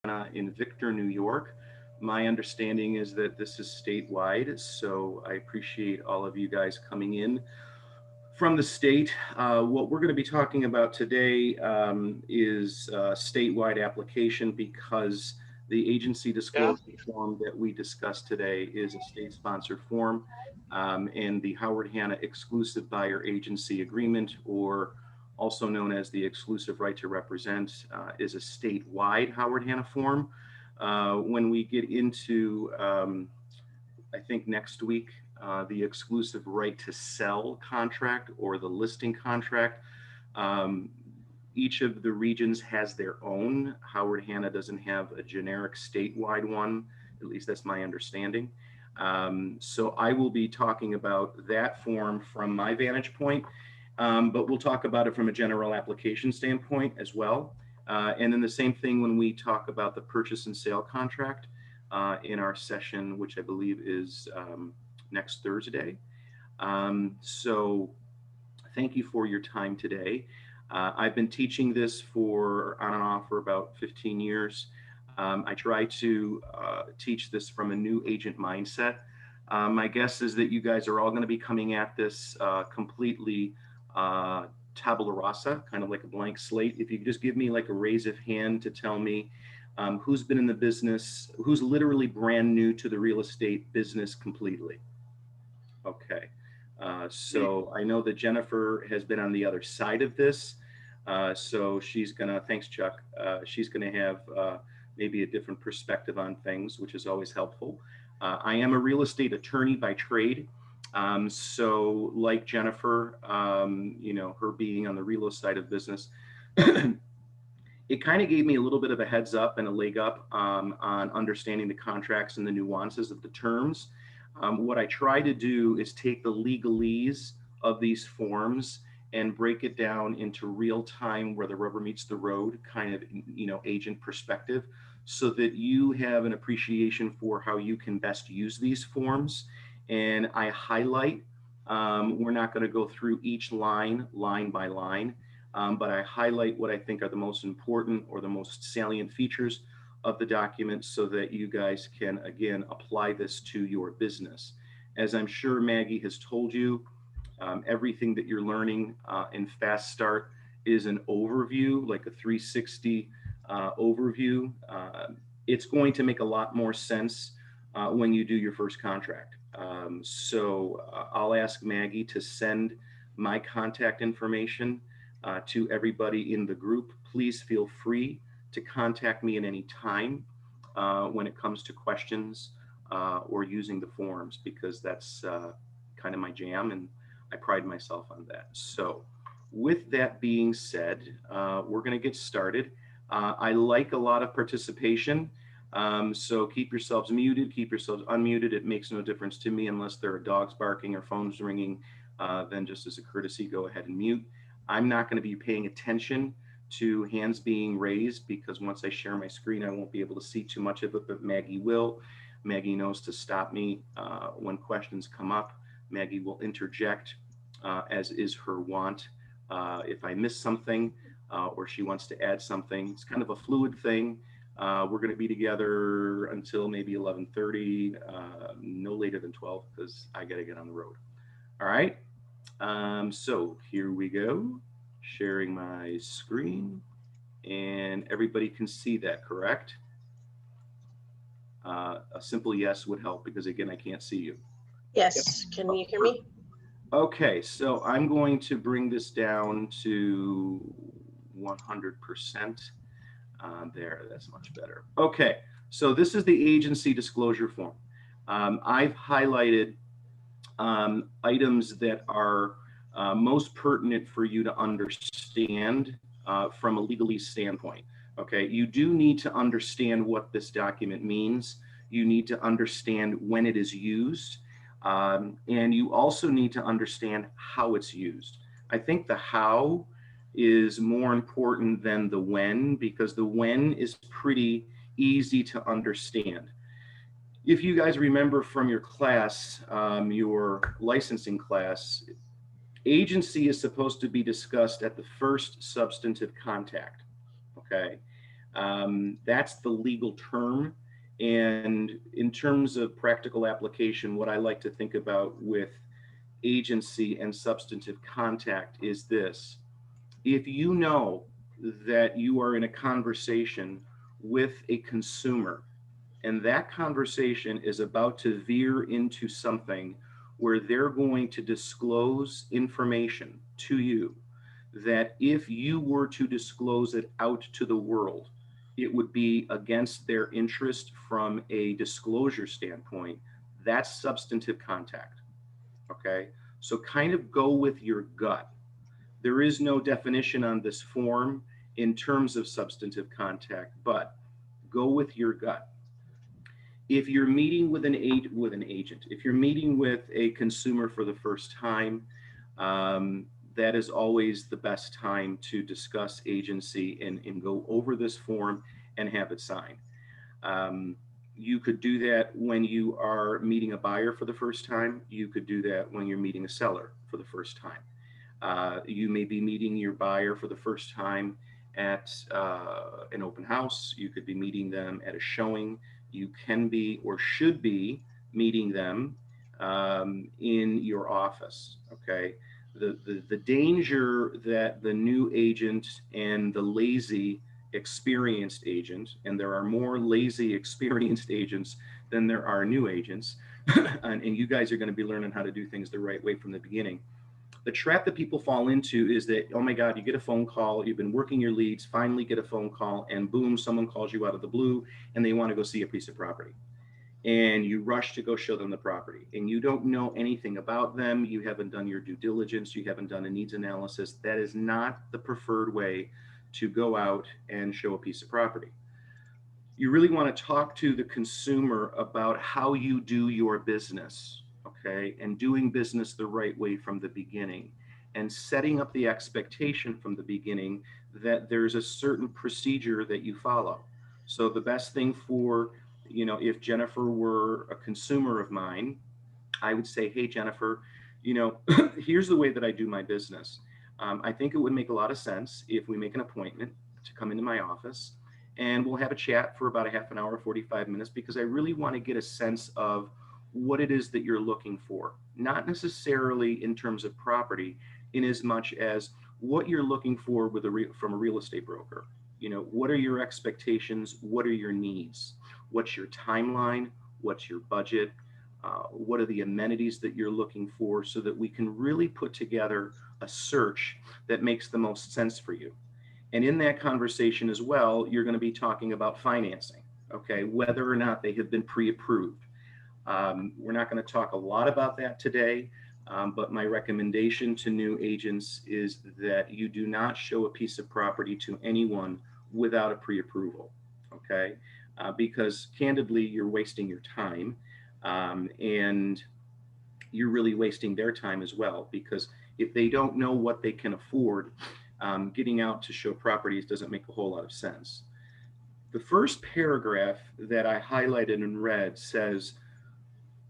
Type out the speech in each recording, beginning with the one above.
in Victor, New York. My understanding is that this is statewide, so I appreciate all of you guys coming in from the state. What we're going to be talking about today is statewide application because the agency Yeah. disclosure form that we discussed today is a state sponsored form, and the Howard Hanna exclusive buyer agency agreement, or also known as the exclusive right to represent, is a statewide Howard Hanna form. When we get into I think next week, the exclusive right to sell contract or the listing contract. Um, each of the regions has their own. Howard Hanna doesn't have a generic statewide one, at least that's my understanding. So I will be talking about that form from my vantage point, but we'll talk about it from a general application standpoint as well. And then the same thing when we talk about the purchase and sale contract in our session, which I believe is next Thursday. So thank you for your time today. I've been teaching this for on and off for about 15 years. I try to teach this from a new agent mindset. My guess is that you guys are all going to be coming at this completely tabula rasa, kind of like a blank slate. If you could just give me like a raise of hand to tell me who's been in the business, who's literally brand new to the real estate business completely. Okay. So I know that Jennifer has been on the other side of this. So she's going to, thanks, Chuck. She's going to have maybe a different perspective on things, which is always helpful. I am a real estate attorney by trade. So, like Jennifer, her being on the real estate side of business, it kind of gave me a little bit of a heads up and a leg up on understanding the contracts and the nuances of the terms. What I try to do is take the legalese of these forms and break it down into real time where the rubber meets the road kind of agent perspective, so that you have an appreciation for how you can best use these forms. And I highlight, we're not going to go through each line by line, but I highlight what I think are the most important or the most salient features of the document so that you guys can, again, apply this to your business. As I'm sure Maggie has told you, everything that you're learning in Fast Start is an overview, like a 360 overview. It's going to make a lot more sense when you do your first contract. So I'll ask Maggie to send my contact information to everybody in the group. Please feel free to contact me at any time when it comes to questions or using the forms, because that's kind of my jam and I pride myself on that. So, with that being said, we're going to get started. I like a lot of participation. So keep yourselves muted, keep yourselves unmuted. It makes no difference to me unless there are dogs barking or phones ringing. Then, just as a courtesy, go ahead and mute. I'm not going to be paying attention to hands being raised because once I share my screen, I won't be able to see too much of it, but Maggie will. Maggie knows to stop me when questions come up. Maggie will interject as is her wont. If I miss something or she wants to add something, it's kind of a fluid thing. We're going to be together until maybe 11:30, no later than 12 because I got to get on the road. All right. So here we go, sharing my screen, and everybody can see that, correct? A simple yes would help because again, I can't see you. Yep. Yes. Can Oh, you hear perfect. me? Okay, so I'm going to bring this down to 100%. There, that's much better. Okay, so this is the agency disclosure form. I've highlighted items that are most pertinent for you to understand from a legalese standpoint. Okay, you do need to understand what this document means. You need to understand when it is used, and you also need to understand how it's used. I think the how is more important than the when, because the when is pretty easy to understand. If you guys remember from your class, your licensing class, agency is supposed to be discussed at the first substantive contact. Okay. That's the legal term. And in terms of practical application, what I like to think about with agency and substantive contact is this. If you know that you are in a conversation with a consumer and that conversation is about to veer into something where they're going to disclose information to you, that if you were to disclose it out to the world, it would be against their interest from a disclosure standpoint. That's substantive contact. Okay. So kind of go with your gut. There is no definition on this form in terms of substantive contact, but go with your gut. If you're meeting with an agent, if you're meeting with a consumer for the first time, that is always the best time to discuss agency and go over this form and have it signed. Um, you could do that when you are meeting a buyer for the first time. You could do that when you're meeting a seller for the first time. You may be meeting your buyer for the first time at an open house. You could be meeting them at a showing. You can be or should be meeting them in your office. Okay. The danger that the new agent and the lazy experienced agent, and there are more lazy experienced agents than there are new agents, and you guys are going to be learning how to do things the right way from the beginning. The trap that people fall into is that, oh my God, you get a phone call, you've been working your leads, finally get a phone call, and boom, someone calls you out of the blue and they want to go see a piece of property. And you rush to go show them the property. And you don't know anything about them. You haven't done your due diligence. You haven't done a needs analysis. That is not the preferred way to go out and show a piece of property. You really want to talk to the consumer about how you do your business, okay, and doing business the right way from the beginning, and setting up the expectation from the beginning that there's a certain procedure that you follow. So the best thing for, if Jennifer were a consumer of mine, I would say, hey, Jennifer, here's the way that I do my business. I think it would make a lot of sense if we make an appointment to come into my office and we'll have a chat for about a half an hour, 45 minutes, because I really want to get a sense of what it is that you're looking for, not necessarily in terms of property, in as much as what you're looking for from a real estate broker. What are your expectations? What are your needs? What's your timeline? What's your budget? What are the amenities that you're looking for, so that we can really put together a search that makes the most sense for you. And in that conversation as well, you're going to be talking about financing, okay, whether or not they have been pre-approved. We're not going to talk a lot about that today, but my recommendation to new agents is that you do not show a piece of property to anyone without a pre-approval, okay? Because candidly, you're wasting your time, and you're really wasting their time as well, because if they don't know what they can afford, getting out to show properties doesn't make a whole lot of sense. The first paragraph that I highlighted in red says,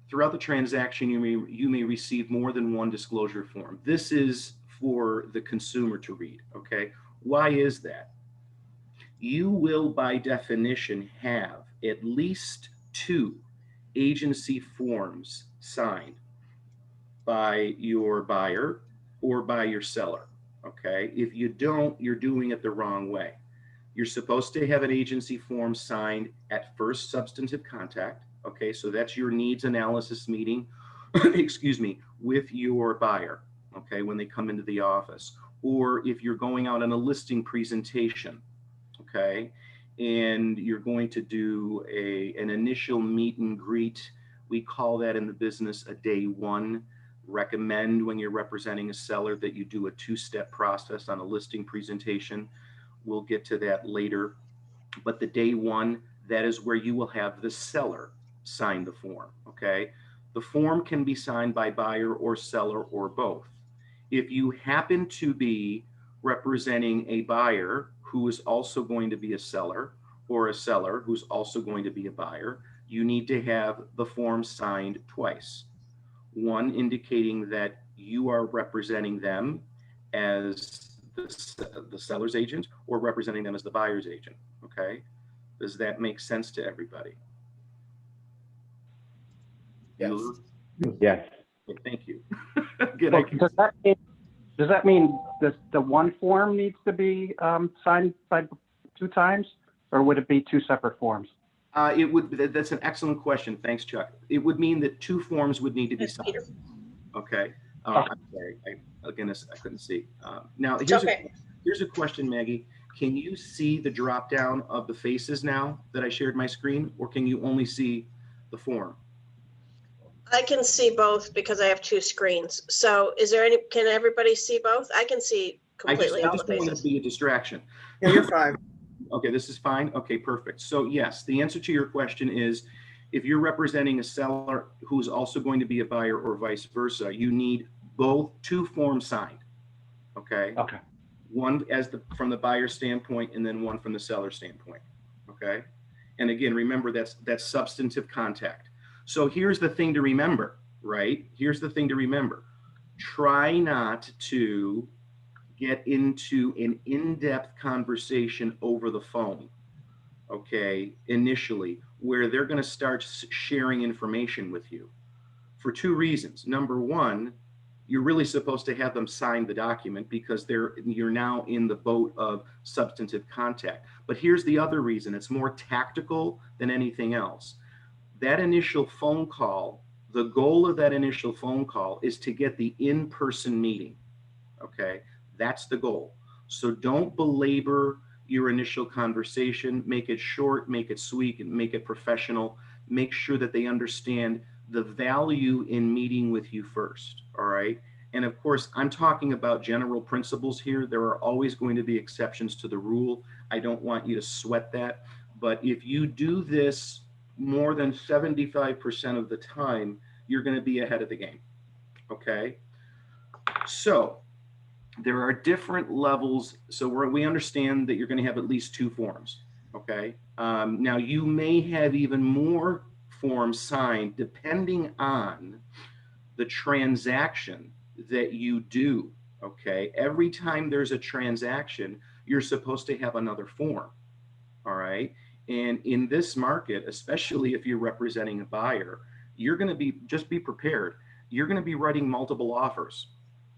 throughout the transaction, you may receive more than one disclosure form. This is for the consumer to read, okay? Why is that? You will, by definition, have at least 2 agency forms signed by your buyer or by your seller, okay? If you don't, you're doing it the wrong way. You're supposed to have an agency form signed at first substantive contact, okay? So that's your needs analysis meeting, excuse me, with your buyer, okay, when they come into the office. Or if you're going out on a listing presentation, okay, and you're going to do an initial meet and greet. We call that in the business a day one. Recommend when you're representing a seller that you do a 2-step process on a listing presentation. We'll get to that later. But the day one, that is where you will have the seller sign the form, okay? The form can be signed by buyer or seller or both. If you happen to be representing a buyer who is also going to be a seller, or a seller who's also going to be a buyer, you need to have the form signed twice. One indicating that you are representing them as the seller's agent, or representing them as the buyer's agent. Okay. Does that make sense to everybody? Yes. Bueller? Yes. Okay, thank you. Again, Well, does that mean the one form needs to be signed by 2 times, or would it be 2 separate forms? It would. That's an excellent question. Thanks, Chuck. It would mean that 2 forms would need to be Yes, signed. Peter. Okay. Okay. I'm sorry. Again, I couldn't see. Now, It's okay. here's a question, Maggie. Can you see the drop down of the faces now that I shared my screen, or can you only see the form? I can see both because I have 2 screens. So can everybody see both? I can see completely I all the just don't want it to faces. be a distraction. Yeah, you're fine. Okay, this is fine. Okay, perfect. So yes, the answer to your question is, if you're representing a seller who's also going to be a buyer or vice versa, you need both 2 forms signed. Okay. Okay. One from the buyer standpoint, and then one from the seller standpoint. Okay. And again, remember that's substantive contact. So here's the thing to remember, right? Here's the thing to remember. Try not to get into an in-depth conversation over the phone, okay, initially, where they're going to start sharing information with you for 2 reasons. Number one, you're really supposed to have them sign the document because you're now in the boat of substantive contact. But here's the other reason. It's more tactical than anything else. That initial phone call, the goal of that initial phone call is to get the in-person meeting, okay? That's the goal. So don't belabor your initial conversation. Make it short, make it sweet, and make it professional. Make sure that they understand the value in meeting with you first, all right? And of course, I'm talking about general principles here. There are always going to be exceptions to the rule. I don't want you to sweat that. But if you do this more than 75% of the time, you're going to be ahead of the game, okay? So there are different levels. So we understand that you're going to have at least 2 forms, okay? Now, you may have even more forms signed depending on the transaction that you do, okay? Every time there's a transaction, you're supposed to have another form, all right? And in this market, especially if you're representing a buyer, you're going to just be prepared. You're going to be writing multiple offers,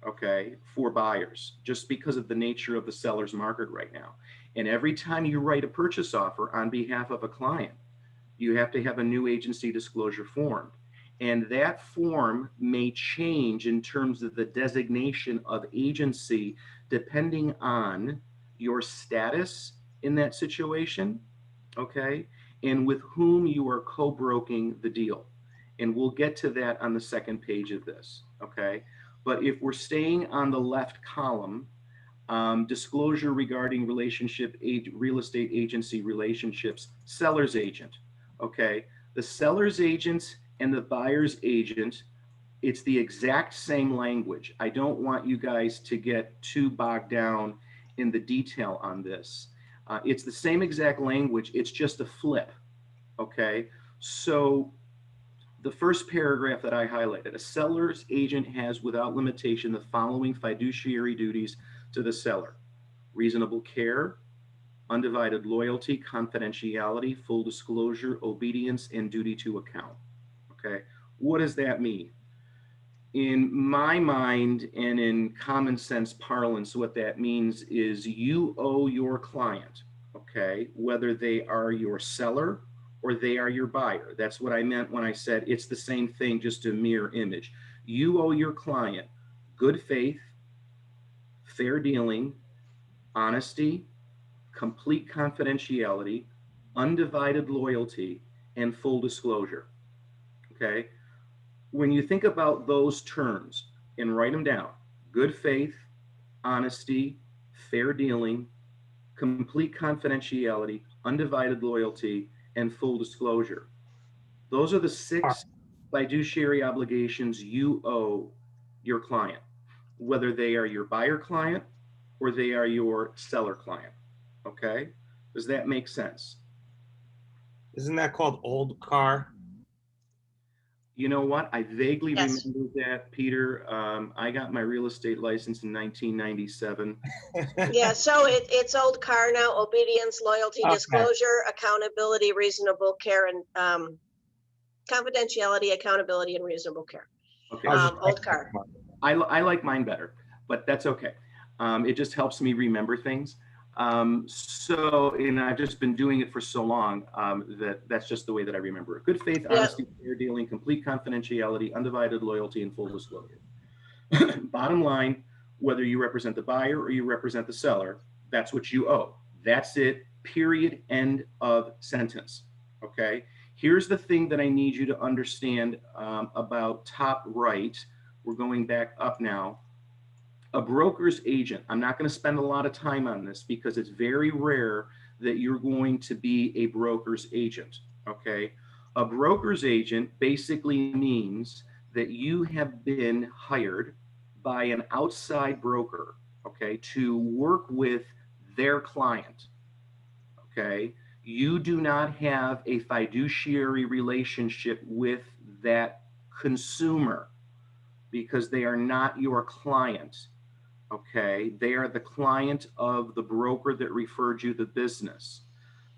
okay, for buyers, just because of the nature of the seller's market right now. And every time you write a purchase offer on behalf of a client, you have to have a new agency disclosure form. And that form may change in terms of the designation of agency depending on your status in that situation, okay, and with whom you are co-broking the deal. And we'll get to that on the second page of this, okay? But if we're staying on the left column, disclosure regarding real estate agency relationships, seller's agent, okay? The seller's agent and the buyer's agent, it's the exact same language. I don't want you guys to get too bogged down in the detail on this. It's the same exact language, it's just a flip, okay? So the first paragraph that I highlighted, a seller's agent has without limitation the following fiduciary duties to the seller: reasonable care, undivided loyalty, confidentiality, full disclosure, obedience, and duty to account, okay? What does that mean? In my mind and in common sense parlance, what that means is you owe your client, okay, whether they are your seller or they are your buyer. That's what I meant when I said it's the same thing, just a mirror image. You owe your client good faith, fair dealing, honesty, complete confidentiality, undivided loyalty, and full disclosure, okay? When you think about those terms and write them down: good faith, honesty, fair dealing, complete confidentiality, undivided loyalty, and full disclosure. Those are the 6 fiduciary obligations you owe your client, whether they are your buyer client or they are your seller client, okay? Does that make sense? Isn't that called old car? You know what? I vaguely Yes. remember that, Peter. I got my real estate license in 1997. Yeah, so it's old car now, obedience, loyalty, Okay. disclosure, accountability, reasonable care, and confidentiality, accountability, and reasonable care. Okay. Old car. I like mine better, but that's okay. It just helps me remember things. And I've just been doing it for so long that's just the way that I remember it. Good faith, Yeah. honesty, fair dealing, complete confidentiality, undivided loyalty, and full disclosure. Bottom line, whether you represent the buyer or you represent the seller, that's what you owe. That's it, period, end of sentence. Okay. Here's the thing that I need you to understand about top right. We're going back up now. A broker's agent, I'm not going to spend a lot of time on this because it's very rare that you're going to be a broker's agent. Okay. A broker's agent basically means that you have been hired by an outside broker, okay, to work with their client. Okay. You do not have a fiduciary relationship with that consumer because they are not your client. Okay. They are the client of the broker that referred you the business.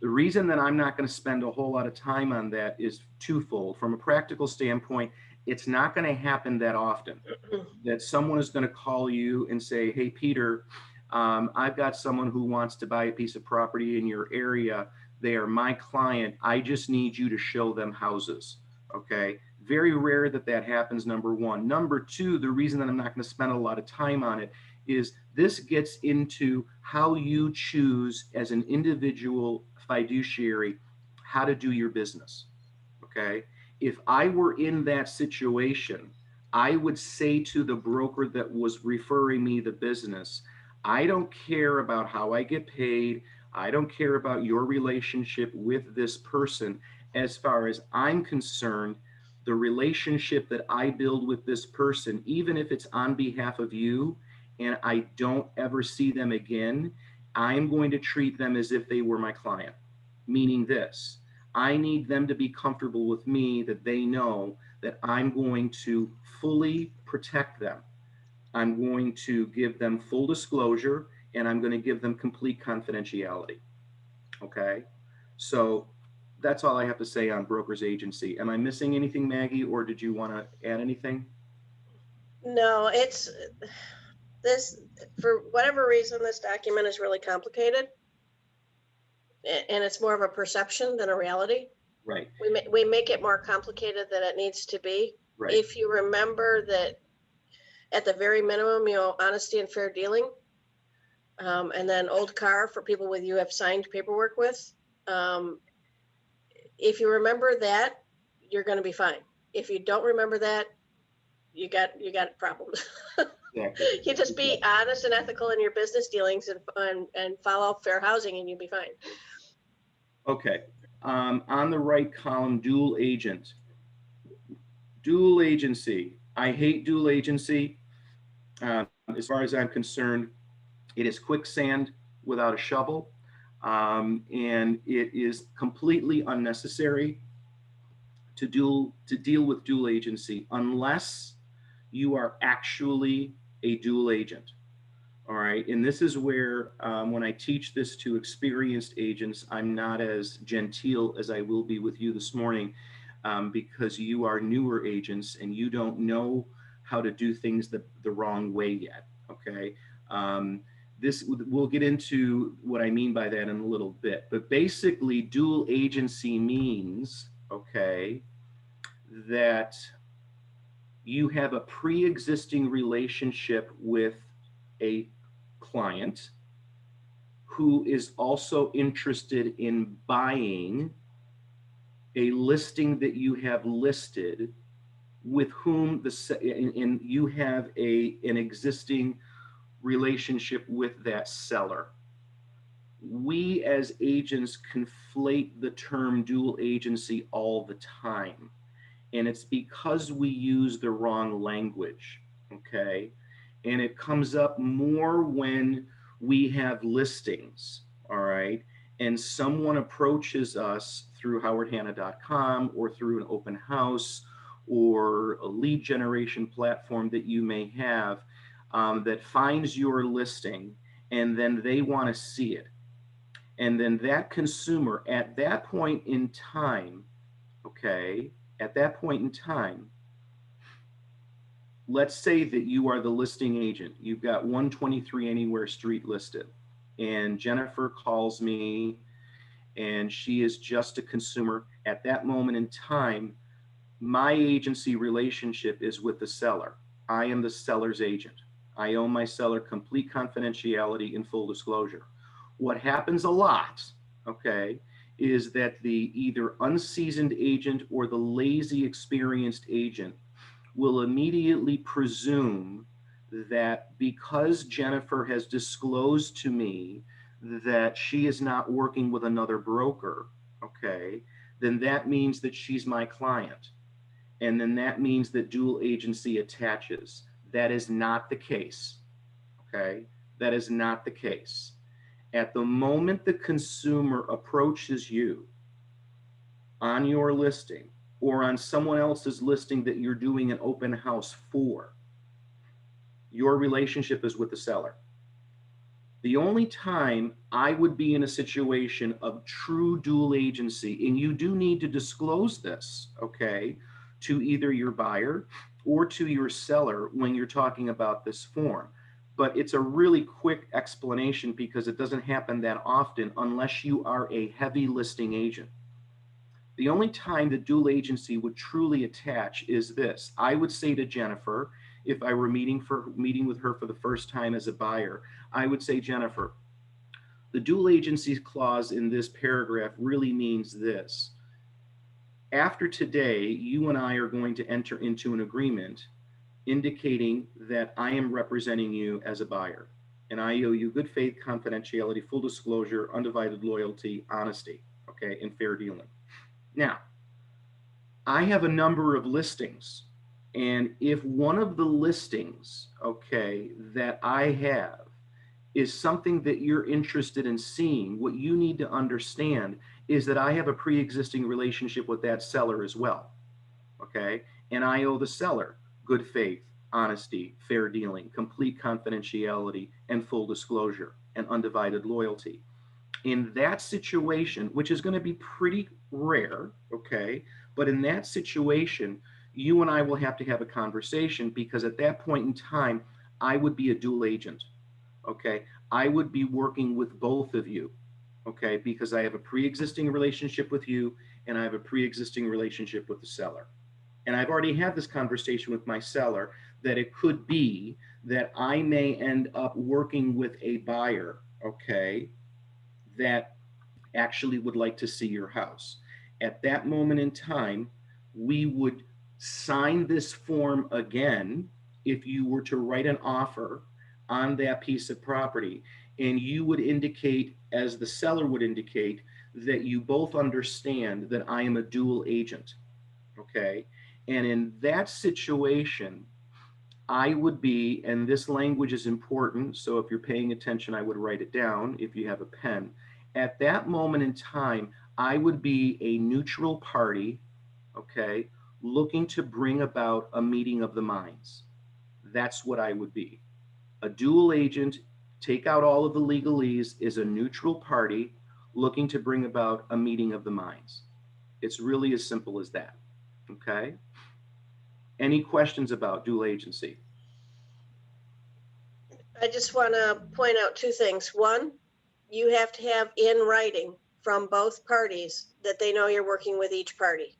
The reason that I'm not going to spend a whole lot of time on that is twofold. From a practical standpoint, it's not going to happen that often that someone is going to call you and say, hey, Peter, I've got someone who wants to buy a piece of property in your area. They are my client. I just need you to show them houses. Okay. Very rare that that happens, number one. Number two, the reason that I'm not going to spend a lot of time on it is this gets into how you choose as an individual fiduciary how to do your business. Okay. If I were in that situation, I would say to the broker that was referring me the business, I don't care about how I get paid. I don't care about your relationship with this person. As far as I'm concerned, the relationship that I build with this person, even if it's on behalf of you and I don't ever see them again, I'm going to treat them as if they were my client. Meaning this, I need them to be comfortable with me, that they know that I'm going to fully protect them. I'm going to give them full disclosure and I'm going to give them complete confidentiality. Okay. So that's all I have to say on broker's agency. Am I missing anything, Maggie, or did you want to add anything? No, it's this, for whatever reason, this document is really complicated. And it's more of a perception than a reality. Right. We make it more complicated than it needs to be. Right. If you remember that at the very minimum, honesty and fair dealing, and then old car for people with you have signed paperwork with. If you remember that, you're going to be fine. If you don't remember that, you got problems. Exactly. You just be honest and ethical in your business dealings and follow fair housing and you'll be fine. Okay. On the right column, dual agent. Dual agency. I hate dual agency. As far as I'm concerned, it is quicksand without a shovel. And it is completely unnecessary to deal with dual agency unless you are actually a dual agent. All right. And this is where when I teach this to experienced agents, I'm not as genteel as I will be with you this morning because you are newer agents and you don't know how to do things the wrong way yet. Okay. We'll get into what I mean by that in a little bit, but basically dual agency means, okay, that you have a pre-existing relationship with a client who is also interested in buying a listing that you have listed with whom and you have an existing relationship with that seller. We as agents conflate the term dual agency all the time. And it's because we use the wrong language, okay? And it comes up more when we have listings, all right? And someone approaches us through howardhanna.com or through an open house or a lead generation platform that you may have, that finds your listing, and then they want to see it. And then that consumer at that point in time, okay, at that point in time, let's say that you are the listing agent. You've got 123 Anywhere Street listed, and Jennifer calls me, and she is just a consumer. At that moment in time, my agency relationship is with the seller. I am the seller's agent. I owe my seller complete confidentiality and full disclosure. What happens a lot, okay, is that the either unseasoned agent or the lazy experienced agent will immediately presume that because Jennifer has disclosed to me that she is not working with another broker, okay, then that means that she's my client. And then that means that dual agency attaches. That is not the case, okay? That is not the case. At the moment the consumer approaches you on your listing or on someone else's listing that you're doing an open house for, your relationship is with the seller. The only time I would be in a situation of true dual agency, and you do need to disclose this, okay, to either your buyer or to your seller when you're talking about this form. But it's a really quick explanation because it doesn't happen that often unless you are a heavy listing agent. The only time that dual agency would truly attach is this. I would say to Jennifer, if I were meeting with her for the first time as a buyer, I would say, Jennifer, the dual agency clause in this paragraph really means this. After today, you and I are going to enter into an agreement indicating that I am representing you as a buyer, and I owe you good faith, confidentiality, full disclosure, undivided loyalty, honesty, okay, and fair dealing. Now, I have a number of listings, and if one of the listings, okay, that I have is something that you're interested in seeing, what you need to understand is that I have a pre-existing relationship with that seller as well, okay? And I owe the seller good faith, honesty, fair dealing, complete confidentiality, and full disclosure, and undivided loyalty. In that situation, which is going to be pretty rare, okay, but in that situation, you and I will have to have a conversation because at that point in time, I would be a dual agent, okay? I would be working with both of you, okay, because I have a pre-existing relationship with you and I have a pre-existing relationship with the seller. And I've already had this conversation with my seller that it could be that I may end up working with a buyer, okay, that actually would like to see your house. At that moment in time, we would sign this form again if you were to write an offer on that piece of property, and you would indicate, as the seller would indicate, that you both understand that I am a dual agent, okay? And in that situation, I would be, and this language is important, so if you're paying attention, I would write it down if you have a pen. At that moment in time, I would be a neutral party, okay, looking to bring about a meeting of the minds. That's what I would be. A dual agent, take out all of the legalese, is a neutral party looking to bring about a meeting of the minds. It's really as simple as that, okay? Any questions about dual agency? I just want to point out two things. One, you have to have in writing from both parties that they know you're working with each party.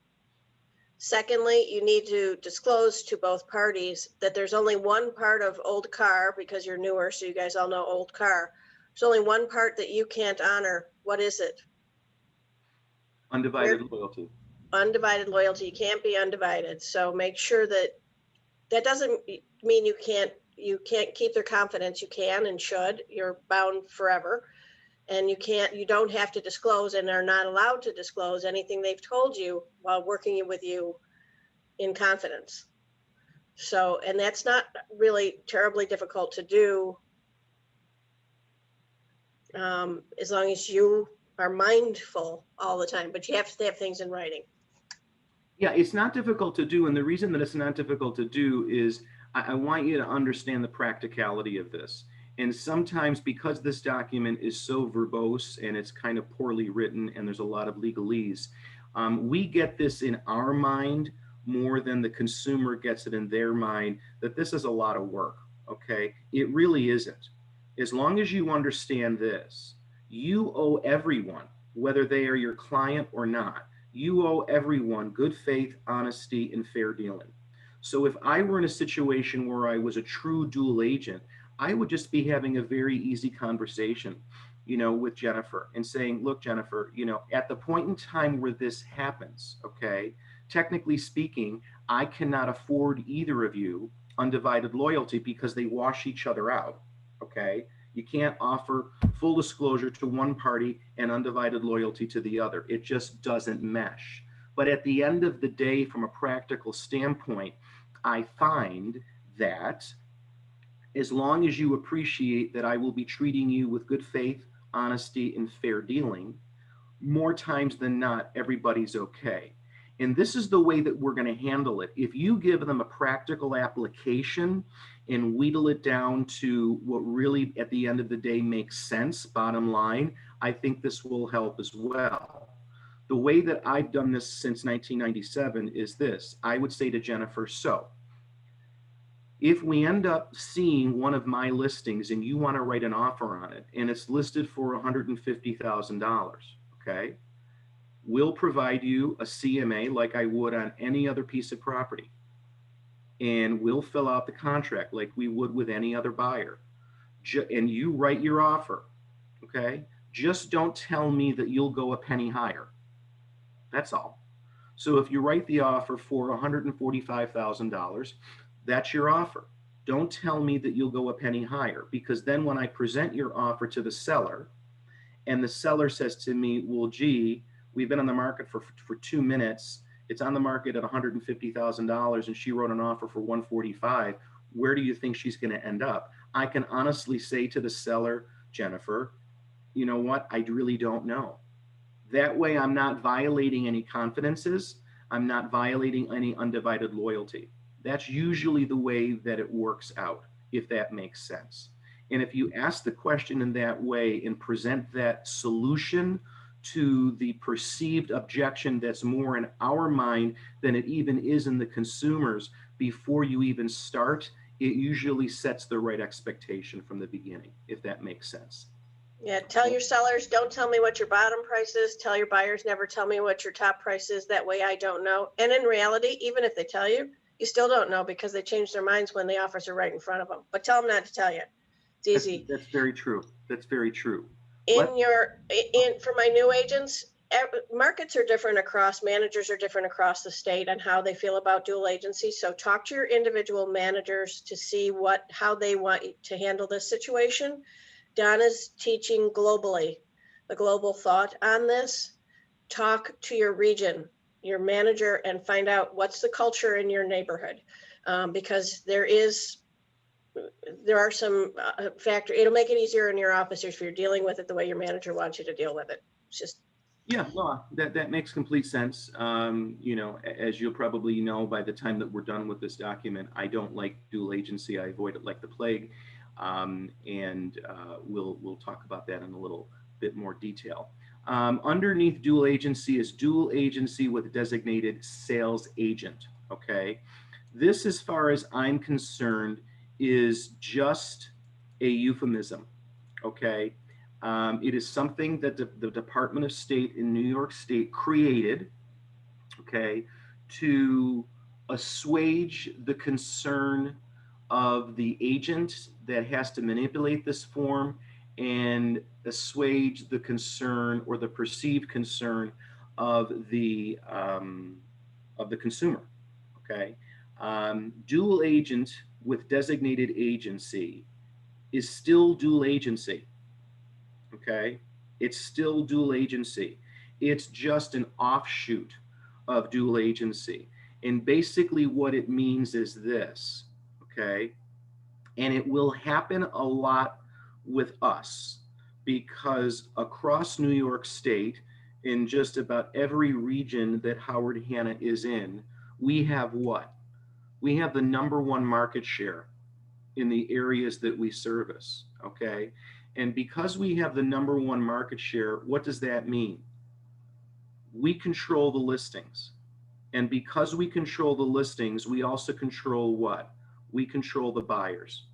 Secondly, you need to disclose to both parties that there's only one part of old car, because you're newer, so you guys all know old car. There's only one part that you can't honor. What is it? Undivided loyalty. Undivided loyalty. You can't be undivided. So make sure that doesn't mean you can't keep their confidence. You can and should. You're bound forever. And you don't have to disclose and are not allowed to disclose anything they've told you while working with you in confidence. So, and that's not really terribly difficult to do, as long as you are mindful all the time, but you have to have things in writing. Yeah, it's not difficult to do. And the reason that it's not difficult to do is I want you to understand the practicality of this. And sometimes because this document is so verbose and it's kind of poorly written and there's a lot of legalese, we get this in our mind more than the consumer gets it in their mind, that this is a lot of work. Okay. It really isn't. As long as you understand this, you owe everyone, whether they are your client or not, you owe everyone good faith, honesty, and fair dealing. So if I were in a situation where I was a true dual agent, I would just be having a very easy conversation, with Jennifer and saying, look, Jennifer, at the point in time where this happens, okay, technically speaking, I cannot afford either of you undivided loyalty because they wash each other out, okay? You can't offer full disclosure to one party and undivided loyalty to the other. It just doesn't mesh. But at the end of the day, from a practical standpoint, I find that as long as you appreciate that I will be treating you with good faith, honesty, and fair dealing, more times than not, everybody's okay. And this is the way that we're going to handle it. If you give them a practical application and wheedle it down to what really at the end of the day makes sense, bottom line, I think this will help as well. The way that I've done this since 1997 is this. I would say to Jennifer, so if we end up seeing one of my listings and you want to write an offer on it and it's listed for $150,000, okay? We'll provide you a CMA like I would on any other piece of property. And we'll fill out the contract like we would with any other buyer. And you write your offer, okay? Just don't tell me that you'll go a penny higher. That's all. So if you write the offer for $145,000, that's your offer. Don't tell me that you'll go a penny higher, because then when I present your offer to the seller and the seller says to me, well, gee, we've been on the market for 2 minutes. It's on the market at $150,000 and she wrote an offer for $145,000. Where do you think she's going to end up? I can honestly say to the seller, Jennifer, you know what? I really don't know. That way I'm not violating any confidences. I'm not violating any undivided loyalty. That's usually the way that it works out, if that makes sense. And if you ask the question in that way and present that solution to the perceived objection that's more in our mind than it even is in the consumer's before you even start, it usually sets the right expectation from the beginning, if that makes sense. Yeah, tell your sellers, don't tell me what your bottom price is. Tell your buyers, never tell me what your top price is. That way I don't know. And in reality, even if they tell you, you still don't know because they change their minds when the offers are right in front of them. But tell them not to tell you. It's easy. That's very true. That's very true. For my new agents, markets are different across, managers are different across the state and how they feel about dual agency. So talk to your individual managers to see how they want to handle this situation. Donna's teaching globally, the global thought on this. Talk to your region, your manager, and find out what's the culture in your neighborhood, because there are some factors. It'll make it easier in your office if you're dealing with it the way your manager wants you to deal with it. It's just. Yeah, no, that makes complete sense. As you'll probably know by the time that we're done with this document, I don't like dual agency. I avoid it like the plague. We'll talk about that in a little bit more detail. Underneath dual agency is dual agency with designated sales agent. Okay, this, as far as I'm concerned, is just a euphemism. Okay, it is something that the Department of State in New York State created, okay, to assuage the concern of the agent that has to manipulate this form and assuage the concern or the perceived concern of the consumer. Okay, dual agent with designated agency is still dual agency. Okay, it's still dual agency. It's just an offshoot of dual agency. And basically what it means is this, okay? And it will happen a lot with us because across New York State, in just about every region that Howard Hanna is in, we have what? We have the #1 market share in the areas that we service, okay? And because we have the #1 market share, what does that mean? We control the listings. And because we control the listings, we also control what? We control the buyers,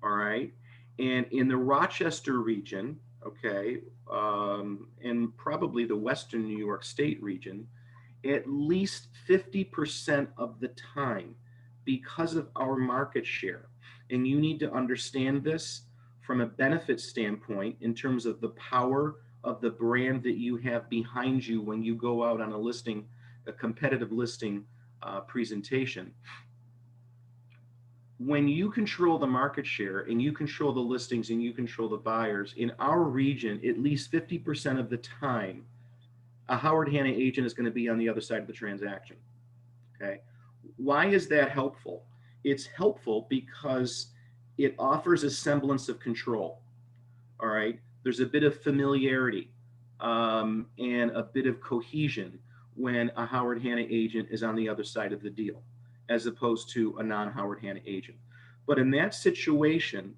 all right? And in the Rochester region, okay, and probably the Western New York State region, at least 50% of the time, because of our market share, and you need to understand this from a benefit standpoint in terms of the power of the brand that you have behind you when you go out on a listing, a competitive listing presentation. When you control the market share and you control the listings and you control the buyers, in our region, at least 50% of the time, a Howard Hanna agent is going to be on the other side of the transaction, okay? Why is that helpful? It's helpful because it offers a semblance of control, all right? There's a bit of familiarity and a bit of cohesion when a Howard Hanna agent is on the other side of the deal, as opposed to a non-Howard Hanna agent. But in that situation,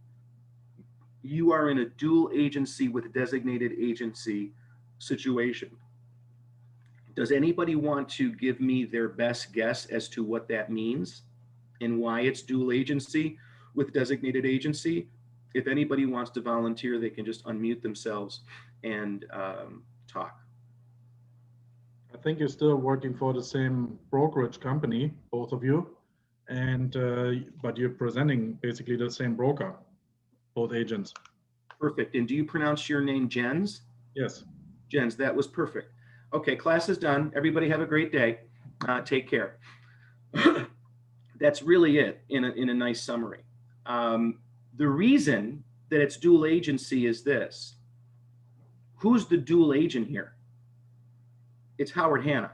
you are in a dual agency with designated agency situation. Does anybody want to give me their best guess as to what that means and why it's dual agency with designated agency? If anybody wants to volunteer, they can just unmute themselves and talk. I think you're still working for the same brokerage company, both of you, and but you're presenting basically the same broker, both agents. Perfect. And do you pronounce your name Jens? Yes. Jens, that was perfect. Okay, class is done. Everybody have a great day. Take care. That's really it in a nice summary. The reason that it's dual agency is this. Who's the dual agent here? It's Howard Hanna.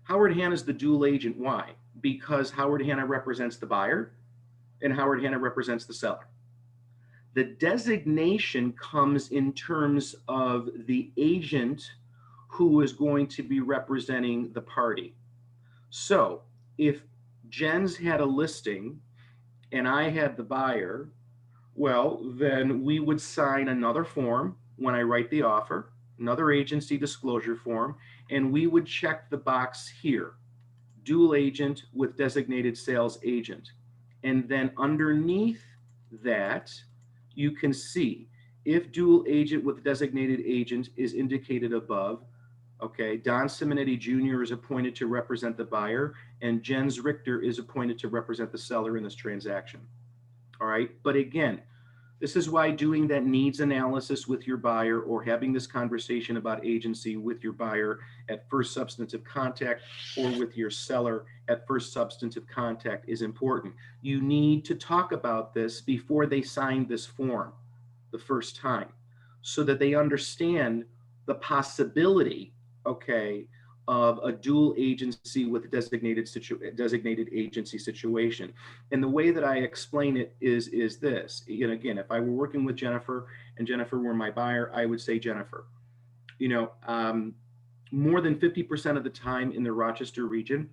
Howard Hanna is the dual agent. Why? Because Howard Hanna represents the buyer and Howard Hanna represents the seller. The designation comes in terms of the agent who is going to be representing the party. So if Jens had a listing and I had the buyer, well, then we would sign another form when I write the offer, another agency disclosure form, and we would check the box here, dual agent with designated sales agent. And then underneath that, you can see if dual agent with designated agent is indicated above, okay, Don Simonetti Jr. is appointed to represent the buyer and Jens Richter is appointed to represent the seller in this transaction. All right, but again, this is why doing that needs analysis with your buyer or having this conversation about agency with your buyer at first substantive contact or with your seller at first substantive contact is important. You need to talk about this before they sign this form the first time so that they understand the possibility, okay, of a dual agency with designated agency situation. And the way that I explain it is this. And again, if I were working with Jennifer and Jennifer were my buyer, I would say, Jennifer, you know, more than 50% of the time in the Rochester region,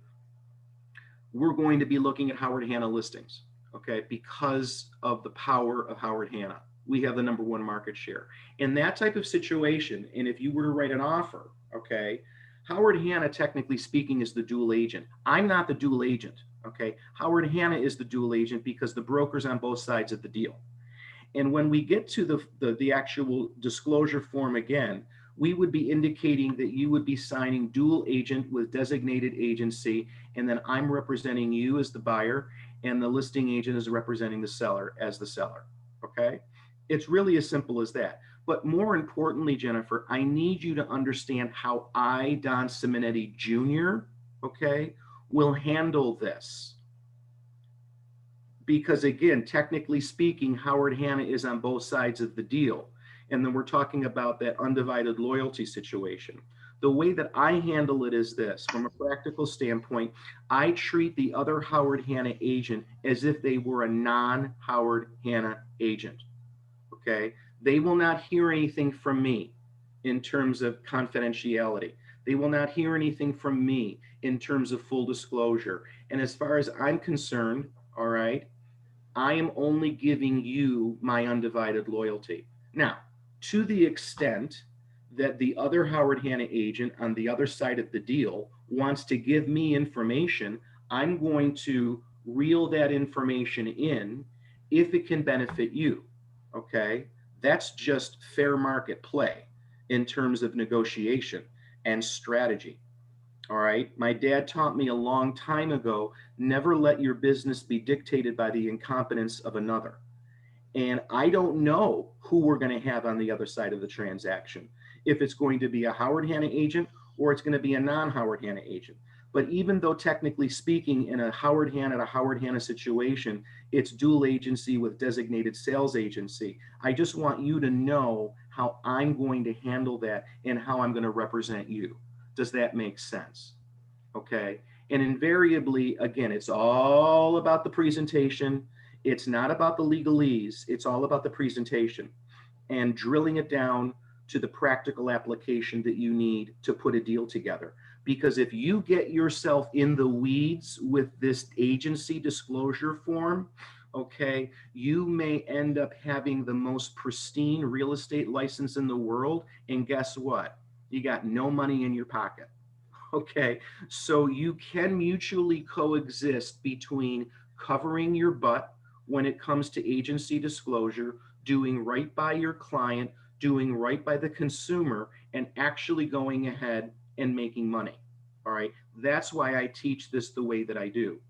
we're going to be looking at Howard Hanna listings, okay, because of the power of Howard Hanna. We have the #1 market share. In that type of situation, and if you were to write an offer, okay, Howard Hanna, technically speaking, is the dual agent. I'm not the dual agent, okay? Howard Hanna is the dual agent because the broker's on both sides of the deal. And when we get to the actual disclosure form again, we would be indicating that you would be signing dual agent with designated agency, and then I'm representing you as the buyer, and the listing agent is representing the seller as the seller, okay? It's really as simple as that. But more importantly, Jennifer, I need you to understand how I, Don Simonetti Jr., okay, will handle this. Because again, technically speaking, Howard Hanna is on both sides of the deal. And then we're talking about that undivided loyalty situation. The way that I handle it is this. From a practical standpoint, I treat the other Howard Hanna agent as if they were a non-Howard Hanna agent, okay? They will not hear anything from me. in terms of confidentiality. They will not hear anything from me in terms of full disclosure. And as far as I'm concerned, all right, I am only giving you my undivided loyalty. Now, to the extent that the other Howard Hanna agent on the other side of the deal wants to give me information, I'm going to reel that information in if it can benefit you. Okay? That's just fair market play in terms of negotiation and strategy. All right. My dad taught me a long time ago, never let your business be dictated by the incompetence of another. And I don't know who we're going to have on the other side of the transaction, if it's going to be a Howard Hanna agent or it's going to be a non-Howard Hanna agent. But even though technically speaking, in a Howard Hanna situation, it's dual agency with designated sales agency, I just want you to know how I'm going to handle that and how I'm going to represent you. Does that make sense? Okay. And invariably, again, it's all about the presentation. It's not about the legalese. It's all about the presentation and drilling it down to the practical application that you need to put a deal together. Because if you get yourself in the weeds with this agency disclosure form, okay, you may end up having the most pristine real estate license in the world. And guess what? You got no money in your pocket. Okay, so you can mutually coexist between covering your butt when it comes to agency disclosure, doing right by your client, doing right by the consumer, and actually going ahead and making money. All right, that's why I teach this the way that I do.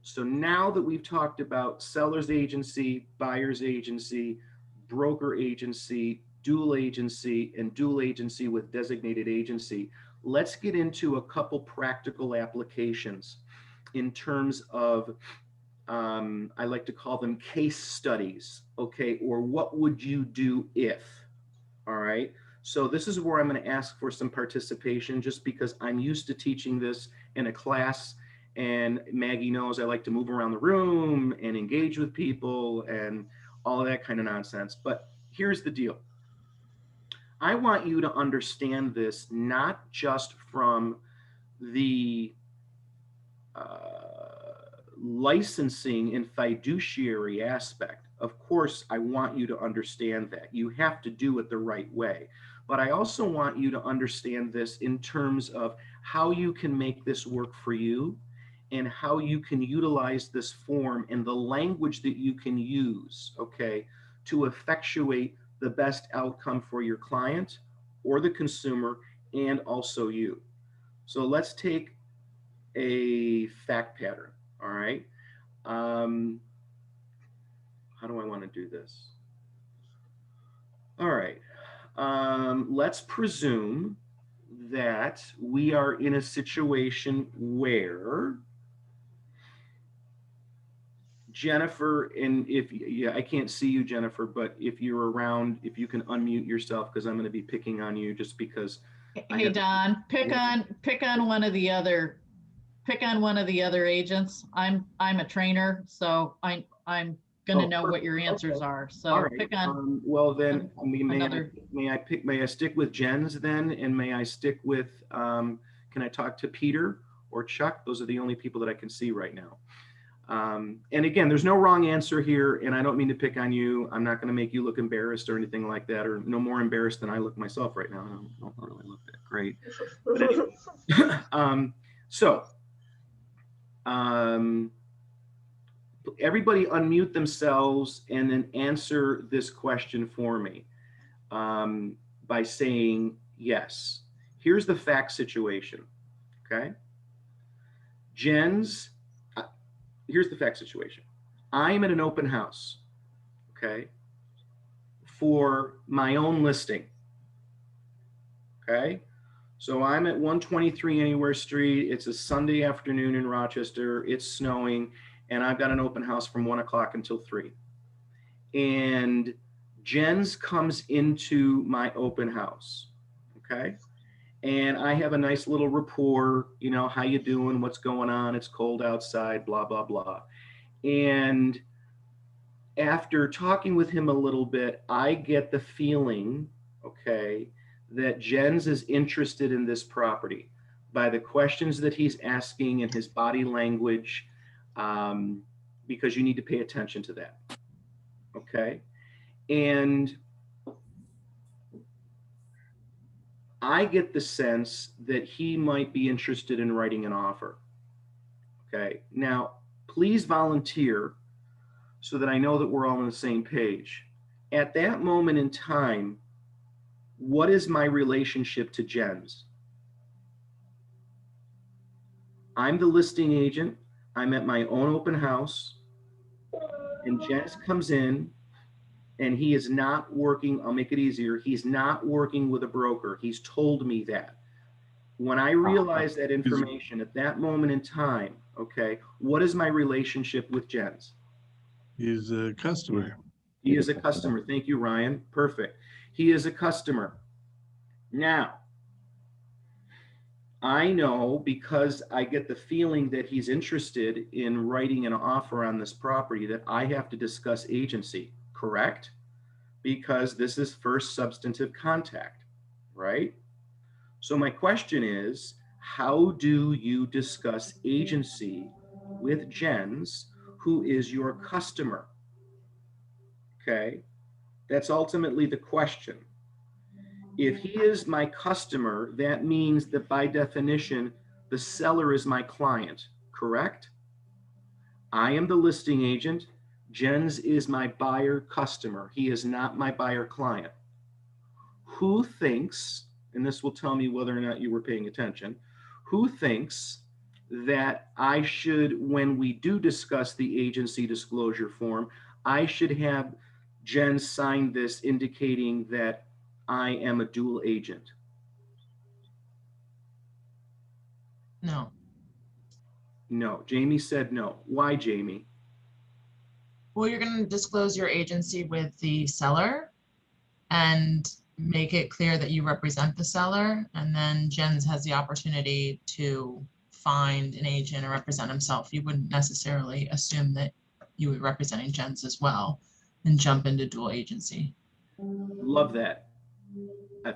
So now that we've talked about seller's agency, buyer's agency, broker agency, dual agency, and dual agency with designated agency, let's get into a couple practical applications in terms of, I like to call them case studies, okay, or what would you do if, all right? So this is where I'm going to ask for some participation just because I'm used to teaching this in a class, and Maggie knows I like to move around the room and engage with people and all of that kind of nonsense. But here's the deal. I want you to understand this not just from the licensing and fiduciary aspect. Of course, I want you to understand that. You have to do it the right way. But I also want you to understand this in terms of how you can make this work for you and how you can utilize this form and the language that you can use, okay, to effectuate the best outcome for your client or the consumer and also you. So let's take a fact pattern, all right? How do I want to do this? All right, let's presume that we are in a situation where Jennifer, and if, yeah, I can't see you, Jennifer, but if you're around, if you can unmute yourself, because I'm going to be picking on you just because. Hey, Don, pick on one of the other agents. I'm a trainer, so I'm gonna know what your answers are. So all right. pick on. Well, then another. May I stick with Jen's then, and may I stick with? Can I talk to Peter or Chuck? Those are the only people that I can see right now. And again, there's no wrong answer here, and I don't mean to pick on you. I'm not going to make you look embarrassed or anything like that, or no more embarrassed than I look myself right now. I don't really look that great. But anyway, everybody unmute themselves and then answer this question for me by saying yes. Here's the fact situation, okay? Here's the fact situation. I'm at an open house, okay, for my own listing, okay? So I'm at 123 Anywhere Street. It's a Sunday afternoon in Rochester. It's snowing, and I've got an open house from 1 o'clock until 3. And Jens comes into my open house, okay? And I have a nice little rapport, you know, how you doing, what's going on, it's cold outside, blah, blah, blah. And after talking with him a little bit, I get the feeling, okay, that Jens is interested in this property by the questions that he's asking and his body language, because you need to pay attention to that. Okay. And I get the sense that he might be interested in writing an offer. Okay. Now, please volunteer so that I know that we're all on the same page. At that moment in time, what is my relationship to Jens? I'm the listing agent. I'm at my own open house, and Jens comes in and he is not working. I'll make it easier. He's not working with a broker. He's told me that. When I realize that information at that moment in time, okay, what is my relationship with Jens? He's a customer. He is a customer. Thank you, Ryan. Perfect. He is a customer. Now, I know, because I get the feeling that he's interested in writing an offer on this property, that I have to discuss agency, correct? Because this is first substantive contact, right? So my question is, how do you discuss agency with Jens, who is your customer? Okay, that's ultimately the question. If he is my customer, that means that by definition, the seller is my client, correct? I am the listing agent. Jens is my buyer customer. He is not my buyer client. Who thinks, and this will tell me whether or not you were paying attention, who thinks that I should, when we do discuss the agency disclosure form, I should have Jens sign this indicating that I am a dual agent? No. No. Jamie said no. Why, Jamie? Well, you're going to disclose your agency with the seller and make it clear that you represent the seller. And then Jens has the opportunity to find an agent and represent himself. You wouldn't necessarily assume that you would be representing Jens as well and jump into dual agency. Love that.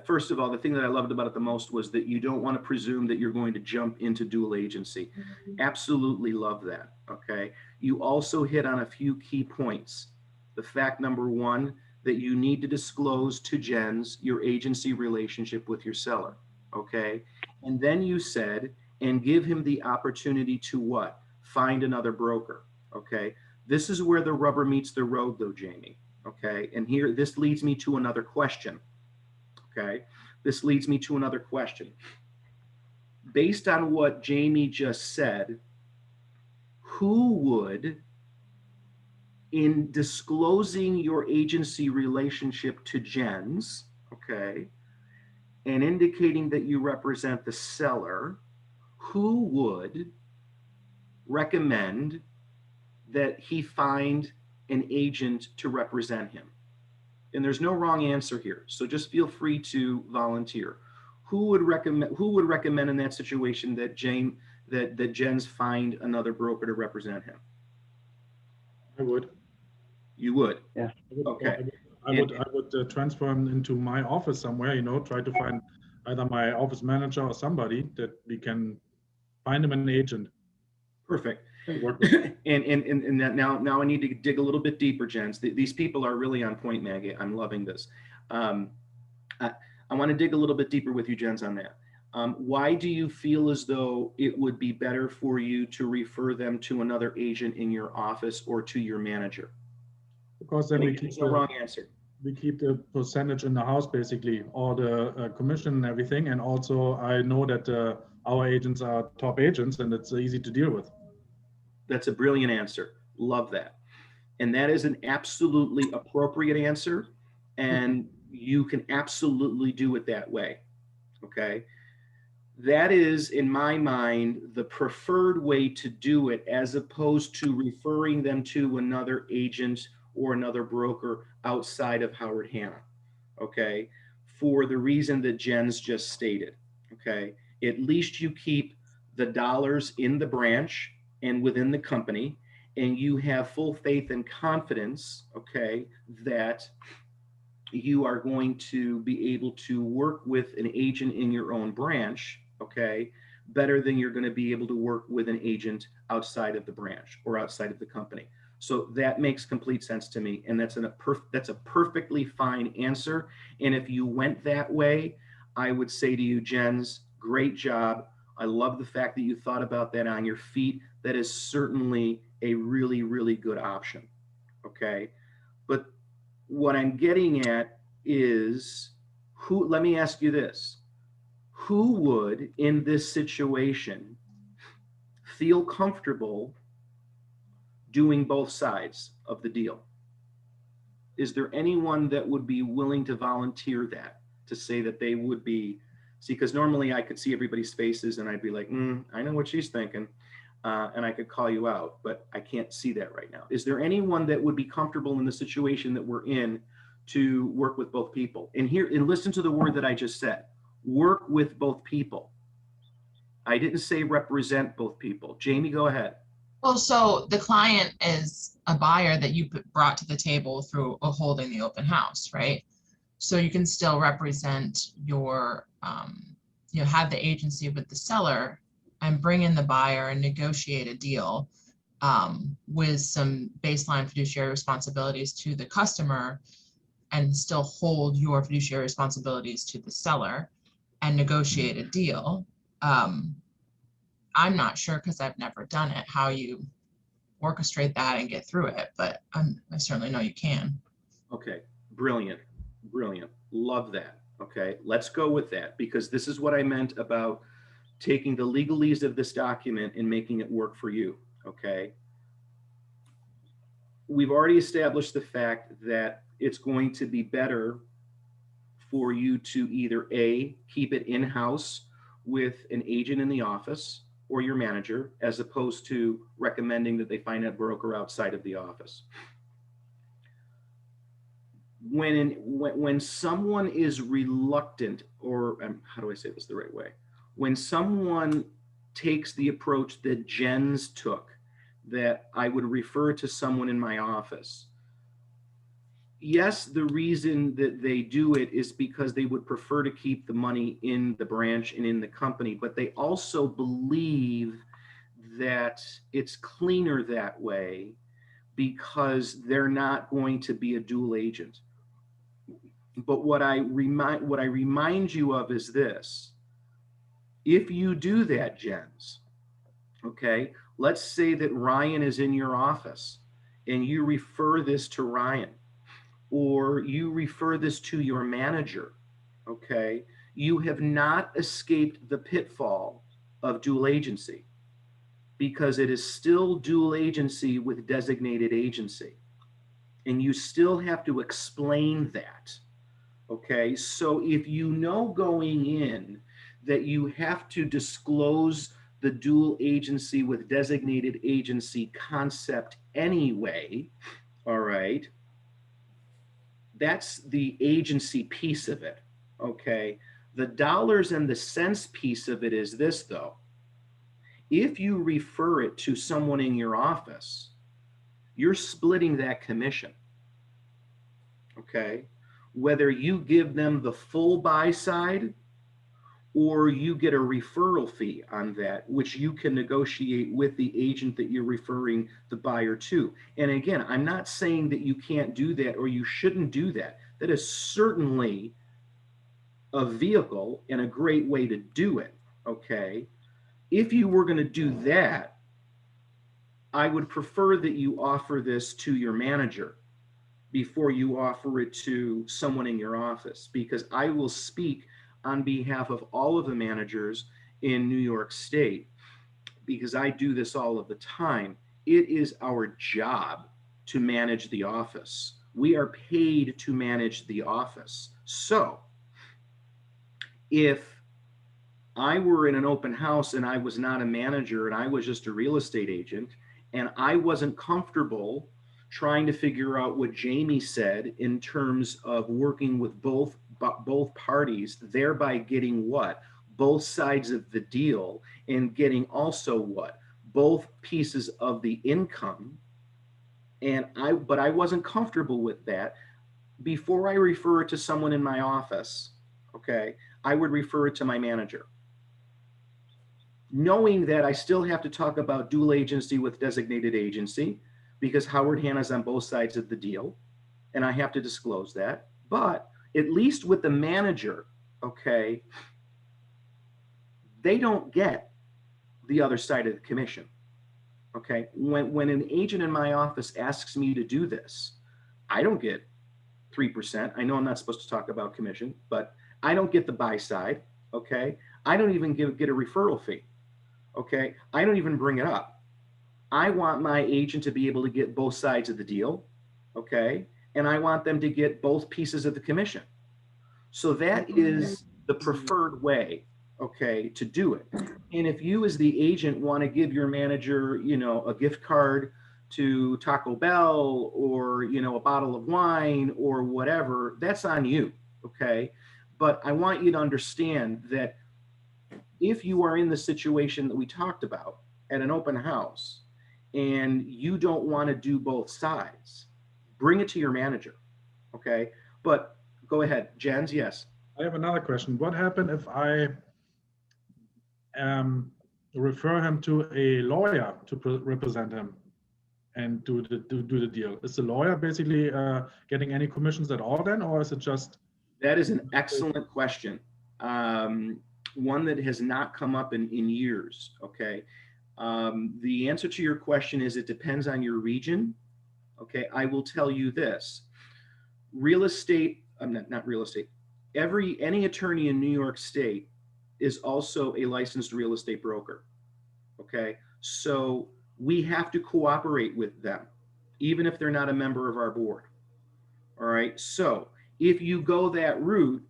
First of all, the thing that I loved about it the most was that you don't want to presume that you're going to jump into dual agency. Absolutely love that. Okay. You also hit on a few key points. The fact number one, that you need to disclose to Jens your agency relationship with your seller. Okay. And then you said, and give him the opportunity to what? Find another broker. Okay. This is where the rubber meets the road though, Jamie. Okay. And here, this leads me to another question. Okay. This leads me to another question. Based on what Jamie just said, who would, in disclosing your agency relationship to Jens, okay, and indicating that you represent the seller, who would recommend that he find an agent to represent him? And there's no wrong answer here, so just feel free to volunteer. Who would recommend in that situation that Jens find another broker to represent him? I would. You would? Yeah. Okay. I would transfer him into my office somewhere, try to find either my office manager or somebody that we can find him an agent. Perfect. Work with. and that now I need to dig a little bit deeper, Jens. These people are really on point, Maggie. I'm loving this. I want to dig a little bit deeper with you, Jens, on that. Why do you feel as though it would be better for you to refer them to another agent in your office or to your manager? Because then we keep the wrong answer. We keep the percentage in the house, basically, or the commission and everything. And also, I know that our agents are top agents, and it's easy to deal with. That's a brilliant answer. Love that. And that is an absolutely appropriate answer. And you can absolutely do it that way. Okay. That is, in my mind, the preferred way to do it, as opposed to referring them to another agent or another broker outside of Howard Hanna. Okay. For the reason that Jens just stated. Okay. At least you keep the dollars in the branch and within the company, and you have full faith and confidence, okay, that you are going to be able to work with an agent in your own branch, okay, better than you're going to be able to work with an agent outside of the branch or outside of the company. So that makes complete sense to me, and that's a perfectly fine answer. And if you went that way, I would say to you, Jens, great job. I love the fact that you thought about that on your feet. That is certainly a really, really good option. Okay. But what I'm getting at is let me ask you this. Who would in this situation feel comfortable doing both sides of the deal? Is there anyone that would be willing to volunteer that, to say that they would be, see, because normally I could see everybody's faces and I'd be like, I know what she's thinking. And I could call you out, but I can't see that right now. Is there anyone that would be comfortable in the situation that we're in to work with both people? And listen to the word that I just said, work with both people. I didn't say represent both people. Jamie, go ahead. Well, so the client is a buyer that you brought to the table through holding the open house, right? So you can still represent your, have the agency with the seller and bring in the buyer and negotiate a deal with some baseline fiduciary responsibilities to the customer, and still hold your fiduciary responsibilities to the seller and negotiate a deal. I'm not sure, because I've never done it, how you orchestrate that and get through it, but I certainly know you can. Okay, brilliant, brilliant. Love that. Okay, let's go with that, because this is what I meant about taking the legalese of this document and making it work for you. Okay. We've already established the fact that it's going to be better for you to either A, keep it in-house with an agent in the office or your manager, as opposed to recommending that they find a broker outside of the office. When someone is reluctant, or how do I say this the right way? When someone takes the approach that Jens took, that I would refer to someone in my office, yes, the reason that they do it is because they would prefer to keep the money in the branch and in the company, but they also believe that it's cleaner that way because they're not going to be a dual agent. But what I remind you of is this. If you do that, Jens, okay, let's say that Ryan is in your office and you refer this to Ryan, or you refer this to your manager, okay, you have not escaped the pitfall of dual agency, because it is still dual agency with designated agency. And you still have to explain that, okay? So if you know going in that you have to disclose the dual agency with designated agency concept anyway, all right, that's the agency piece of it, okay? The dollars and the cents piece of it is this, though. If you refer it to someone in your office, you're splitting that commission, okay? Whether you give them the full buy side or you get a referral fee on that, which you can negotiate with the agent that you're referring the buyer to. And again, I'm not saying that you can't do that or you shouldn't do that. That is certainly a vehicle and a great way to do it, okay? If you were going to do that, I would prefer that you offer this to your manager before you offer it to someone in your office, because I will speak on behalf of all of the managers in New York State, because I do this all of the time. It is our job to manage the office. We are paid to manage the office. So if I were in an open house and I was not a manager and I was just a real estate agent, and I wasn't comfortable trying to figure out what Jamie said in terms of working with both parties, thereby getting what? Both sides of the deal, and getting also what? Both pieces of the income. But I wasn't comfortable with that. before I refer it to someone in my office, okay, I would refer it to my manager, knowing that I still have to talk about dual agency with designated agency because Howard Hanna's on both sides of the deal, and I have to disclose that. But at least with the manager, okay, they don't get the other side of the commission. Okay, when an agent in my office asks me to do this, I don't get 3%. I know I'm not supposed to talk about commission, but I don't get the buy side. Okay, I don't even get a referral fee. Okay, I don't even bring it up. I want my agent to be able to get both sides of the deal. Okay, and I want them to get both pieces of the commission. So that is the preferred way, okay, to do it. And if you as the agent want to give your manager, you know, a gift card to Taco Bell or, you know, a bottle of wine or whatever, that's on you, okay? But I want you to understand that if you are in the situation that we talked about at an open house and you don't want to do both sides, bring it to your manager, okay? But go ahead, Jens, yes. I have another question. What happened if I refer him to a lawyer to represent him and do the deal? Is the lawyer basically getting any commissions at all then, or is it just? That is an excellent question. One that has not come up in years, okay? The answer to your question is it depends on your region, okay? I will tell you this. Real estate, not real estate, any attorney in New York State is also a licensed real estate broker, okay? So we have to cooperate with them, even if they're not a member of our board, all right? So if you go that route,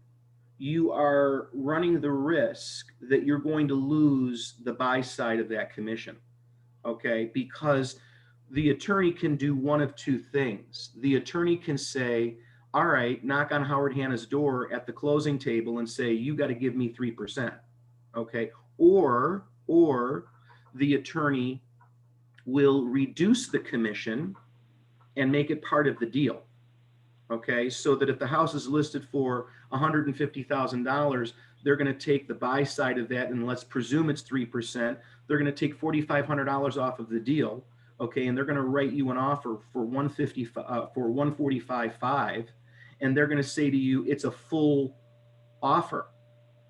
you are running the risk that you're going to lose the buy side of that commission, okay? Because the attorney can do one of two things. The attorney can say, all right, knock on Howard Hanna's door at the closing table and say, you got to give me 3%, okay? Or the attorney will reduce the commission and make it part of the deal, okay? So that if the house is listed for $150,000, they're going to take the buy side of that, and let's presume it's 3%. They're going to take $4,500 off of the deal, okay? And they're going to write you an offer for $145,500, and they're going to say to you, it's a full offer,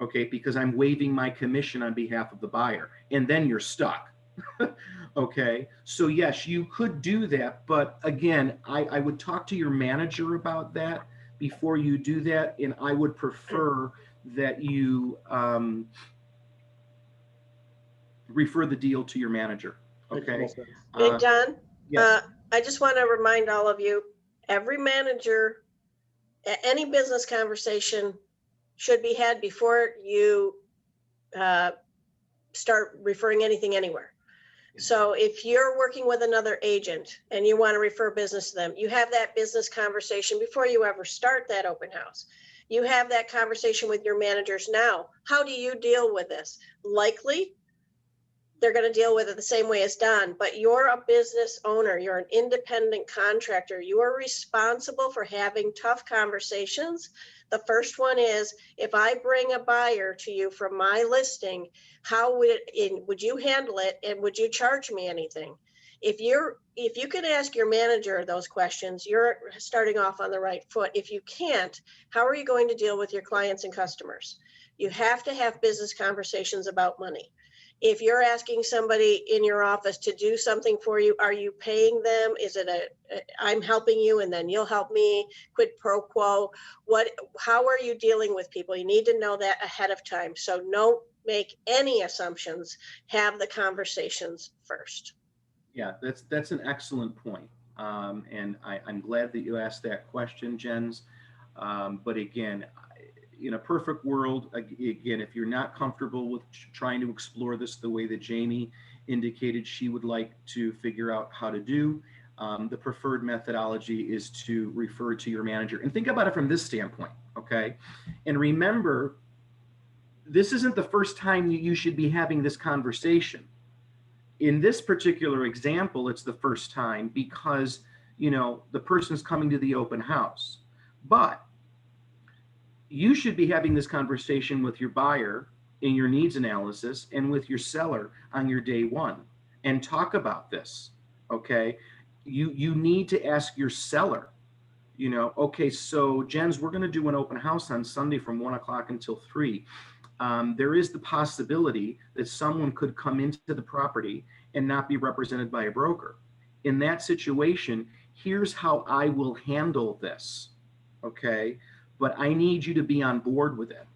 okay? Because I'm waiving my commission on behalf of the buyer, and then you're stuck. Okay, so yes, you could do that, but again, I would talk to your manager about that before you do that, and I would prefer that you refer the deal to your manager, okay? Hey, Don, Yes. I just want to remind all of you, every manager, any business conversation should be had before you start referring anything anywhere. So if you're working with another agent and you want to refer business to them, you have that business conversation before you ever start that open house. You have that conversation with your managers now. How do you deal with this? Likely, they're going to deal with it the same way as Don, but you're a business owner. You're an independent contractor. You are responsible for having tough conversations. The first one is, if I bring a buyer to you from my listing, how would you handle it, and would you charge me anything? If you can ask your manager those questions, you're starting off on the right foot. If you can't, how are you going to deal with your clients and customers? You have to have business conversations about money. If you're asking somebody in your office to do something for you, are you paying them? Is it I'm helping you and then you'll help me, quid pro quo? How are you dealing with people? You need to know that ahead of time. So don't make any assumptions. Have the conversations first. Yeah, that's an excellent point. And I'm glad that you asked that question, Jens. But again, in a perfect world, again, if you're not comfortable with trying to explore this the way that Jamie indicated she would like to figure out how to do, the preferred methodology is to refer to your manager. And think about it from this standpoint, okay? And remember, this isn't the first time you should be having this conversation. In this particular example, it's the first time because, you know, the person's coming to the open house. But you should be having this conversation with your buyer in your needs analysis and with your seller on your day one and talk about this. Okay. You need to ask your seller, okay, so Jens, we're going to do an open house on Sunday from 1 o'clock until 3. There is the possibility that someone could come into the property and not be represented by a broker. In that situation, here's how I will handle this. Okay. But I need you to be on board with it.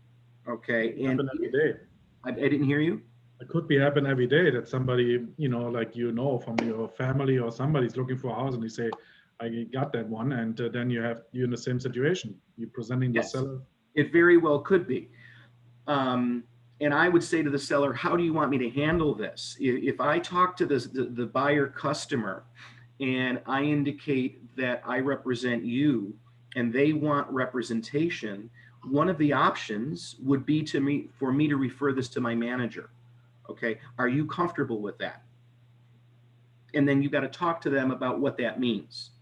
Okay. And Happen every day. I didn't hear you. It could be happen every day that somebody, like from your family or somebody's looking for a house and you say, I got that one, and then you're in the same situation. You're presenting the Yes. seller. It very well could be. And I would say to the seller, how do you want me to handle this? If I talk to the buyer customer and I indicate that I represent you and they want representation, one of the options would be for me to refer this to my manager. Okay, are you comfortable with that? And then you got to talk to them about what that means.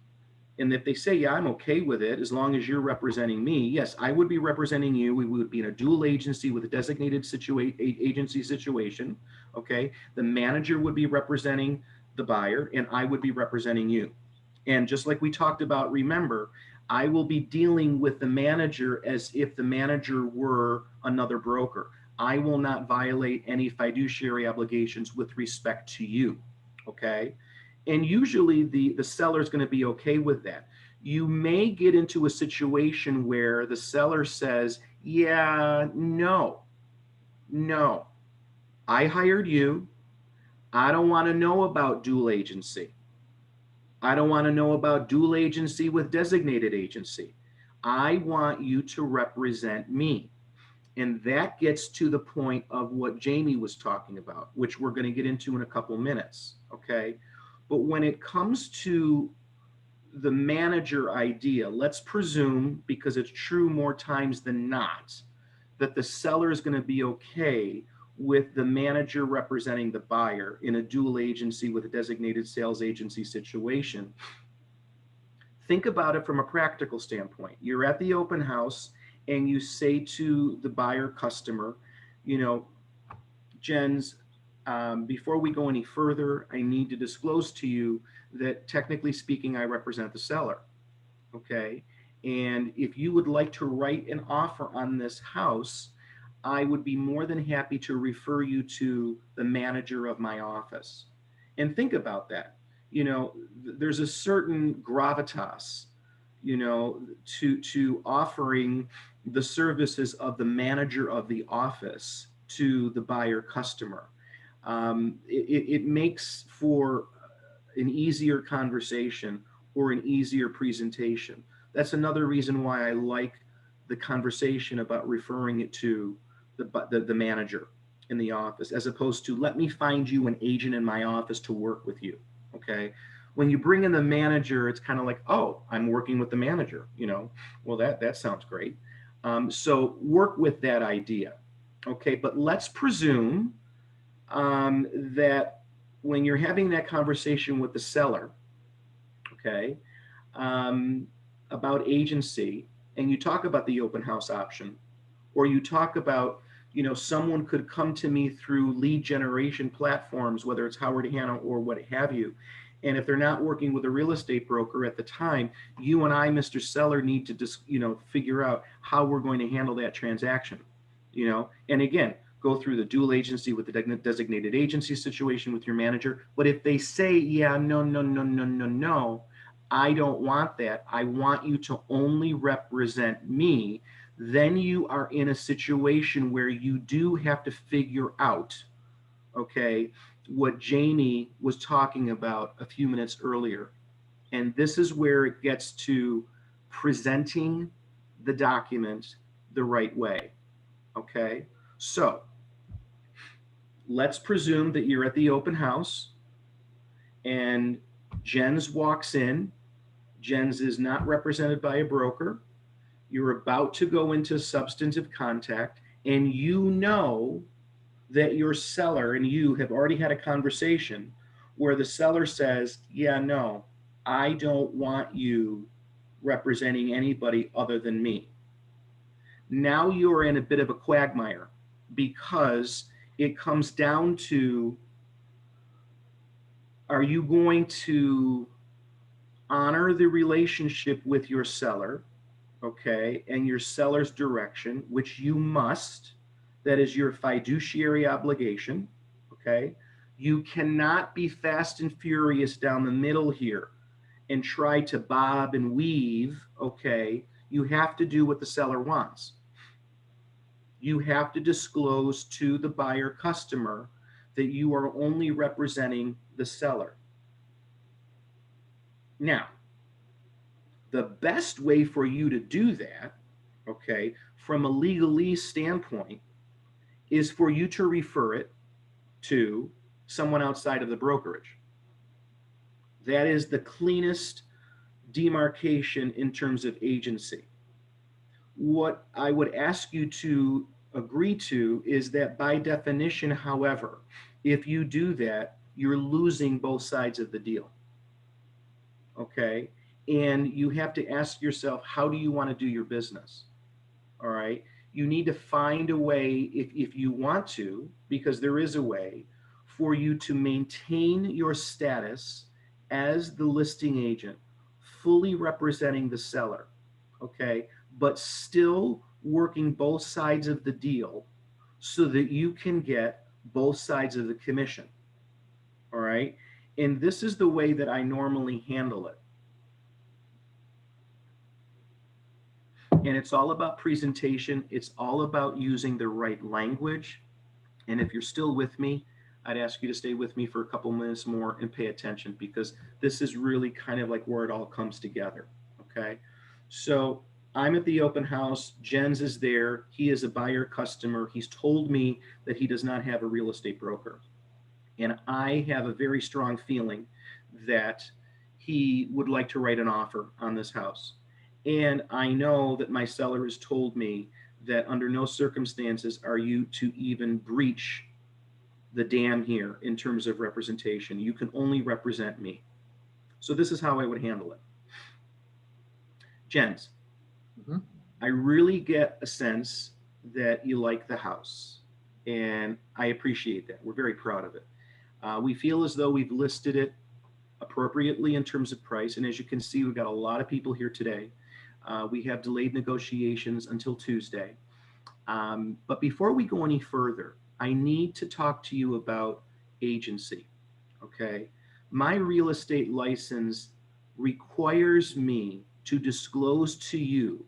And if they say, yeah, I'm okay with it, as long as you're representing me, yes, I would be representing you. We would be in a dual agency with a designated agency situation. Okay, the manager would be representing the buyer and I would be representing you. And just like we talked about, remember, I will be dealing with the manager as if the manager were another broker. I will not violate any fiduciary obligations with respect to you. Okay. And usually the seller is going to be okay with that. You may get into a situation where the seller says, yeah, no, I hired you. I don't want to know about dual agency. I don't want to know about dual agency with designated agency. I want you to represent me. And that gets to the point of what Jamie was talking about, which we're going to get into in a couple minutes. Okay. But when it comes to the manager idea, let's presume, because it's true more times than not, that the seller is going to be okay with the manager representing the buyer in a dual agency with a designated sales agency situation. Think about it from a practical standpoint. You're at the open house and you say to the buyer customer, Jens, before we go any further, I need to disclose to you that technically speaking, I represent the seller. Okay. And if you would like to write an offer on this house, I would be more than happy to refer you to the manager of my office. And think about that. There's a certain gravitas, to offering the services of the manager of the office to the buyer customer. It makes for an easier conversation or an easier presentation. That's another reason why I like the conversation about referring it to the manager in the office, as opposed to let me find you an agent in my office to work with you. Okay. When you bring in the manager, it's kind of like, oh, I'm working with the manager, well, that sounds great. So work with that idea. Okay. But let's presume that when you're having that conversation with the seller, okay, about agency, and you talk about the open house option, or you talk about, someone could come to me through lead generation platforms, whether it's Howard Hanna or what have you. And if they're not working with a real estate broker at the time, you and I, Mr. Seller, need to just, figure out how we're going to handle that transaction, and again, go through the dual agency with the designated agency situation with your manager. But if they say, yeah, no, I don't want that. I want you to only represent me. Then you are in a situation where you do have to figure out, okay, what Jamie was talking about a few minutes earlier. And this is where it gets to presenting the document the right way. Okay. So let's presume that you're at the open house and Jens walks in. Jens is not represented by a broker. You're about to go into substantive contact, and that your seller and you have already had a conversation where the seller says, yeah, no, I don't want you representing anybody other than me. Now you're in a bit of a quagmire because it comes down to, are you going to honor the relationship with your seller, okay, and your seller's direction, which you must, that is your fiduciary obligation, okay? You cannot be fast and furious down the middle here and try to bob and weave, okay? You have to do what the seller wants. You have to disclose to the buyer customer that you are only representing the seller. Now, the best way for you to do that, okay, from a legalese standpoint, is for you to refer it to someone outside of the brokerage. That is the cleanest demarcation in terms of agency. What I would ask you to agree to is that by definition, however, if you do that, you're losing both sides of the deal. Okay? And you have to ask yourself, how do you want to do your business? All right? You need to find a way, if you want to, because there is a way, for you to maintain your status as the listing agent, fully representing the seller, okay? But still working both sides of the deal so that you can get both sides of the commission, all right? And this is the way that I normally handle it. And it's all about presentation. It's all about using the right language. And if you're still with me, I'd ask you to stay with me for a couple minutes more and pay attention, because this is really kind of like where it all comes together, okay? So I'm at the open house. Jens is there. He is a buyer customer. He's told me that he does not have a real estate broker. And I have a very strong feeling that he would like to write an offer on this house. And I know that my seller has told me that under no circumstances are you to even breach the dam here in terms of representation. You can only represent me. So this is how I would handle it. Jens, I really get a sense that you like the house, and I appreciate that. We're very proud of it. We feel as though we've listed it appropriately in terms of price. And as you can see, we've got a lot of people here today. We have delayed negotiations until Tuesday. But before we go any further, I need to talk to you about agency, okay? My real estate license requires me to disclose to you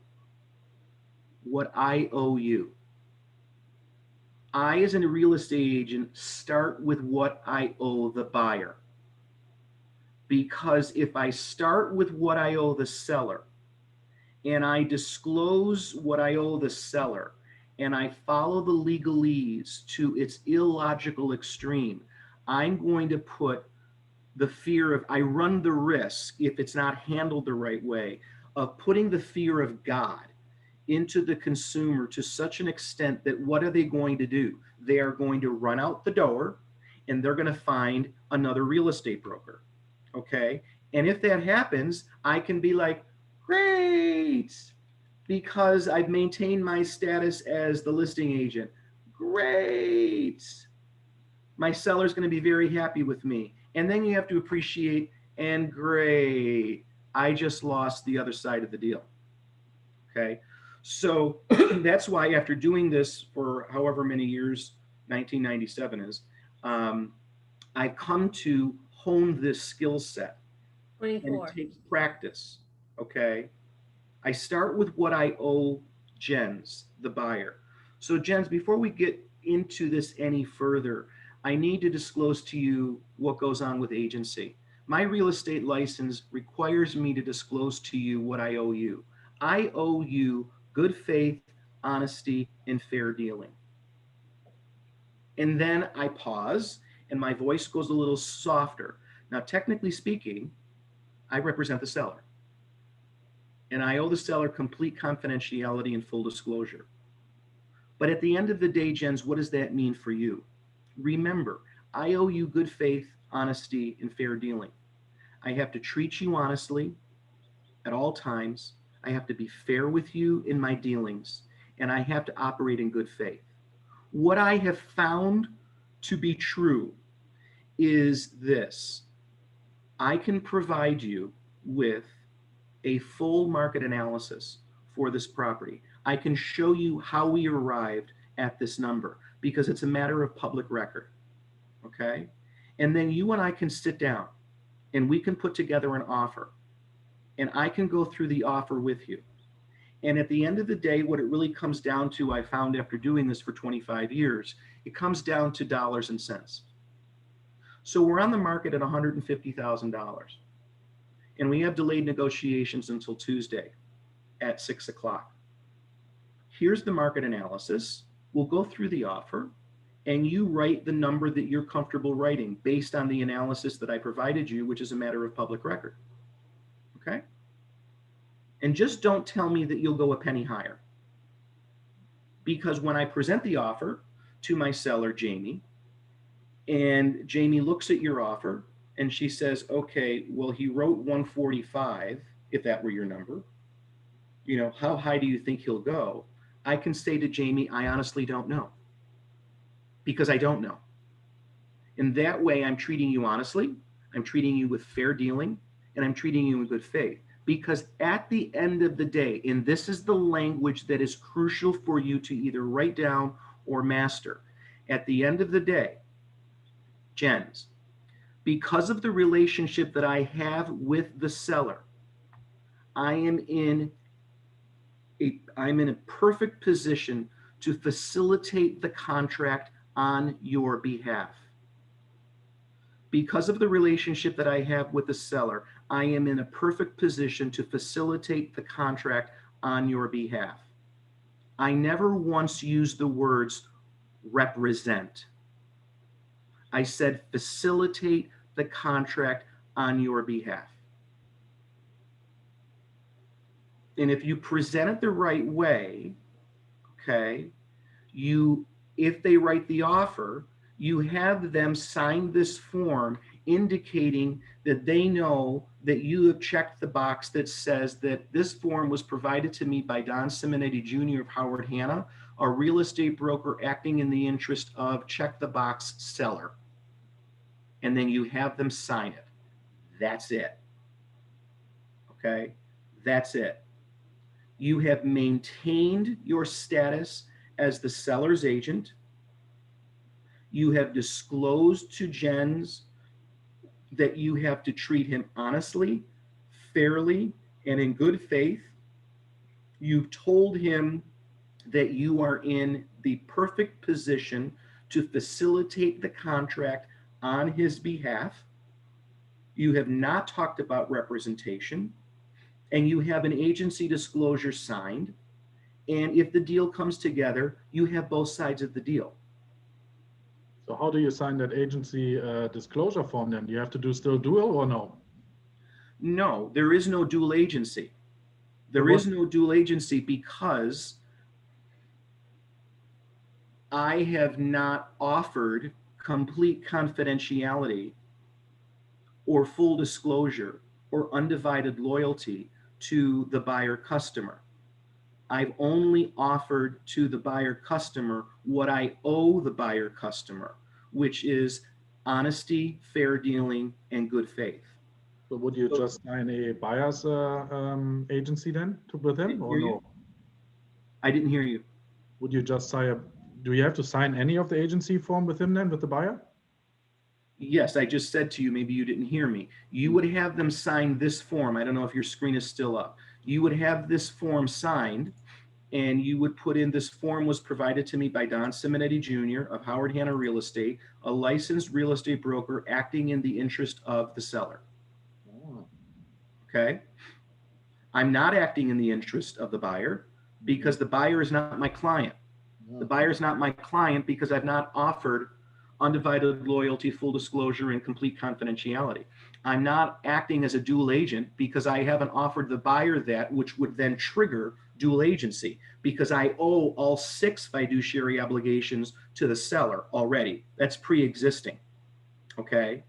what I owe you. I, as a real estate agent, start with what I owe the buyer. Because if I start with what I owe the seller, and I disclose what I owe the seller, and I follow the legalese to its illogical extreme, I'm going to put the fear of, I run the risk, if it's not handled the right way, of putting the fear of God into the consumer to such an extent that what are they going to do? They are going to run out the door and they're going to find another real estate broker, okay? And if that happens, I can be like, great, because I've maintained my status as the listing agent. Great. My seller's going to be very happy with me. And then you have to appreciate, and great, I just lost the other side of the deal. Okay. So that's why after doing this for however many years, 1997 is, I've come to hone this skill set. 24. And it takes practice. Okay. I start with what I owe Jens, the buyer. So Jens, before we get into this any further, I need to disclose to you what goes on with agency. My real estate license requires me to disclose to you what I owe you. I owe you good faith, honesty, and fair dealing. And then I pause and my voice goes a little softer. Now, technically speaking, I represent the seller. And I owe the seller complete confidentiality and full disclosure. But at the end of the day, Jens, what does that mean for you? Remember, I owe you good faith, honesty, and fair dealing. I have to treat you honestly. at all times. I have to be fair with you in my dealings, and I have to operate in good faith. What I have found to be true is this: I can provide you with a full market analysis for this property. I can show you how we arrived at this number because it's a matter of public record. Okay? And then you and I can sit down and we can put together an offer, and I can go through the offer with you. And at the end of the day, what it really comes down to, I found after doing this for 25 years, it comes down to dollars and cents. So we're on the market at $150,000, and we have delayed negotiations until Tuesday at 6 o'clock. Here's the market analysis. We'll go through the offer, and you write the number that you're comfortable writing based on the analysis that I provided you, which is a matter of public record. Okay? And just don't tell me that you'll go a penny higher. Because when I present the offer to my seller, Jamie, and Jamie looks at your offer and she says, okay, well, he wrote 145, if that were your number. You know, how high do you think he'll go? I can say to Jamie, I honestly don't know. Because I don't know. And that way I'm treating you honestly, I'm treating you with fair dealing, and I'm treating you in good faith. Because at the end of the day, and this is the language that is crucial for you to either write down or master. At the end of the day, Jens, because of the relationship that I have with the seller, I'm in a perfect position to facilitate the contract on your behalf. Because of the relationship that I have with the seller, I am in a perfect position to facilitate the contract on your behalf. I never once used the words represent. I said facilitate the contract on your behalf. And if you present it the right way, okay, if they write the offer, you have them sign this form indicating that they know that you have checked the box that says that this form was provided to me by Don Simonetti Jr. of Howard Hanna, a real estate broker acting in the interest of check the box seller. And then you have them sign it. That's it. Okay? That's it. You have maintained your status as the seller's agent. You have disclosed to Jens that you have to treat him honestly, fairly, and in good faith. You've told him that you are in the perfect position to facilitate the contract on his behalf. You have not talked about representation, and you have an agency disclosure signed. And if the deal comes together, you have both sides of the deal. So how do you sign that agency disclosure form then? Do you have to do still dual or no? No, there is no dual agency. There is no dual agency because I have not offered complete confidentiality or full disclosure or undivided loyalty to the buyer customer. I've only offered to the buyer customer what I owe the buyer customer, which is honesty, fair dealing, and good faith. So would you just sign a buyer's agency then with him or no? I didn't hear you. Would you just sign do you have to sign any of the agency form with him then, with the buyer? Yes, I just said to you, maybe you didn't hear me. You would have them sign this form. I don't know if your screen is still up. You would have this form signed, and you would put in, this form was provided to me by Don Simonetti Jr. of Howard Hanna Real Estate, a licensed real estate broker acting in the interest of the seller. Okay? I'm not acting in the interest of the buyer because the buyer is not my client. The buyer is not my client because I've not offered undivided loyalty, full disclosure, and complete confidentiality. I'm not acting as a dual agent because I haven't offered the buyer that, which would then trigger dual agency, because I owe all 6 fiduciary obligations to the seller already. That's pre-existing. Okay?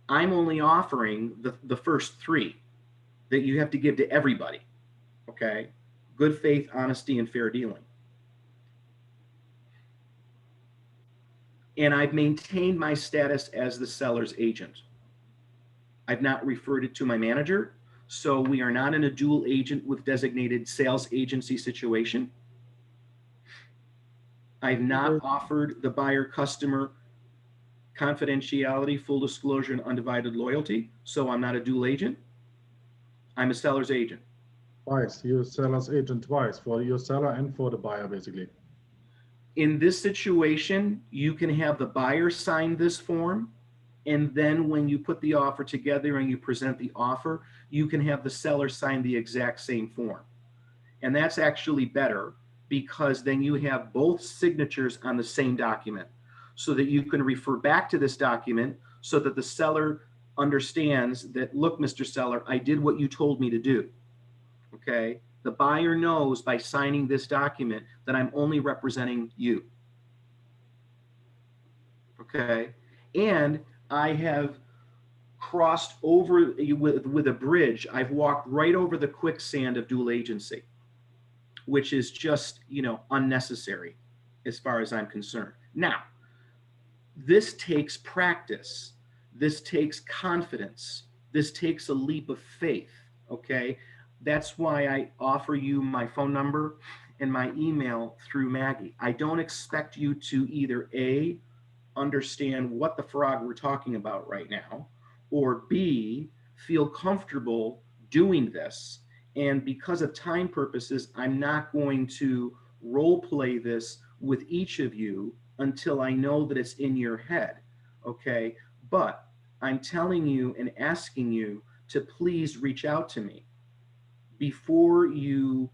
I'm only offering the first 3. that you have to give to everybody. Okay? Good faith, honesty, and fair dealing. And I've maintained my status as the seller's agent. I've not referred it to my manager, so we are not in a dual agent with designated sales agency situation. I've not offered the buyer customer confidentiality, full disclosure, and undivided loyalty, so I'm not a dual agent. I'm a seller's agent. Twice, you're seller's agent twice, for your seller and for the buyer, basically. In this situation, you can have the buyer sign this form, and then when you put the offer together and you present the offer, you can have the seller sign the exact same form. And that's actually better, because then you have both signatures on the same document, so that you can refer back to this document so that the seller understands that, look, Mr. Seller, I did what you told me to do. Okay? The buyer knows by signing this document that I'm only representing you. Okay? And I have crossed over with a bridge. I've walked right over the quicksand of dual agency, which is just, unnecessary as far as I'm concerned. Now, this takes practice. This takes confidence. This takes a leap of faith. Okay? That's why I offer you my phone number and my email through Maggie. I don't expect you to either A, understand what the frog we're talking about right now, or B, feel comfortable doing this. And because of time purposes, I'm not going to role play this with each of you until I know that it's in your head. Okay? But I'm telling you and asking you to please reach out to me before you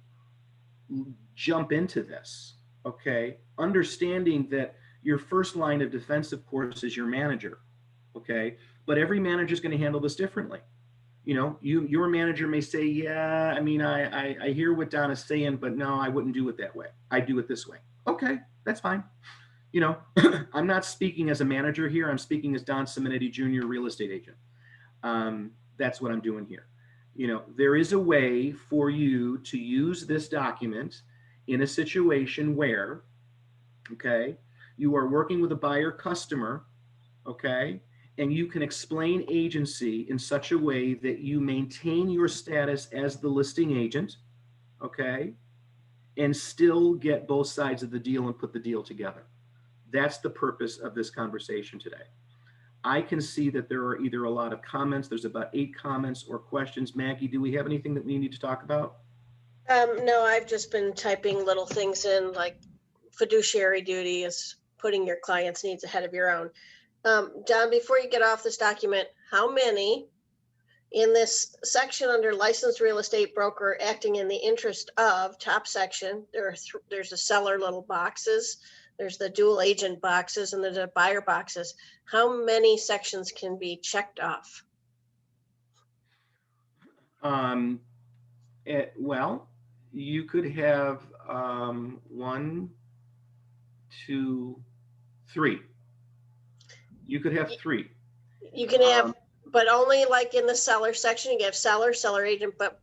jump into this, okay? Understanding that your first line of defense, of course, is your manager, okay? But every manager is going to handle this differently. Your manager may say, yeah, I hear what Don is saying, but no, I wouldn't do it that way. I do it this way. Okay, that's fine. I'm not speaking as a manager here. I'm speaking as Don Simonetti Jr., real estate agent. That's what I'm doing here. There is a way for you to use this document in a situation where, okay, you are working with a buyer customer, okay, and you can explain agency in such a way that you maintain your status as the listing agent, okay, and still get both sides of the deal and put the deal together. That's the purpose of this conversation today. I can see that there are either a lot of comments, there's about 8 comments or questions. Maggie, do we have anything that we need to talk about? No, I've just been typing little things in, like fiduciary duty is putting your client's needs ahead of your own. John, before you get off this document, how many in this section under licensed real estate broker acting in the interest of, top section, there's a seller little boxes, there's the dual agent boxes, and there's the buyer boxes. How many sections can be checked off? Well, you could have 1, 2, 3. You could have 3. You can have, but only like in the seller section, you have seller agent, but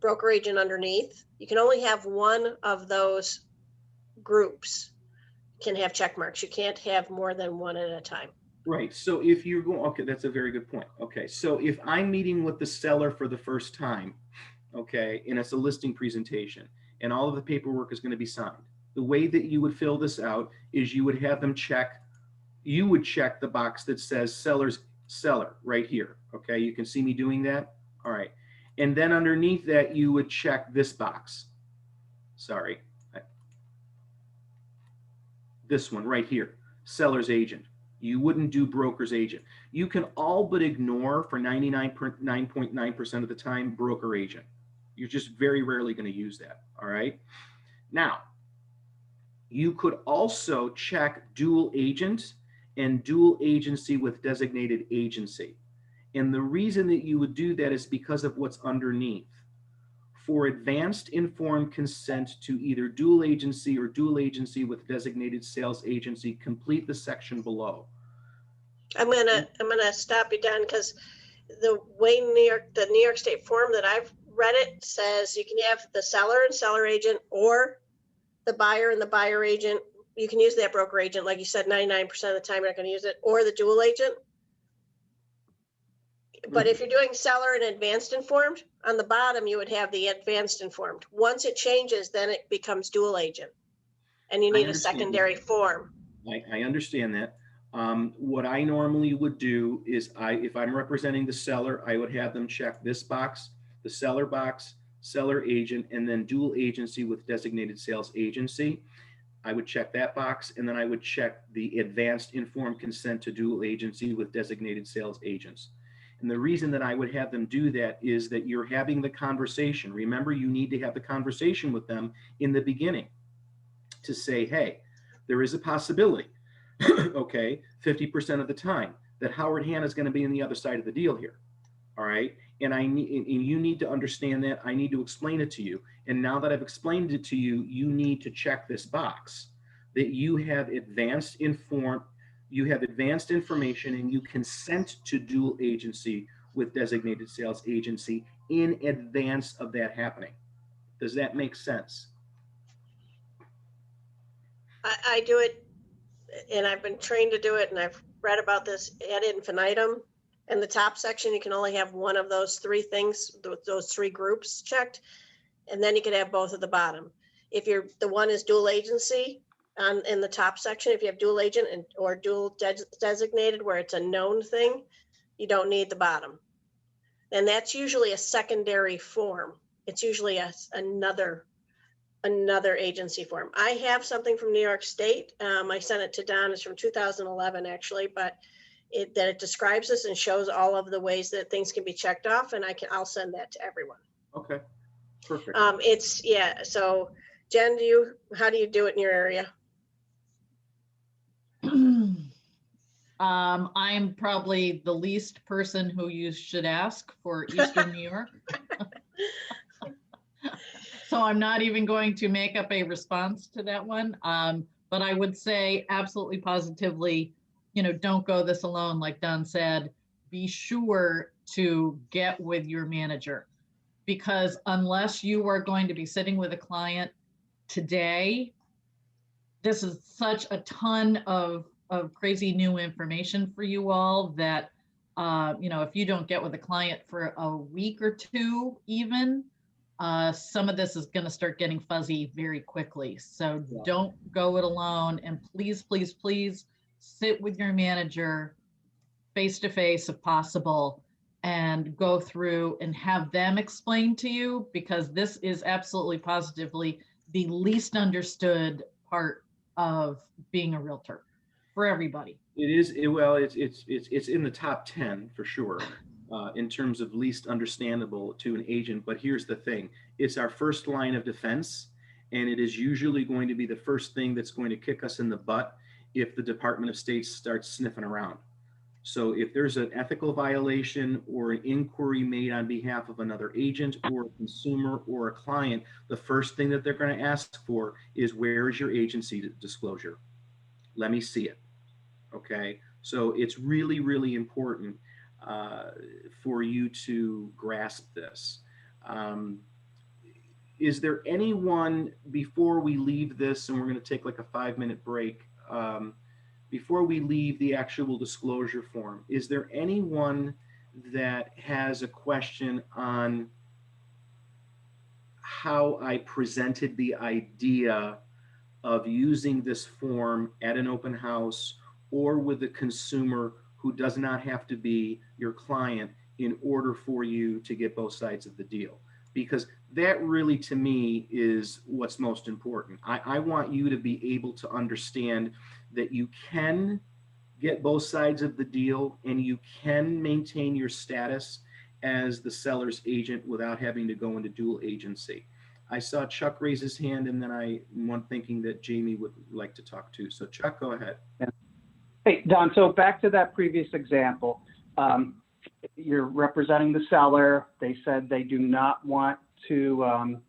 broker agent underneath. You can only have one of those groups can have check marks. You can't have more than one at a time. Right. So if you're going, okay, that's a very good point. Okay. So if I'm meeting with the seller for the first time, okay, and it's a listing presentation and all of the paperwork is going to be signed, the way that you would fill this out is you would have them check, you would check the box that says seller right here. Okay. You can see me doing that. All right. And then underneath that, you would check this box. Sorry. This one right here, seller's agent. You wouldn't do broker's agent. You can all but ignore, for 99.9% of the time, broker agent. You're just very rarely going to use that. All right. Now, you could also check dual agent and dual agency with designated agency. And the reason that you would do that is because of what's underneath. For advanced informed consent to either dual agency or dual agency with designated sales agency, complete the section below. I'm gonna stop you, Don, because the way the New York State form that I've read it says you can have the seller and seller agent, or the buyer and the buyer agent. You can use that broker agent, like you said, 99% of the time you're not going to use it, or the dual agent. But if you're doing seller and advanced informed, on the bottom, you would have the advanced informed. Once it changes, then it becomes dual agent. And you need a secondary form. I understand that. What I normally would do is if I'm representing the seller, I would have them check this box, the seller box, seller agent, and then dual agency with designated sales agency. I would check that box, and then I would check the advanced informed consent to dual agency with designated sales agents. And the reason that I would have them do that is that you're having the conversation. Remember, you need to have the conversation with them in the beginning to say, hey, there is a possibility, okay, 50% of the time that Howard Hanna is going to be on the other side of the deal here. All right. And you need to understand that. I need to explain it to you. And now that I've explained it to you, you need to check this box that you have advanced information and you consent to dual agency with designated sales agency in advance of that happening. Does that make sense? I do it, and I've been trained to do it, and I've read about this ad infinitum. In the top section, you can only have one of those three things, those three groups checked, and then you could have both at the bottom. If the one is dual agency in the top section, if you have dual agent or dual designated where it's a known thing, you don't need the bottom. And that's usually a secondary form. It's usually another agency form. I have something from New York State. I sent it to Don. It's from 2011 actually, but it describes this and shows all of the ways that things can be checked off, and I'll send that to everyone. Okay, perfect. So Jen, how do you do it in your area? I'm probably the least person who you should ask for Eastern New York. So I'm not even going to make up a response to that one. But I would say absolutely positively, don't go this alone. Like Don said, be sure to get with your manager, because unless you are going to be sitting with a client today, this is such a ton of crazy new information for you all that, if you don't get with a client for a week or two, even, some of this is going to start getting fuzzy very quickly. So don't go it alone. And please, please, please sit with your manager face to face if possible and go through and have them explain to you, because this is absolutely positively the least understood part of being a realtor for everybody. It is, well, it's in the top 10 for sure. In terms of least understandable to an agent. But here's the thing, it's our first line of defense, and it is usually going to be the first thing that's going to kick us in the butt if the Department of State starts sniffing around. So if there's an ethical violation or an inquiry made on behalf of another agent or a consumer or a client, the first thing that they're going to ask for is, where is your agency disclosure? Let me see it. Okay, so it's really, really important for you to grasp this. Is there anyone, before we leave this, and we're going to take like a 5-minute break, before we leave the actual disclosure form, is there anyone that has a question on how I presented the idea of using this form at an open house or with a consumer who does not have to be your client in order for you to get both sides of the deal? Because that really, to me, is what's most important. I want you to be able to understand that you can get both sides of the deal and you can maintain your status as the seller's agent without having to go into dual agency. I saw Chuck raise his hand, and then I'm thinking that Jamie would like to talk too. So Chuck, go ahead. Hey, Don, so back to that previous example. You're representing the seller. They said they do not want to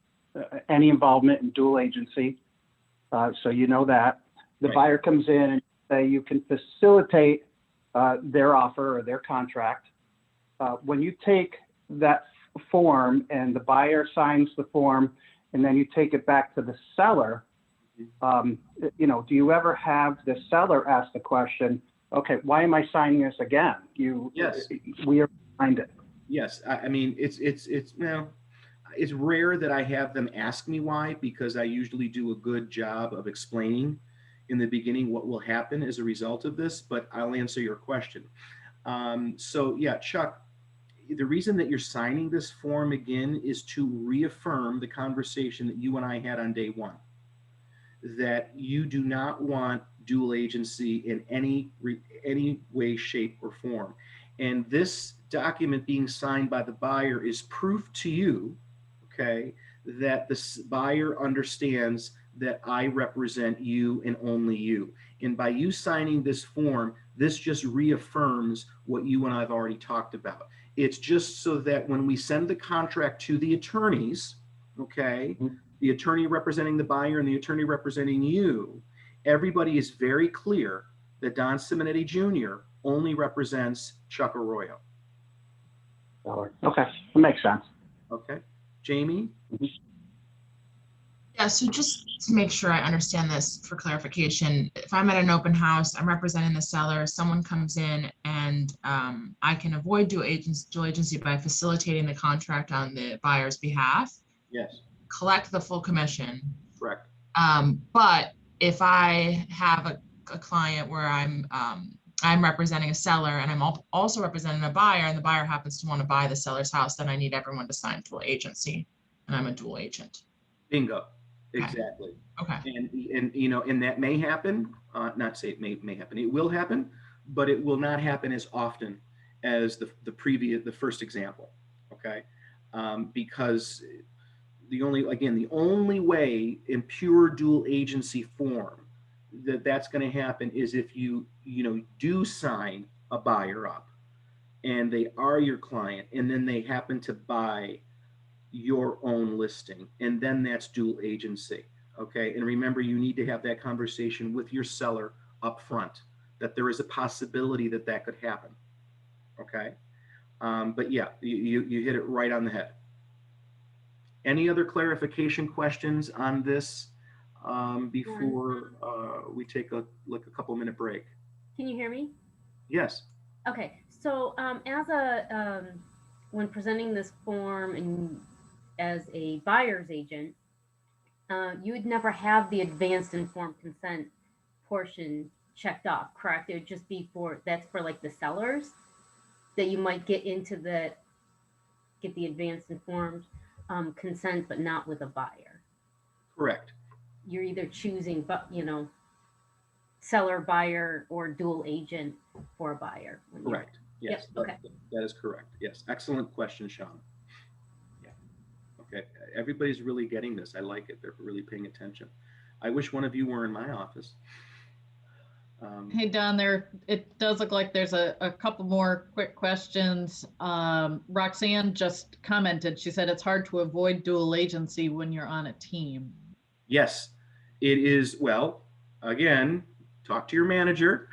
any involvement in dual agency. So you know that. The Right. buyer comes in and say you can facilitate their offer or their contract. when you take that form and the buyer signs the form, and then you take it back to the seller, you know, do you ever have the seller ask the question, okay, why am I signing this again? Yes. We are behind it. Yes, I mean, well, it's rare that I have them ask me why, because I usually do a good job of explaining in the beginning what will happen as a result of this, but I'll answer your question. So yeah, Chuck, the reason that you're signing this form again is to reaffirm the conversation that you and I had on day one, that you do not want dual agency in any way, shape, or form. And this document being signed by the buyer is proof to you, okay, that the buyer understands that I represent you and only you. And by you signing this form, this just reaffirms what you and I have already talked about. It's just so that when we send the contract to the attorneys, okay, the attorney representing the buyer and the attorney representing you, everybody is very clear that Don Simonetti Jr. only represents Chuck Arroyo. Okay, that makes sense. Okay, Jamie? Yeah, so just to make sure I understand this for clarification, if I'm at an open house, I'm representing the seller, someone comes in and I can avoid dual agency by facilitating the contract on the buyer's behalf. Yes. Collect the full commission. Correct. But if I have a client where I'm representing a seller and I'm also representing a buyer, and the buyer happens to want to buy the seller's house, then I need everyone to sign dual agency, and I'm a dual agent. Bingo. Exactly. Okay. And you know, and that may happen. Not say it may happen. It will happen, but it will not happen as often as the first example. Okay, because the only way in pure dual agency form that's going to happen is if you do sign a buyer up and they are your client and then they happen to buy your own listing, and then that's dual agency. Okay, and remember, you need to have that conversation with your seller up front, that there is a possibility that that could happen. Okay, but yeah, you hit it right on the head. Any other clarification questions on this before we take a couple minute break? Can you hear me? Yes. Okay, so when presenting this form and as a buyer's agent, you would never have the advanced informed consent portion checked off, correct? It would just be that's for like the sellers that you might get the advanced informed consent, but not with a buyer. Correct. You're either choosing, seller, buyer, or dual agent for a buyer. Correct. Yes. Yep. Okay. That is correct. Yes. Excellent question, Sean. Yeah. Okay. Everybody's really getting this. I like it. They're really paying attention. I wish one of you were in my office. Hey, Don, it does look like there's a couple more quick questions. Roxanne just commented, she said it's hard to avoid dual agency when you're on a team. Yes, it is. Well, again, talk to your manager.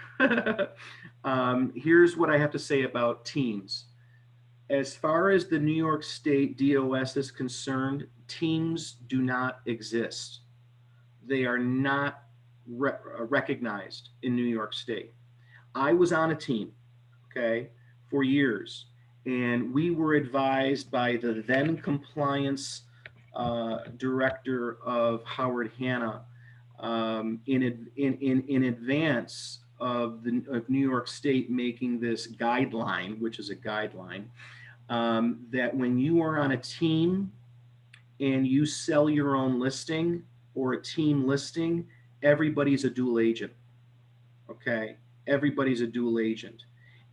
Here's what I have to say about teams. As far as the New York State DOS is concerned, teams do not exist. They are not recognized in New York State. I was on a team, okay, for years, and we were advised by the then compliance director of Howard Hanna in advance of New York State making this guideline, which is a guideline, that when you are on a team and you sell your own listing or a team listing, everybody's a dual agent. Okay, everybody's a dual agent,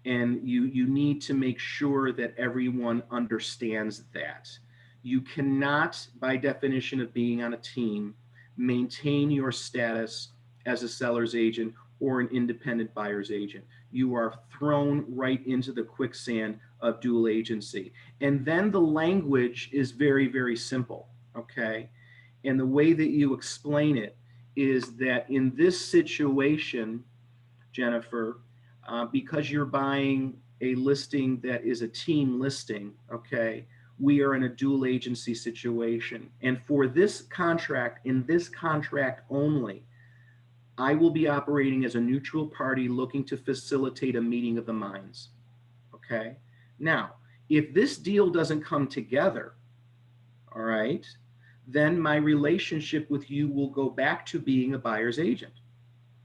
and you need to make sure that everyone understands that. You cannot, by definition of being on a team, maintain your status as a seller's agent or an independent buyer's agent. You are thrown right into the quicksand of dual agency. And then the language is very, very simple, okay? And the way that you explain it is that in this situation, Jennifer, because you're buying a listing that is a team listing, okay, we are in a dual agency situation. And for this contract, in this contract only, I will be operating as a neutral party looking to facilitate a meeting of the minds. Okay. Now, if this deal doesn't come together, all right, then my relationship with you will go back to being a buyer's agent.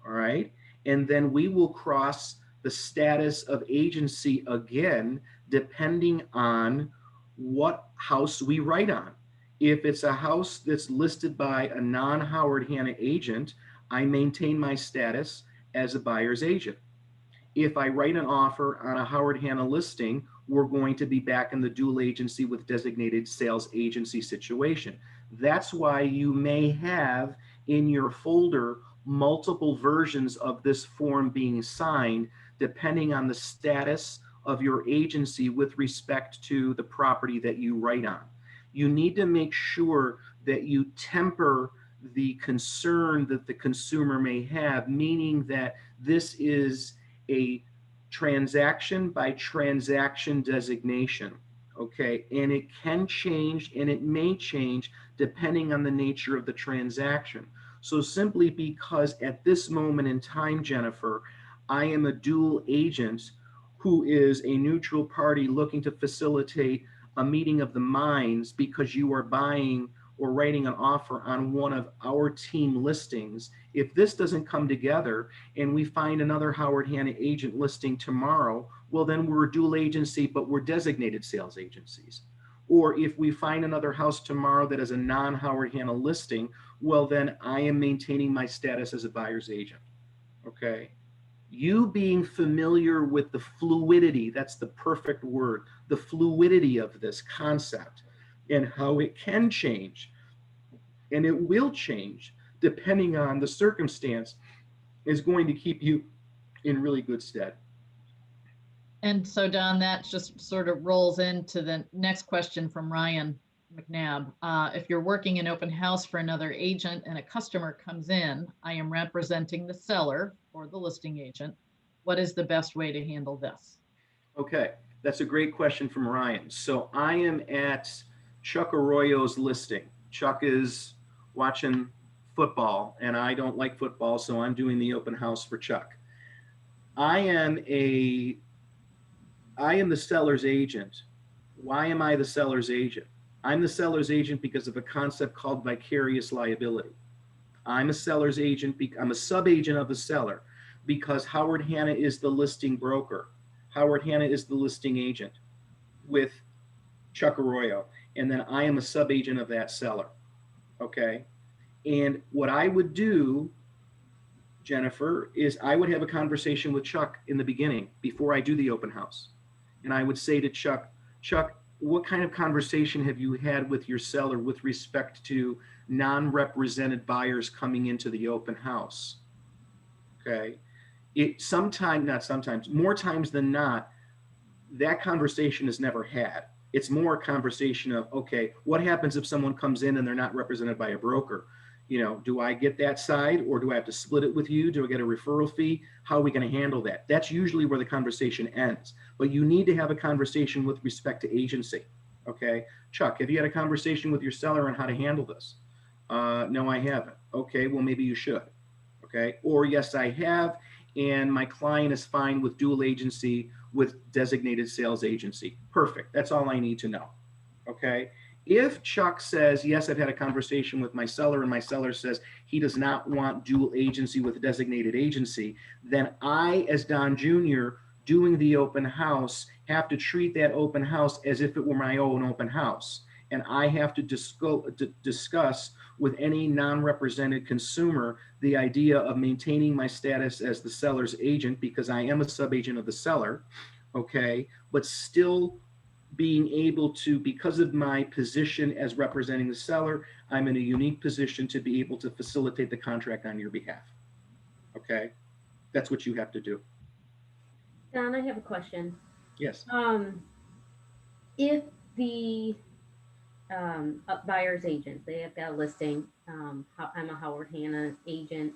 All right. And then we will cross the status of agency again, depending on what house we write on. If it's a house that's listed by a non-Howard Hanna agent, I maintain my status as a buyer's agent. If I write an offer on a Howard Hanna listing, we're going to be back in the dual agency with designated sales agency situation. That's why you may have in your folder multiple versions of this form being signed, depending on the status of your agency with respect to the property that you write on. You need to make sure that you temper the concern that the consumer may have, meaning that this is a transaction by transaction designation, okay? And it can change and it may change depending on the nature of the transaction. So simply because at this moment in time, Jennifer, I am a dual agent who is a neutral party looking to facilitate a meeting of the minds because you are buying or writing an offer on one of our team listings. If this doesn't come together and we find another Howard Hanna agent listing tomorrow, well, then we're a dual agency, but we're designated sales agencies. Or if we find another house tomorrow that is a non-Howard Hanna listing, well, then I am maintaining my status as a buyer's agent, okay? You being familiar with the fluidity, that's the perfect word, the fluidity of this concept and how it can change, and it will change depending on the circumstance, is going to keep you in really good stead. And so, Don, that just sort of rolls into the next question from Ryan McNabb. If you're working an open house for another agent and a customer comes in, I am representing the seller or the listing agent. What is the best way to handle this? Okay, that's a great question from Ryan. So I am at Chuck Arroyo's listing. Chuck is watching football and I don't like football, so I'm doing the open house for Chuck. I am the seller's agent. Why am I the seller's agent? I'm the seller's agent because of a concept called vicarious liability. I'm a seller's agent, I'm a sub-agent of the seller because Howard Hanna is the listing broker. Howard Hanna is the listing agent with Chuck Arroyo. And then I am a sub-agent of that seller, okay? And what I would do, Jennifer, is I would have a conversation with Chuck in the beginning before I do the open house. And I would say to Chuck, what kind of conversation have you had with your seller with respect to non-represented buyers coming into the open house? Okay. More times than not, that conversation is never had. It's more a conversation of, okay, what happens if someone comes in and they're not represented by a broker? You know, do I get that side or do I have to split it with you? Do I get a referral fee? How are we going to handle that? That's usually where the conversation ends. But you need to have a conversation with respect to agency. Okay. Chuck, have you had a conversation with your seller on how to handle this? No, I haven't. Okay, well, maybe you should. Okay. Or yes, I have. And my client is fine with dual agency with designated sales agency. Perfect. That's all I need to know. Okay. If Chuck says, yes, I've had a conversation with my seller and my seller says he does not want dual agency with designated agency, then I, as Don Jr., doing the open house, have to treat that open house as if it were my own open house. And I have to discuss with any non-represented consumer the idea of maintaining my status as the seller's agent because I am a sub-agent of the seller, okay, but still being able to, because of my position as representing the seller, I'm in a unique position to be able to facilitate the contract on your behalf. Okay, that's what you have to do. Don, I have a question. Yes. If the buyer's agent, they have got a listing, I'm a Howard Hanna agent,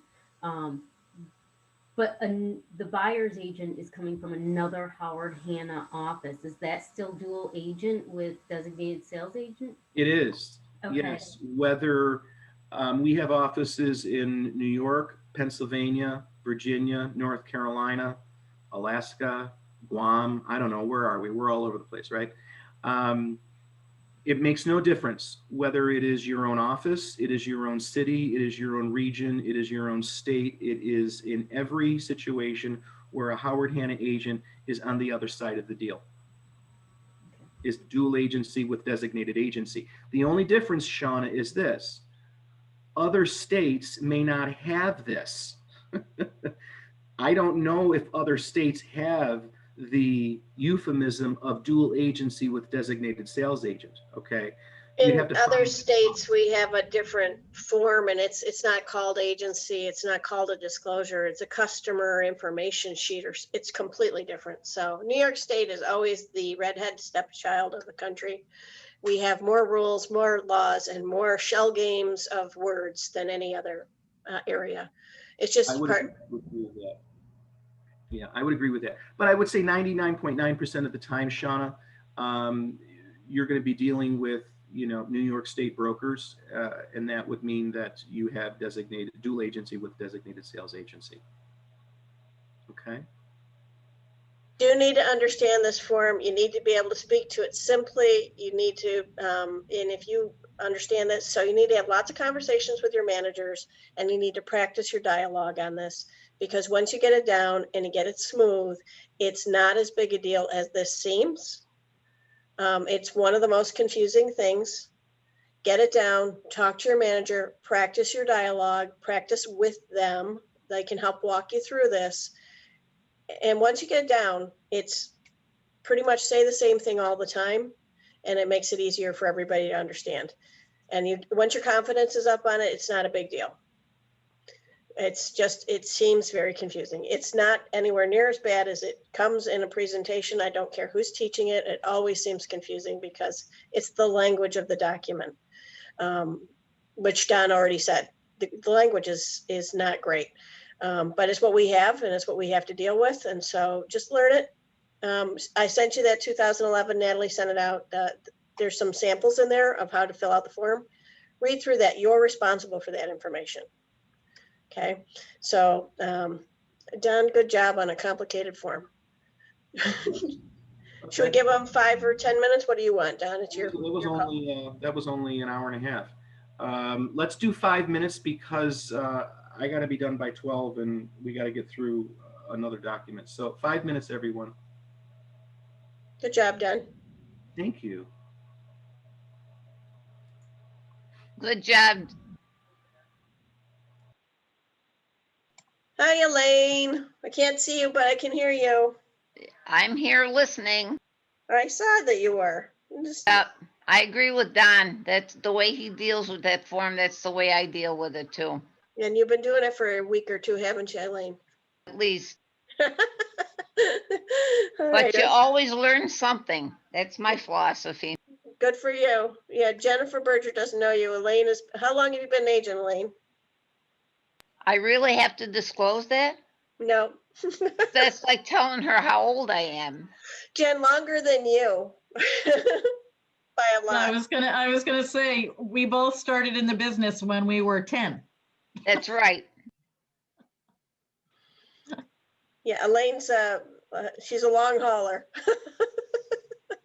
But the buyer's agent is coming from another Howard Hanna office. Is that still dual agent with designated sales agent? It is, Okay. yes. Whether we have offices in New York, Pennsylvania, Virginia, North Carolina, Alaska, Guam. I don't know, where are we? We're all over the place, right? It makes no difference whether it is your own office, it is your own city, it is your own region, it is your own state. It is in every situation where a Howard Hanna agent is on the other side of the deal. Is dual agency with designated agency. The only difference, Shauna, is this. Other states may not have this. I don't know if other states have the euphemism of dual agency with designated sales agent, okay? You'd In have to other find- states, we have a different form, and it's not called agency. It's not called a disclosure. It's a customer information sheet, or it's completely different. So New York State is always the redhead stepchild of the country. We have more rules, more laws, and more shell games of words than any other area. It's just I would part. agree with that. Yeah, I would agree with that. But I would say 99.9% of the time, Shauna, you're going to be dealing with, New York State brokers, and that would mean that you have designated dual agency with designated sales agency. Okay. Do need to understand this form. You need to be able to speak to it simply. You need to, and if you understand this, so you need to have lots of conversations with your managers, and you need to practice your dialogue on this, because once you get it down and you get it smooth, it's not as big a deal as this seems. It's one of the most confusing things. Get it down, talk to your manager, practice your dialogue, practice with them. They can help walk you through this. And once you get it down, it's pretty much say the same thing all the time, and it makes it easier for everybody to understand. And once your confidence is up on it, it's not a big deal. It's just, it seems very confusing. It's not anywhere near as bad as it comes in a presentation. I don't care who's teaching it. It always seems confusing because it's the language of the document, which Don already said. The language is not great. But it's what we have, and it's what we have to deal with. And so just learn it. I sent you that 2011, Natalie sent it out. There's some samples in there of how to fill out the form. Read through that. You're responsible for that information. Okay. So, Don, good job on a complicated form. Should we give them 5 or 10 minutes? What do you want, Don? It's your, that was only an hour and a half. Let's do 5 minutes because I got to be done by 12 and we got to get through another document. So 5 minutes, everyone. good job, Don. Thank you. Good job. Hi, Elaine. I can't see you, but I can hear you. I'm here listening. I saw that you were. I agree with Don. That's the way he deals with that form. That's the way I deal with it too. And you've been doing it for a week or two, haven't you, Elaine? At least. All But right. you always learn something. That's my philosophy. Good for you. Yeah, Jennifer Berger doesn't know you. Elaine is, how long have you been an agent, Elaine? I really have to disclose that? No. That's like telling her how old I am. Jen, longer than you. By a lot. I was gonna say, we both started in the business when we were 10. That's right. Yeah, Elaine's she's a long hauler.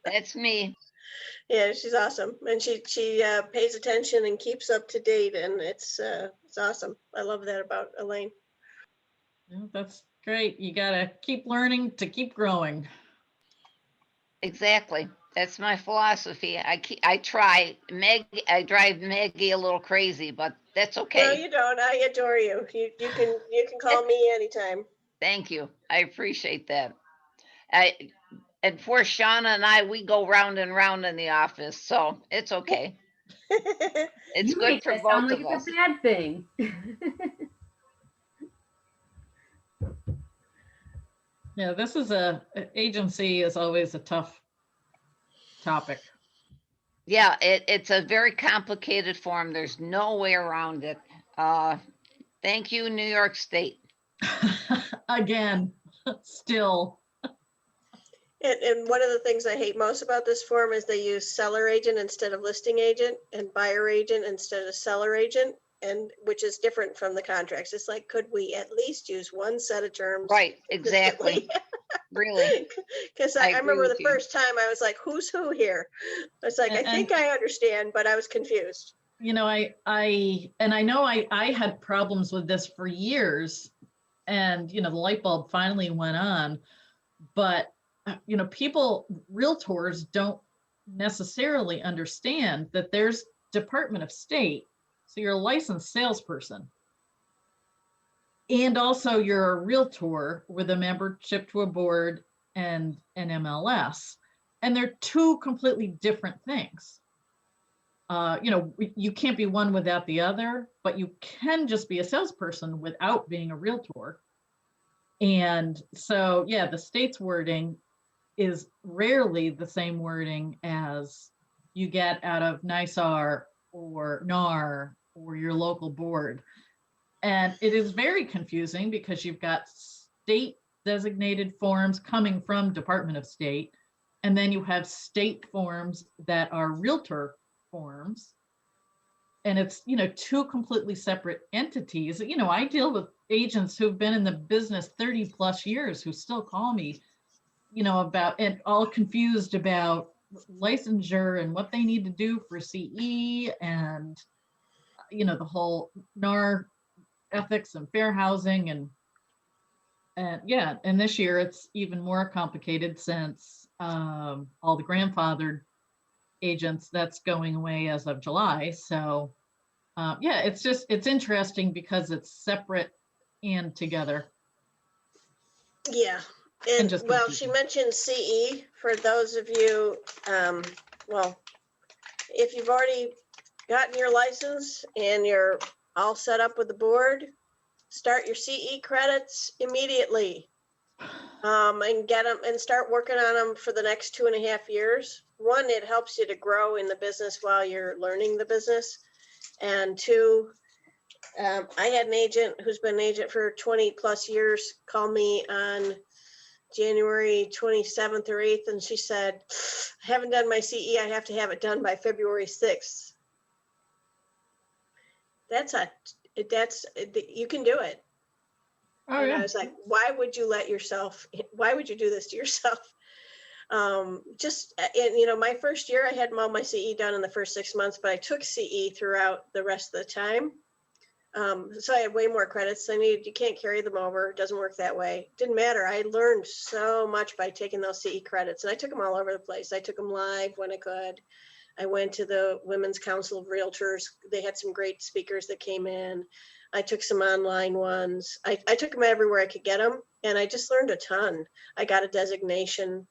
That's me. Yeah, she's awesome, and she pays attention and keeps up to date, and it's awesome. I love that about Elaine. Yeah, that's great. You gotta keep learning to keep growing. Exactly. That's my philosophy. I try. I drive Maggie a little crazy, but that's okay. No, you don't. I adore you. You can call me anytime. Thank you. I appreciate that. And for Shauna and I, we go round and round in the office, so it's okay. It's You good make for that sound both like of us. it's a bad thing. Yeah, this is agency is always a tough topic. Yeah, it's a very complicated form. There's no way around it. Thank you, New York State. again, still. And one of the things I hate most about this form is they use seller agent instead of listing agent and buyer agent instead of seller agent, and which is different from the contracts. It's like, could we at least use one set of terms? Right, exactly. Really. Because I I agree remember the with you. first time I was like, who's who here? It's like, I And- think I understand, but I was confused. You know, I know I had problems with this for years, and, you know, the light bulb finally went on, but, you know, realtors don't necessarily understand that there's Department of State. So you're a licensed salesperson. And also you're a realtor with a membership to a board and an MLS. And they're two completely different things. You know, you can't be one without the other, but you can just be a salesperson without being a realtor. And so, yeah, the state's wording is rarely the same wording as you get out of NYSAR or NAR or your local board. And it is very confusing because you've got state designated forms coming from Department of State, and then you have state forms that are realtor forms. And it's, you know, two completely separate entities. You know, I deal with agents who've been in the business 30 plus years who still call me, you know, about, and all confused about licensure and what they need to do for CE and, you know, the whole NAR ethics and fair housing. And yeah, and this year it's even more complicated since all the grandfathered agents, that's going away as of July. So yeah, it's interesting because it's separate and together. Yeah. And well, she mentioned CE for those of you, well, if you've already gotten your license and you're all set up with the board, start your CE credits immediately. And get them and start working on them for the next 2.5 years. One, it helps you to grow in the business while you're learning the business. And two, I had an agent who's been an agent for 20 plus years call me on January 27th or 8th, and she said, I haven't done my CE. I have to have it done by February 6th. You can do it. Oh, and yeah. I was like, why would you do this to yourself? And you know, my first year I had all my CE done in the first 6 months, but I took CE throughout the rest of the time. So I had way more credits than I needed. You can't carry them over. It doesn't work that way. Didn't matter. I learned so much by taking those CE credits, and I took them all over the place. I took them live when I could. I went to the Women's Council of Realtors. They had some great speakers that came in. I took some online ones. I took them everywhere I could get them, and I just learned a ton. I got a designation.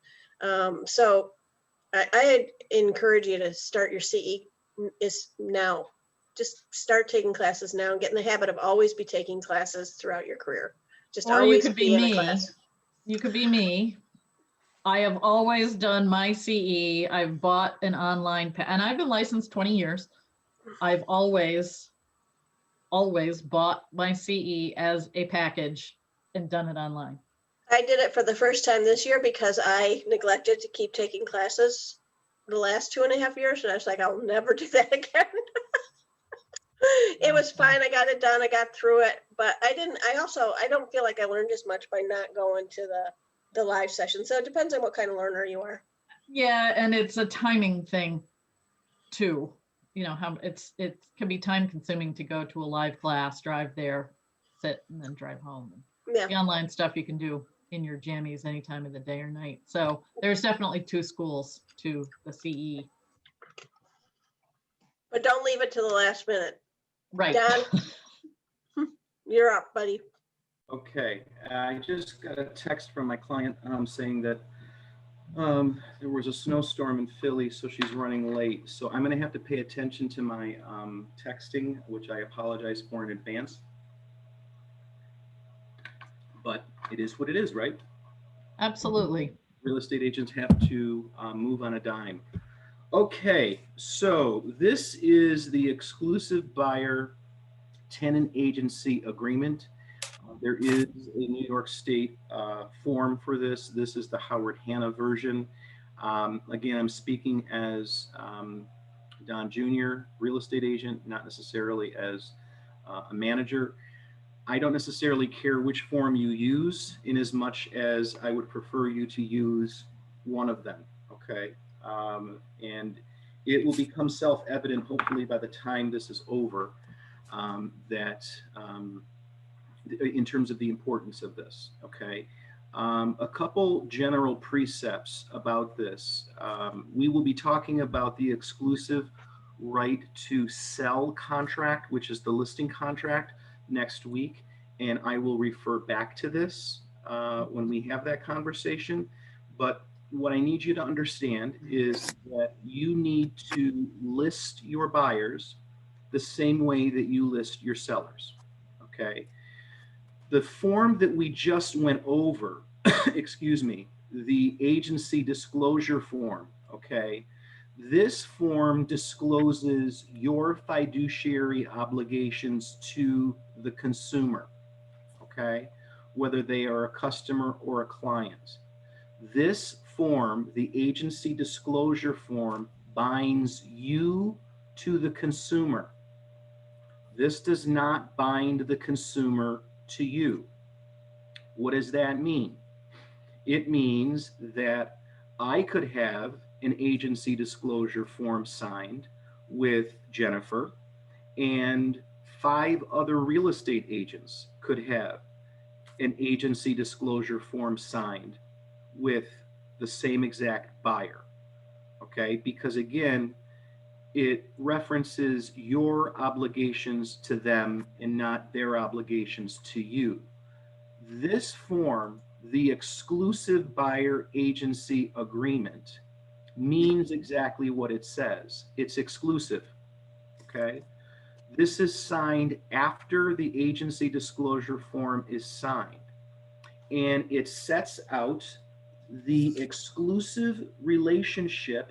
So I encourage you to start your CE is now. Just start taking classes now and get in the habit of always be taking classes throughout your career. Just Or always you could be in a me. class. You could be me. I have always done my CE. I've bought an online, and I've been licensed 20 years. I've always bought my CE as a package and done it online. I did it for the first time this year because I neglected to keep taking classes the last 2.5 years. And I was like, I'll never do that again. It was fine. I got it done. I got through it, but I don't feel like I learned as much by not going to the live session. So it depends on what kind of learner you are. Yeah, and it's a timing thing too. You know, how it can be time consuming to go to a live class, drive there, sit, and then drive home. Yeah. The online stuff you can do in your jammies any time of the day or night. So there's definitely two schools to the CE. But don't leave it to the last minute. Right. Don, you're up, buddy. Okay, I just got a text from my client saying that there was a snowstorm in Philly, so she's running late. So I'm going to have to pay attention to my texting, which I apologize for in advance. But it is what it is, right? Absolutely. Real estate agents have to move on a dime. Okay, so this is the exclusive buyer tenant agency agreement. There is a New York State form for this. This is the Howard Hanna version. Again, I'm speaking as Don Jr., real estate agent, not necessarily as a manager. I don't necessarily care which form you use, in as much as I would prefer you to use one of them, okay? And it will become self-evident, hopefully, by the time this is over, that in terms of the importance of this, okay? A couple general precepts about this. We will be talking about the exclusive right to sell contract, which is the listing contract, next week. And I will refer back to this when we have that conversation. But what I need you to understand is that you need to list your buyers the same way that you list your sellers, okay? The form that we just went over, excuse me, the agency disclosure form, okay? This form discloses your fiduciary obligations to the consumer, okay? Whether they are a customer or a client. This form, the agency disclosure form, binds you to the consumer. This does not bind the consumer to you. What does that mean? It means that I could have an agency disclosure form signed with Jennifer, and 5 other real estate agents could have an agency disclosure form signed with the same exact buyer, okay? Because again, it references your obligations to them and not their obligations to you. This form, the exclusive buyer agency agreement, means exactly what it says. It's exclusive, okay? This is signed after the agency disclosure form is signed, and it sets out the exclusive relationship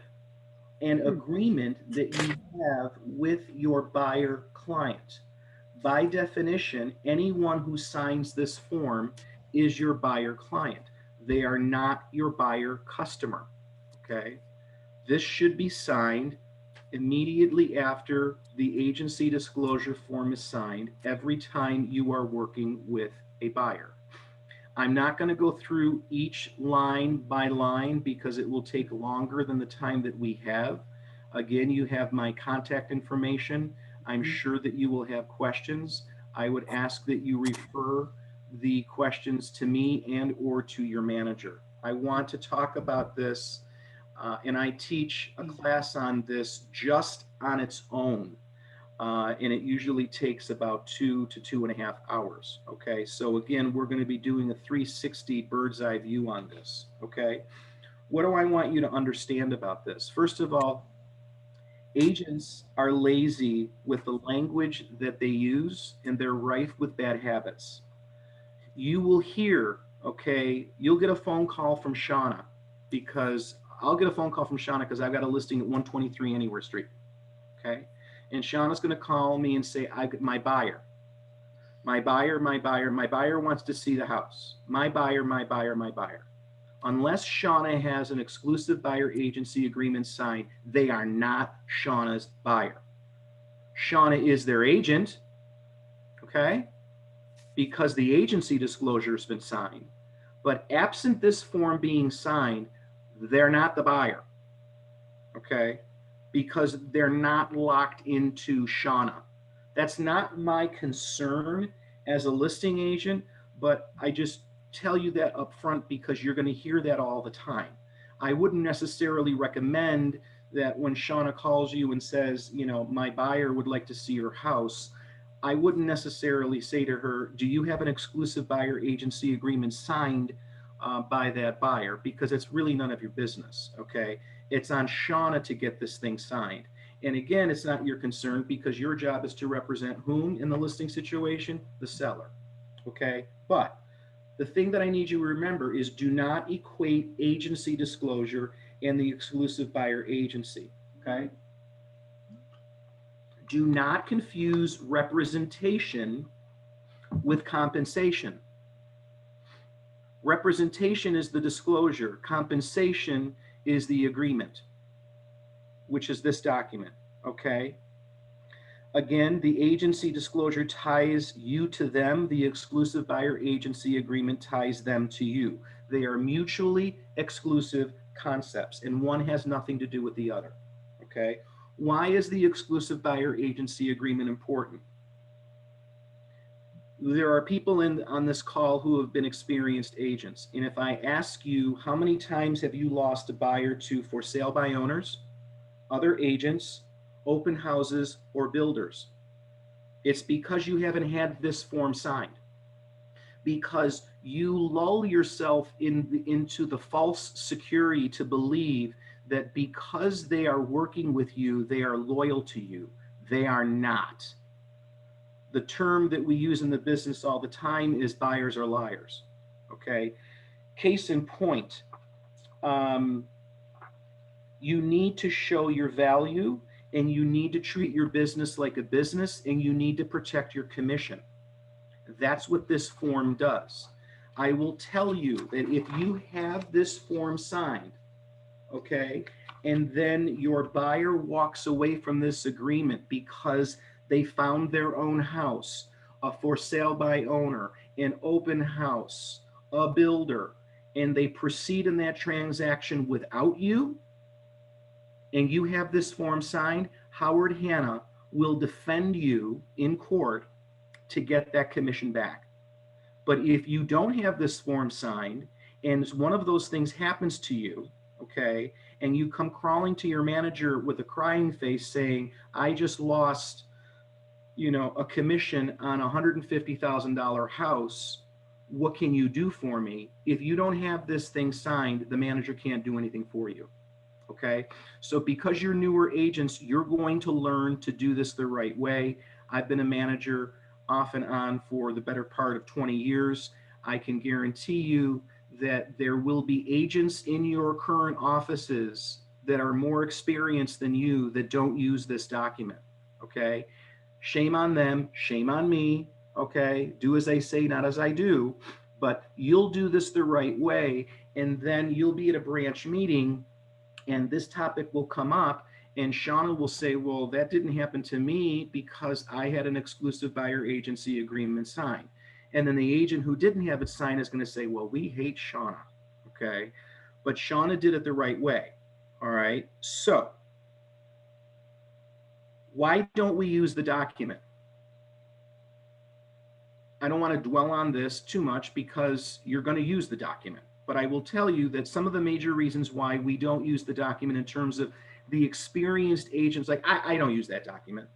and agreement that you have with your buyer client. By definition, anyone who signs this form is your buyer client. They are not your buyer customer, okay? This should be signed immediately after the agency disclosure form is signed every time you are working with a buyer. I'm not going to go through each line by line because it will take longer than the time that we have. Again, you have my contact information. I'm sure that you will have questions. I would ask that you refer the questions to me and or to your manager. I want to talk about this, and I teach a class on this just on its own. And it usually takes about 2 to 2.5 hours. Okay, so again, we're going to be doing a 360 bird's eye view on this. Okay, what do I want you to understand about this? First of all, agents are lazy with the language that they use, and they're rife with bad habits. You will hear, okay, you'll get a phone call from Shauna, because I'll get a phone call from Shauna because I've got a listing at 123 Anywhere Street. Okay. And Shauna's going to call me and say, my buyer wants to see the house. My buyer. Unless Shauna has an exclusive buyer agency agreement signed, they are not Shauna's buyer. Shauna is their agent, okay? Because the agency disclosure has been signed. But absent this form being signed, they're not the buyer, okay? Because they're not locked into Shauna. That's not my concern as a listing agent, but I just tell you that up front because you're going to hear that all the time. I wouldn't necessarily recommend that when Shauna calls you and says, you know, my buyer would like to see your house, I wouldn't necessarily say to her, do you have an exclusive buyer agency agreement signed by that buyer? Because it's really none of your business, okay? It's on Shauna to get this thing signed. And again, it's not your concern because your job is to represent whom in the listing situation? The seller, okay? But the thing that I need you to remember is do not equate agency disclosure and the exclusive buyer agency, okay? Do not confuse representation with compensation. Representation is the disclosure. Compensation is the agreement, which is this document, okay? Again, the agency disclosure ties you to them. The exclusive buyer agency agreement ties them to you. They are mutually exclusive concepts, and one has nothing to do with the other, okay? Why is the exclusive buyer agency agreement important? There are people on this call who have been experienced agents, and if I ask you, how many times have you lost a buyer to for sale by owners, other agents, open houses, or builders? It's because you haven't had this form signed. Because you lull yourself into the false security to believe that because they are working with you, they are loyal to you. They are not. The term that we use in the business all the time is buyers are liars, okay? Case in point, you need to show your value, and you need to treat your business like a business, and you need to protect your commission. That's what this form does. I will tell you that if you have this form signed, okay, and then your buyer walks away from this agreement because they found their own house, a for sale by owner, an open house, a builder, and they proceed in that transaction without you, and you have this form signed, Howard Hanna will defend you in court to get that commission back. But if you don't have this form signed, and one of those things happens to you, okay, and you come crawling to your manager with a crying face saying, I just lost, a commission on a $150,000 house, what can you do for me? If you don't have this thing signed, the manager can't do anything for you. Okay, so because you're newer agents, you're going to learn to do this the right way. I've been a manager off and on for the better part of 20 years. I can guarantee you that there will be agents in your current offices that are more experienced than you that don't use this document. Okay, shame on them, shame on me. Okay, do as I say, not as I do. But you'll do this the right way, and then you'll be at a branch meeting and this topic will come up, and Shauna will say, well, that didn't happen to me because I had an exclusive buyer agency agreement signed. And then the agent who didn't have it signed is going to say, well, we hate Shauna, okay? But Shauna did it the right way, all right? So why don't we use the document? I don't want to dwell on this too much because you're going to use the document. But I will tell you that some of the major reasons why we don't use the document in terms of the experienced agents, like I don't use that document.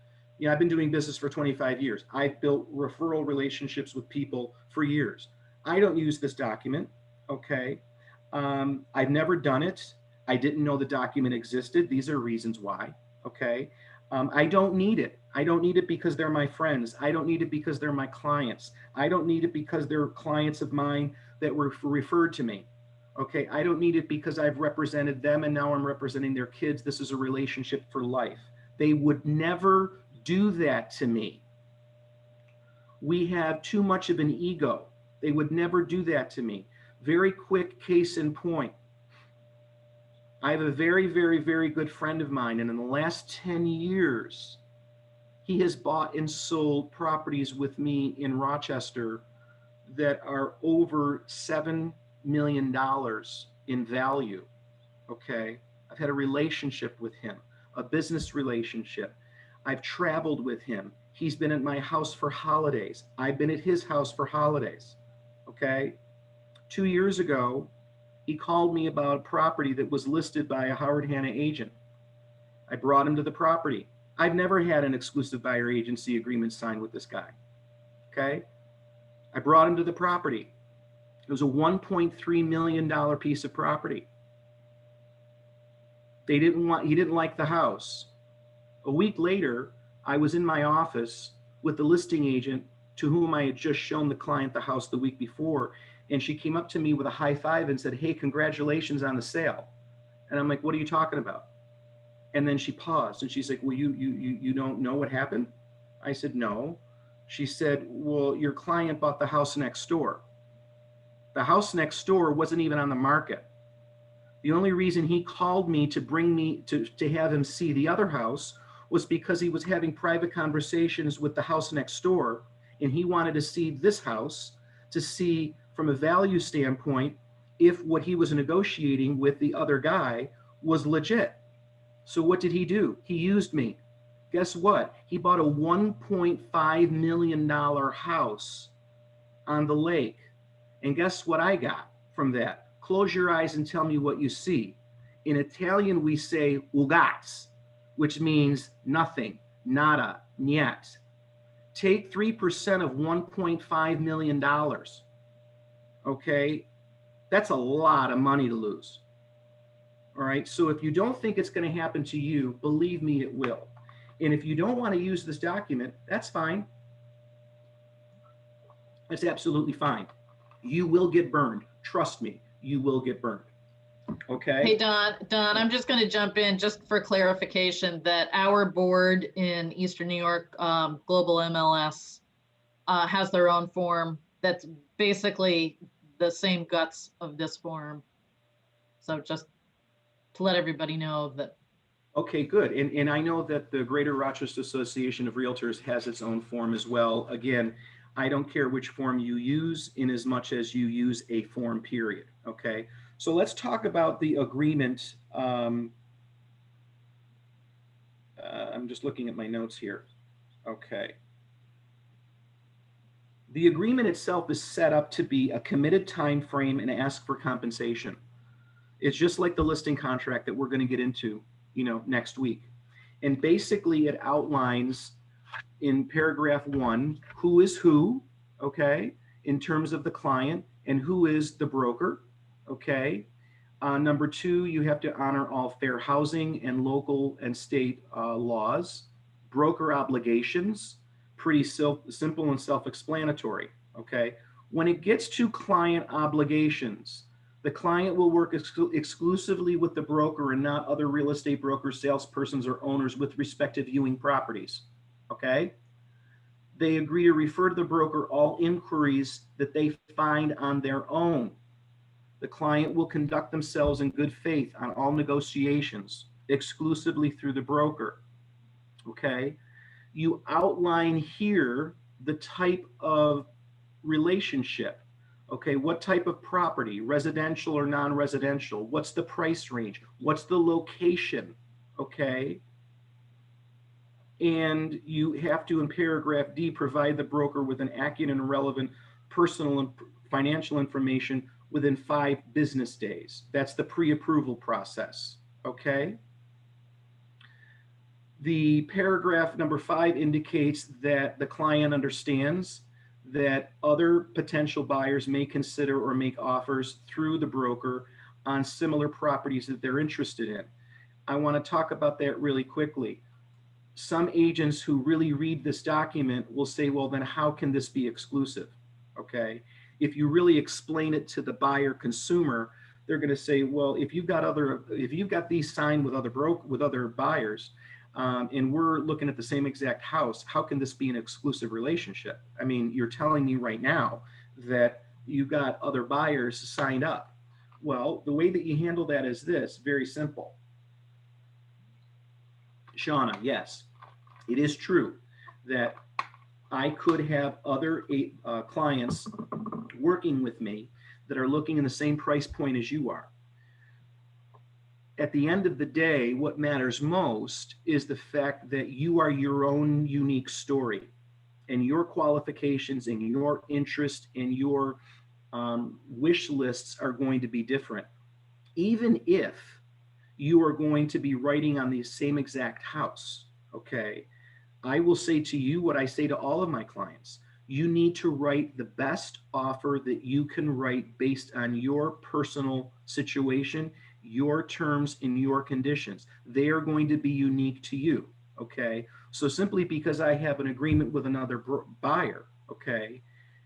I've been doing business for 25 years. I've built referral relationships with people for years. I don't use this document, okay? I've never done it. I didn't know the document existed. These are reasons why, okay? I don't need it. I don't need it because they're my friends. I don't need it because they're my clients. I don't need it because they're clients of mine that were referred to me. Okay, I don't need it because I've represented them and now I'm representing their kids. This is a relationship for life. They would never do that to me. We have too much of an ego. They would never do that to me. Very quick case in point. I have a very, very, very good friend of mine, and in the last 10 years, he has bought and sold properties with me in Rochester that are over $7 million in value, okay? I've had a relationship with him, a business relationship. I've traveled with him. He's been at my house for holidays. I've been at his house for holidays, okay? 2 years ago, he called me about a property that was listed by a Howard Hanna agent. I brought him to the property. I've never had an exclusive buyer agency agreement signed with this guy, okay? I brought him to the property. It was a $1.3 million piece of property. He didn't like the house. A week later, I was in my office with the listing agent to whom I had just shown the client the house the week before. And she came up to me with a high five and said, hey, congratulations on the sale. And I'm like, what are you talking about? And then she paused and she's like, well, you don't know what happened? I said, no. She said, well, your client bought the house next door. The house next door wasn't even on the market. The only reason he called me to bring me to have him see the other house was because he was having private conversations with the house next door, and he wanted to see this house to see from a value standpoint if what he was negotiating with the other guy was legit. So what did he do? He used me. Guess what? He bought a $1.5 million house on the lake. And guess what I got from that? Close your eyes and tell me what you see. In Italian, we say ugaz, which means nothing, nada, niet. Take 3% of $1.5 million. Okay, that's a lot of money to lose. All right, so if you don't think it's going to happen to you, believe me, it will. And if you don't want to use this document, that's fine. That's absolutely fine. You will get burned. Trust me, you will get burned. Okay. Hey, Don, I'm just going to jump in just for clarification that our board in Eastern New York, Global MLS, has their own form that's basically the same guts of this form. So just to let everybody know that. Okay, good. And I know that the Greater Rochester Association of Realtors has its own form as well. Again, I don't care which form you use in as much as you use a form, period. Okay. So let's talk about the agreement. I'm just looking at my notes here. Okay. The agreement itself is set up to be a committed time frame and ask for compensation. It's just like the listing contract that we're going to get into, next week. And basically it outlines in paragraph 1, who is who, okay, in terms of the client, and who is the broker, okay. Number 2, you have to honor all fair housing and local and state laws. Broker obligations, pretty simple and self-explanatory, okay. When it gets to client obligations, the client will work exclusively with the broker and not other real estate brokers, salespersons, or owners with respect to viewing properties, okay? They agree to refer to the broker all inquiries that they find on their own. The client will conduct themselves in good faith on all negotiations exclusively through the broker, okay? You outline here the type of relationship. Okay, what type of property, residential or non-residential? What's the price range? What's the location? Okay. And you have to, in paragraph D, provide the broker with an accurate and relevant personal and financial information within 5 business days. That's the pre-approval process. Okay. The paragraph number 5 indicates that the client understands that other potential buyers may consider or make offers through the broker on similar properties that they're interested in. I want to talk about that really quickly. Some agents who really read this document will say, well, then how can this be exclusive? Okay. If you really explain it to the buyer consumer, they're going to say, well, if you've got these signed with other buyers, and we're looking at the same exact house, how can this be an exclusive relationship? I mean, you're telling me right now that you've got other buyers signed up. Well, the way that you handle that is this, very simple. Shauna, yes, it is true that I could have other clients working with me that are looking in the same price point as you are. At the end of the day, what matters most is the fact that you are your own unique story, and your qualifications and your interest and your wish lists are going to be different. Even if you are going to be writing on the same exact house, okay, I will say to you what I say to all of my clients. You need to write the best offer that you can write based on your personal situation, your terms, and your conditions. They are going to be unique to you, okay? So simply because I have an agreement with another buyer, okay,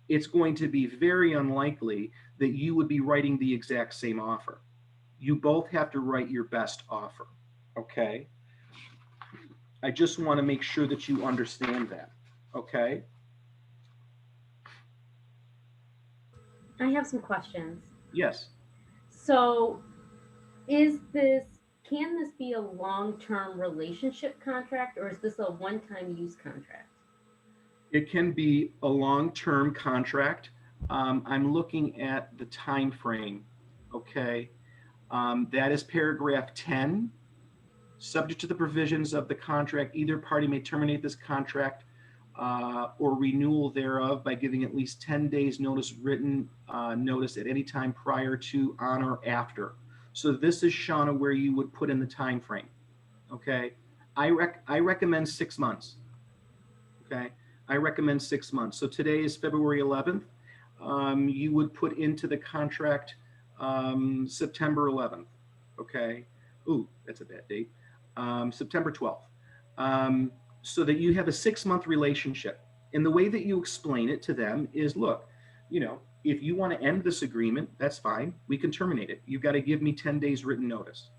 it's going to be very unlikely that you would be writing the exact same offer. You both have to write your best offer, okay? I just want to make sure that you understand that, okay? I have some questions. Yes. So can this be a long-term relationship contract, or is this a one-time use contract? It can be a long-term contract. I'm looking at the time frame. Okay. That is paragraph 10. Subject to the provisions of the contract, either party may terminate this contract or renewal thereof by giving at least 10 days notice, written notice at any time prior to, on, or after. So this is, Shauna, where you would put in the time frame. Okay. I recommend 6 months. Okay. I recommend 6 months. So today is February 11th. You would put into the contract September 11th. Okay. Ooh, that's a bad date. September 12th. So that you have a 6-month relationship. And the way that you explain it to them is, look, you know, if you want to end this agreement, that's fine. We can terminate it. You've got to give me 10 days written notice.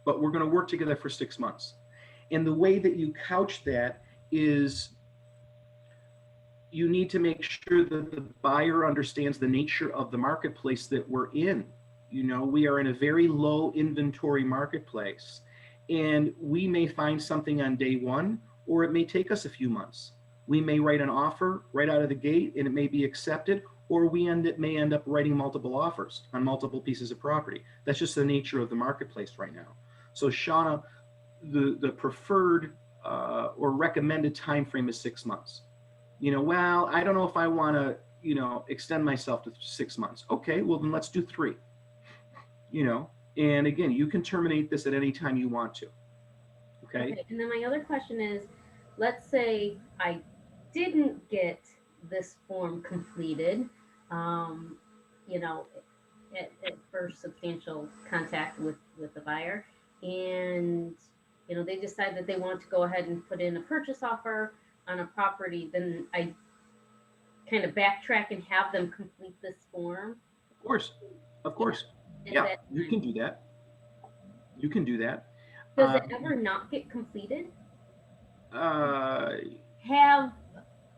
But we're going to work together for 6 months. And the way that you couch that is you need to make sure that the buyer understands the nature of the marketplace that we're in. You know, we are in a very low inventory marketplace, and we may find something on day one, or it may take us a few months. We may write an offer right out of the gate and it may be accepted, or we may end up writing multiple offers on multiple pieces of property. That's just the nature of the marketplace right now. So Shauna, the preferred or recommended time frame is 6 months. You know, well, I don't know if I want to, you know, extend myself to 6 months. Okay, well then let's do 3. You know, and again, you can terminate this at any time you want to. Okay. And then my other question is, let's say I didn't get this form completed, you know, at first substantial contact with the buyer, and you know they decide that they want to go ahead and put in a purchase offer on a property. Then I kind of backtrack and have them complete this form. Of course, of course. Yeah, you can do that. You can do that. Does it ever not get completed? Right.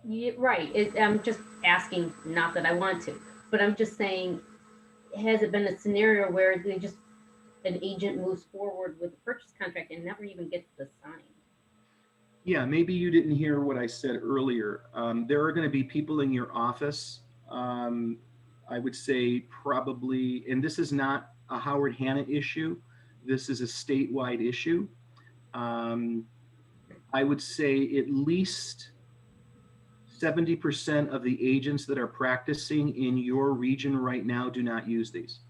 I'm just asking, not that I want to, but I'm just saying, has it been a scenario where an agent moves forward with a purchase contract and never even gets the sign? Yeah, maybe you didn't hear what I said earlier. There are going to be people in your office. I would say probably, and this is not a Howard Hanna issue. This is a statewide issue. I would say at least 70% of the agents that are practicing in your region right now do not use these.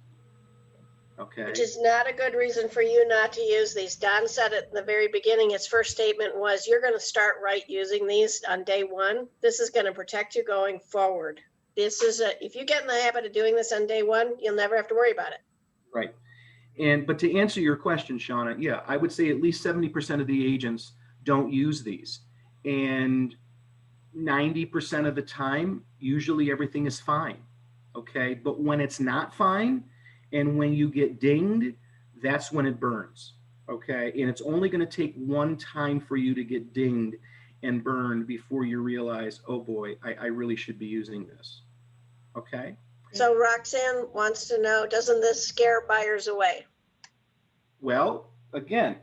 Okay. Which is not a good reason for you not to use these. Don said it in the very beginning. His first statement was, you're going to start right using these on day one. This is going to protect you going forward. If you get in the habit of doing this on day one, you'll never have to worry about it. Right. But to answer your question, Shauna, yeah, I would say at least 70% of the agents don't use these. And 90% of the time, usually everything is fine. Okay. But when it's not fine, and when you get dinged, that's when it burns. Okay. And it's only going to take one time for you to get dinged and burned before you realize, oh boy, I really should be using this. Okay. So Roxanne wants to know, doesn't this scare buyers away? Well, again,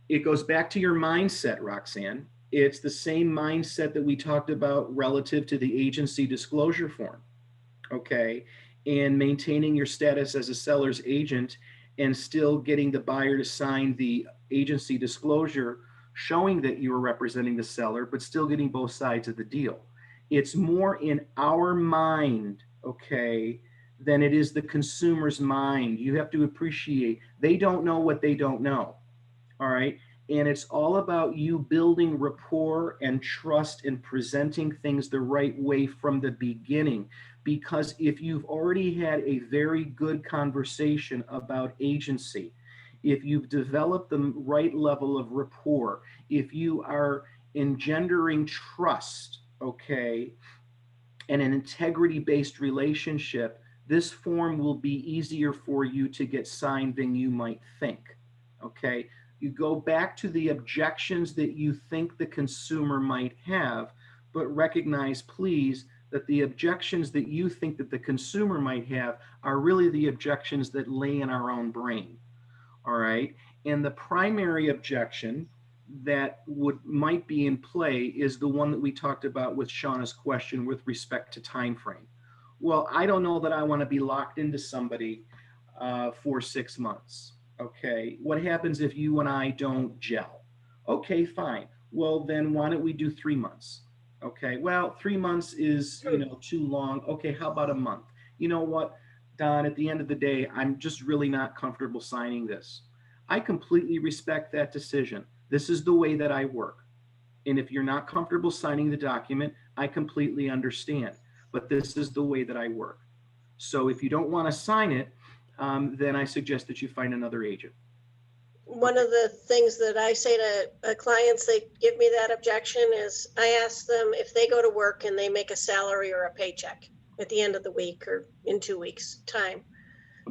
it goes back to your mindset, Roxanne. It's the same mindset that we talked about relative to the agency disclosure form. Okay. And maintaining your status as a seller's agent and still getting the buyer to sign the agency disclosure showing that you are representing the seller, but still getting both sides of the deal. It's more in our mind, okay, than it is the consumer's mind. You have to appreciate they don't know what they don't know. All right. And it's all about you building rapport and trust and presenting things the right way from the beginning. Because if you've already had a very good conversation about agency, if you've developed the right level of rapport, if you are engendering trust, okay, and an integrity-based relationship, this form will be easier for you to get signed than you might think, okay? You go back to the objections that you think the consumer might have, but recognize, please, that the objections that you think that the consumer might have are really the objections that lay in our own brain. All right. And the primary objection that might be in play is the one that we talked about with Shauna's question with respect to time frame. Well, I don't know that I want to be locked into somebody for 6 months. Okay. What happens if you and I don't gel? Okay, fine. Well, then why don't we do 3 months? Okay, well, 3 months is, too long. Okay, how about a month? You know what, Don, at the end of the day, I'm just really not comfortable signing this. I completely respect that decision. This is the way that I work. And if you're not comfortable signing the document, I completely understand. But this is the way that I work. So if you don't want to sign it, then I suggest that you find another agent. One of the things that I say to clients, they give me that objection is I ask them if they go to work and they make a salary or a paycheck at the end of the week or in 2 weeks' time.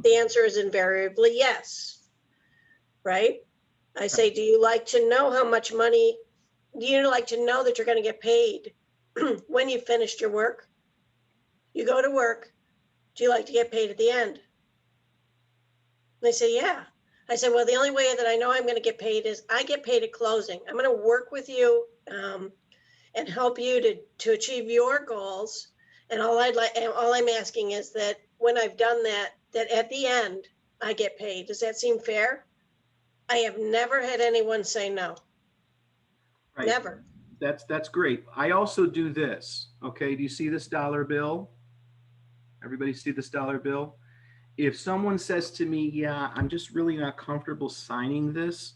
The answer is invariably yes, right? I say, do you like to know how much money, do you like to know that you're going to get paid when you finished your work? You go to work, do you like to get paid at the end? They say, yeah. I said, well, the only way that I know I'm going to get paid is I get paid at closing. I'm going to work with you and help you to achieve your goals. And all I'm asking is that when I've done that, that at the end I get paid. Does that seem fair? I have never had anyone say no. Right. Never. That's great. I also do this. Okay. Do you see this dollar bill? Everybody see this dollar bill? If someone says to me, yeah, I'm just really not comfortable signing this,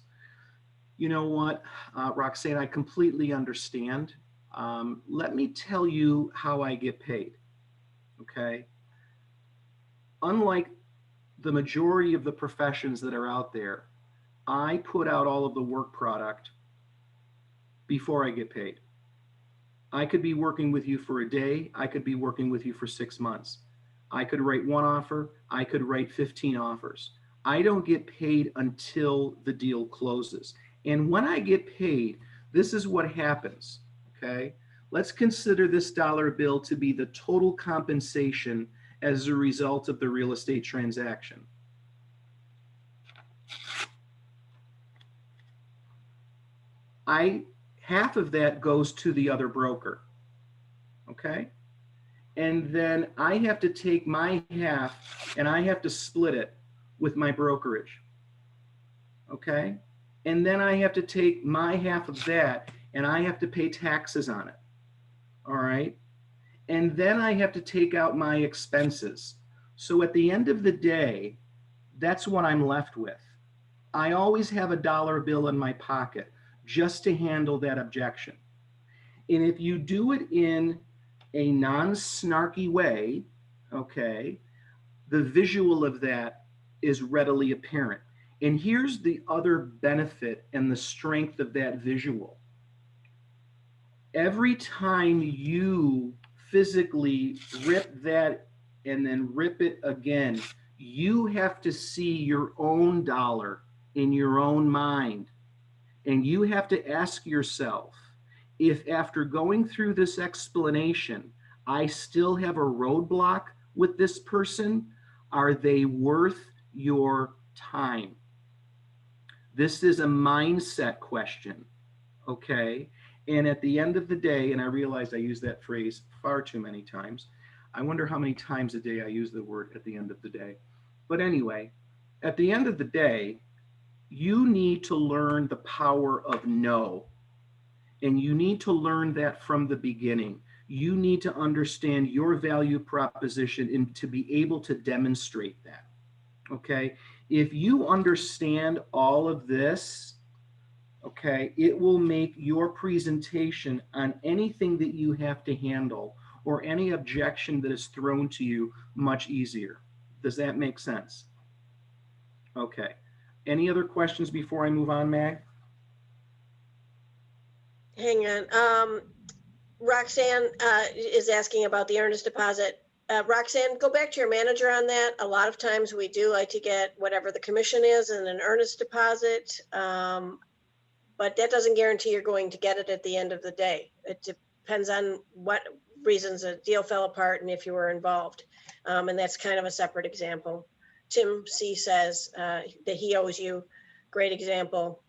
you know what, Roxanne, I completely understand. Let me tell you how I get paid, okay? Unlike the majority of the professions that are out there, I put out all of the work product before I get paid. I could be working with you for a day. I could be working with you for 6 months. I could write one offer. I could write 15 offers. I don't get paid until the deal closes. And when I get paid, this is what happens, okay? Let's consider this dollar bill to be the total compensation as a result of the real estate transaction. Half of that goes to the other broker, okay? And then I have to take my half and I have to split it with my brokerage. Okay. And then I have to take my half of that and I have to pay taxes on it. All right. And then I have to take out my expenses. So at the end of the day, that's what I'm left with. I always have a dollar bill in my pocket just to handle that objection. And if you do it in a non-snarky way, okay, the visual of that is readily apparent. And here's the other benefit and the strength of that visual. Every time you physically rip that and then rip it again, you have to see your own dollar in your own mind. And you have to ask yourself, if after going through this explanation, I still have a roadblock with this person, are they worth your time? This is a mindset question, okay? And at the end of the day, and I realize I use that phrase far too many times. I wonder how many times a day I use the word at the end of the day. But anyway, at the end of the day, you need to learn the power of no. And you need to learn that from the beginning. You need to understand your value proposition and to be able to demonstrate that. Okay. If you understand all of this, okay, it will make your presentation on anything that you have to handle or any objection that is thrown to you much easier. Does that make sense? Okay. Any other questions before I move on, Mag? Hang on. Roxanne is asking about the earnest deposit. Roxanne, go back to your manager on that. A lot of times we do like to get whatever the commission is and an earnest deposit, but that doesn't guarantee you're going to get it at the end of the day. It depends on what reasons a deal fell apart and if you were involved. And that's kind of a separate example. Tim C says that he owes you. Great example.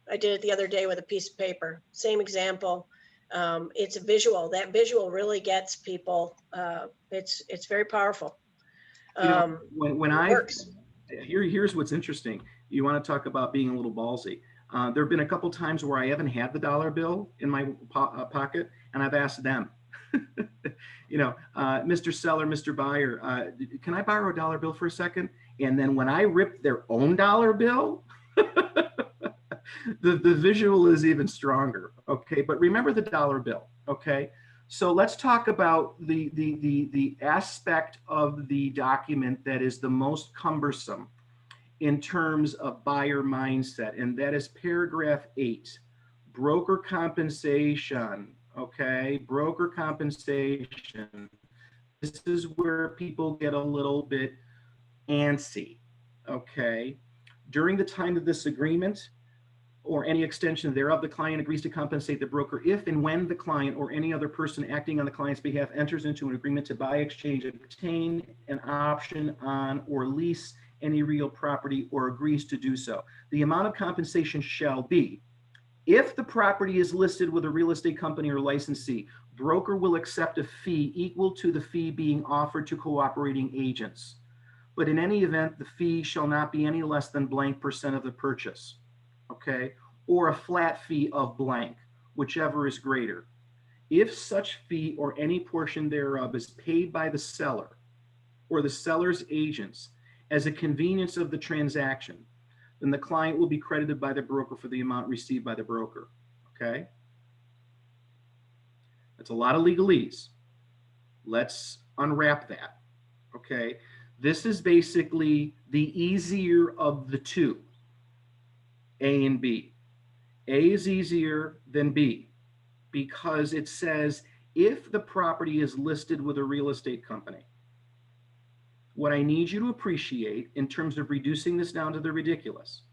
I did it the other day with a piece of paper. Same example. It's a visual. That visual really gets people. It's very powerful. You know, when it I works. here's what's interesting. You want to talk about being a little ballsy. There have been a couple times where I haven't had the dollar bill in my pocket, and I've asked them, you know, Mr. Seller, Mr. Buyer, can I borrow a dollar bill for a second? And then when I ripped their own dollar bill, the visual is even stronger. Okay, but remember the dollar bill. Okay, so let's talk about the aspect of the document that is the most cumbersome in terms of buyer mindset, and that is paragraph 8, broker compensation. Okay, broker compensation. This is where people get a little bit antsy. Okay, during the time of this agreement or any extension thereof, the client agrees to compensate the broker if and when the client or any other person acting on the client's behalf enters into an agreement to buy, exchange, obtain an option on or lease any real property or agrees to do so. The amount of compensation shall be, if the property is listed with a real estate company or licensee, broker will accept a fee equal to the fee being offered to cooperating agents. But in any event, the fee shall not be any less than blank % of the purchase, okay? Or a flat fee of blank, whichever is greater. If such fee or any portion thereof is paid by the seller or the seller's agents as a convenience of the transaction, then the client will be credited by the broker for the amount received by the broker, okay? That's a lot of legalese. Let's unwrap that, okay? This is basically the easier of the two, A and B. A is easier than B because it says if the property is listed with a real estate company. What I need you to appreciate in terms of reducing this down to the ridiculous,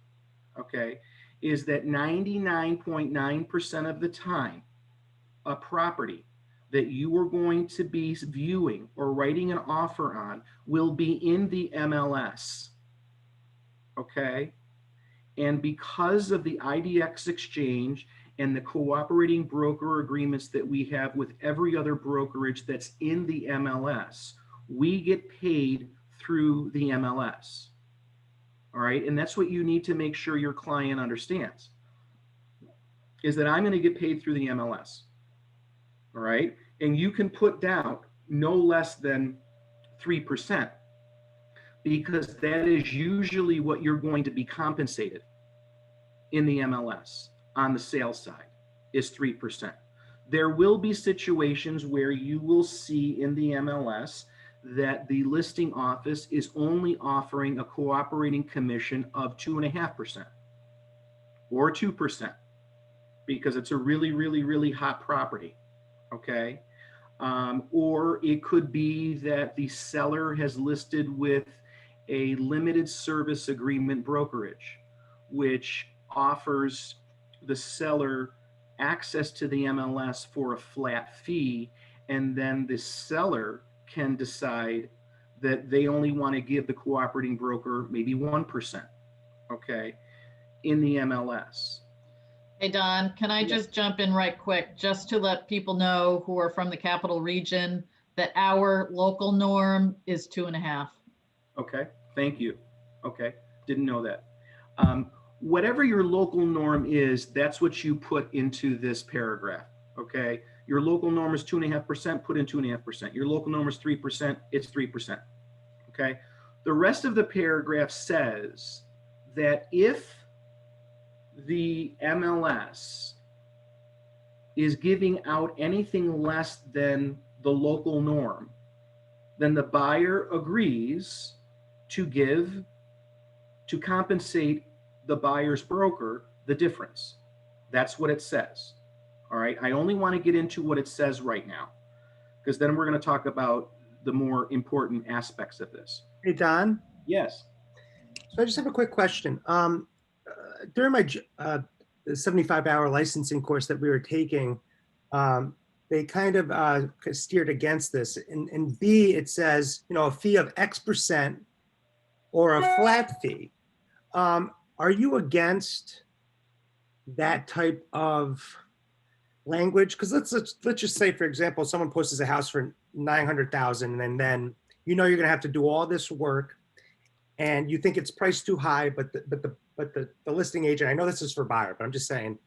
okay, is that 99.9% of the time, a property that you are going to be viewing or writing an offer on will be in the MLS, okay? And because of the IDX exchange and the cooperating broker agreements that we have with every other brokerage that's in the MLS, we get paid through the MLS. All right, and that's what you need to make sure your client understands, is that I'm going to get paid through the MLS. All right, and you can put down no less than 3%, because that is usually what you're going to be compensated in the MLS on the sales side, is 3%. There will be situations where you will see in the MLS that the listing office is only offering a cooperating commission of 2.5% or 2%, because it's a really, really, really hot property, okay? Or it could be that the seller has listed with a limited service agreement brokerage, which offers the seller access to the MLS for a flat fee, and then the seller can decide that they only want to give the cooperating broker maybe 1%, okay, in the MLS. Hey, Don, can I just jump in right quick, just to let people know who are from the capital region that our local norm is 2.5. Okay, thank you. Okay, didn't know that. Whatever your local norm is, that's what you put into this paragraph, okay? Your local norm is 2.5%, put in 2.5%. Your local norm is 3%, it's 3%, okay? The rest of the paragraph says that if the MLS is giving out anything less than the local norm, then the buyer agrees to compensate the buyer's broker the difference. That's what it says. All right. I only want to get into what it says right now, because then we're going to talk about the more important aspects of this. Hey, Don. Yes. So I just have a quick question. During my 75-hour licensing course that we were taking, they kind of steered against this. In B, it says, a fee of X% or a flat fee. Are you against that type of language? Because let's just say, for example, someone posts a house for 900,000, and then you're going to have to do all this work, and you think it's priced too high, but the listing agent, I know this is for buyer, but I'm just saying,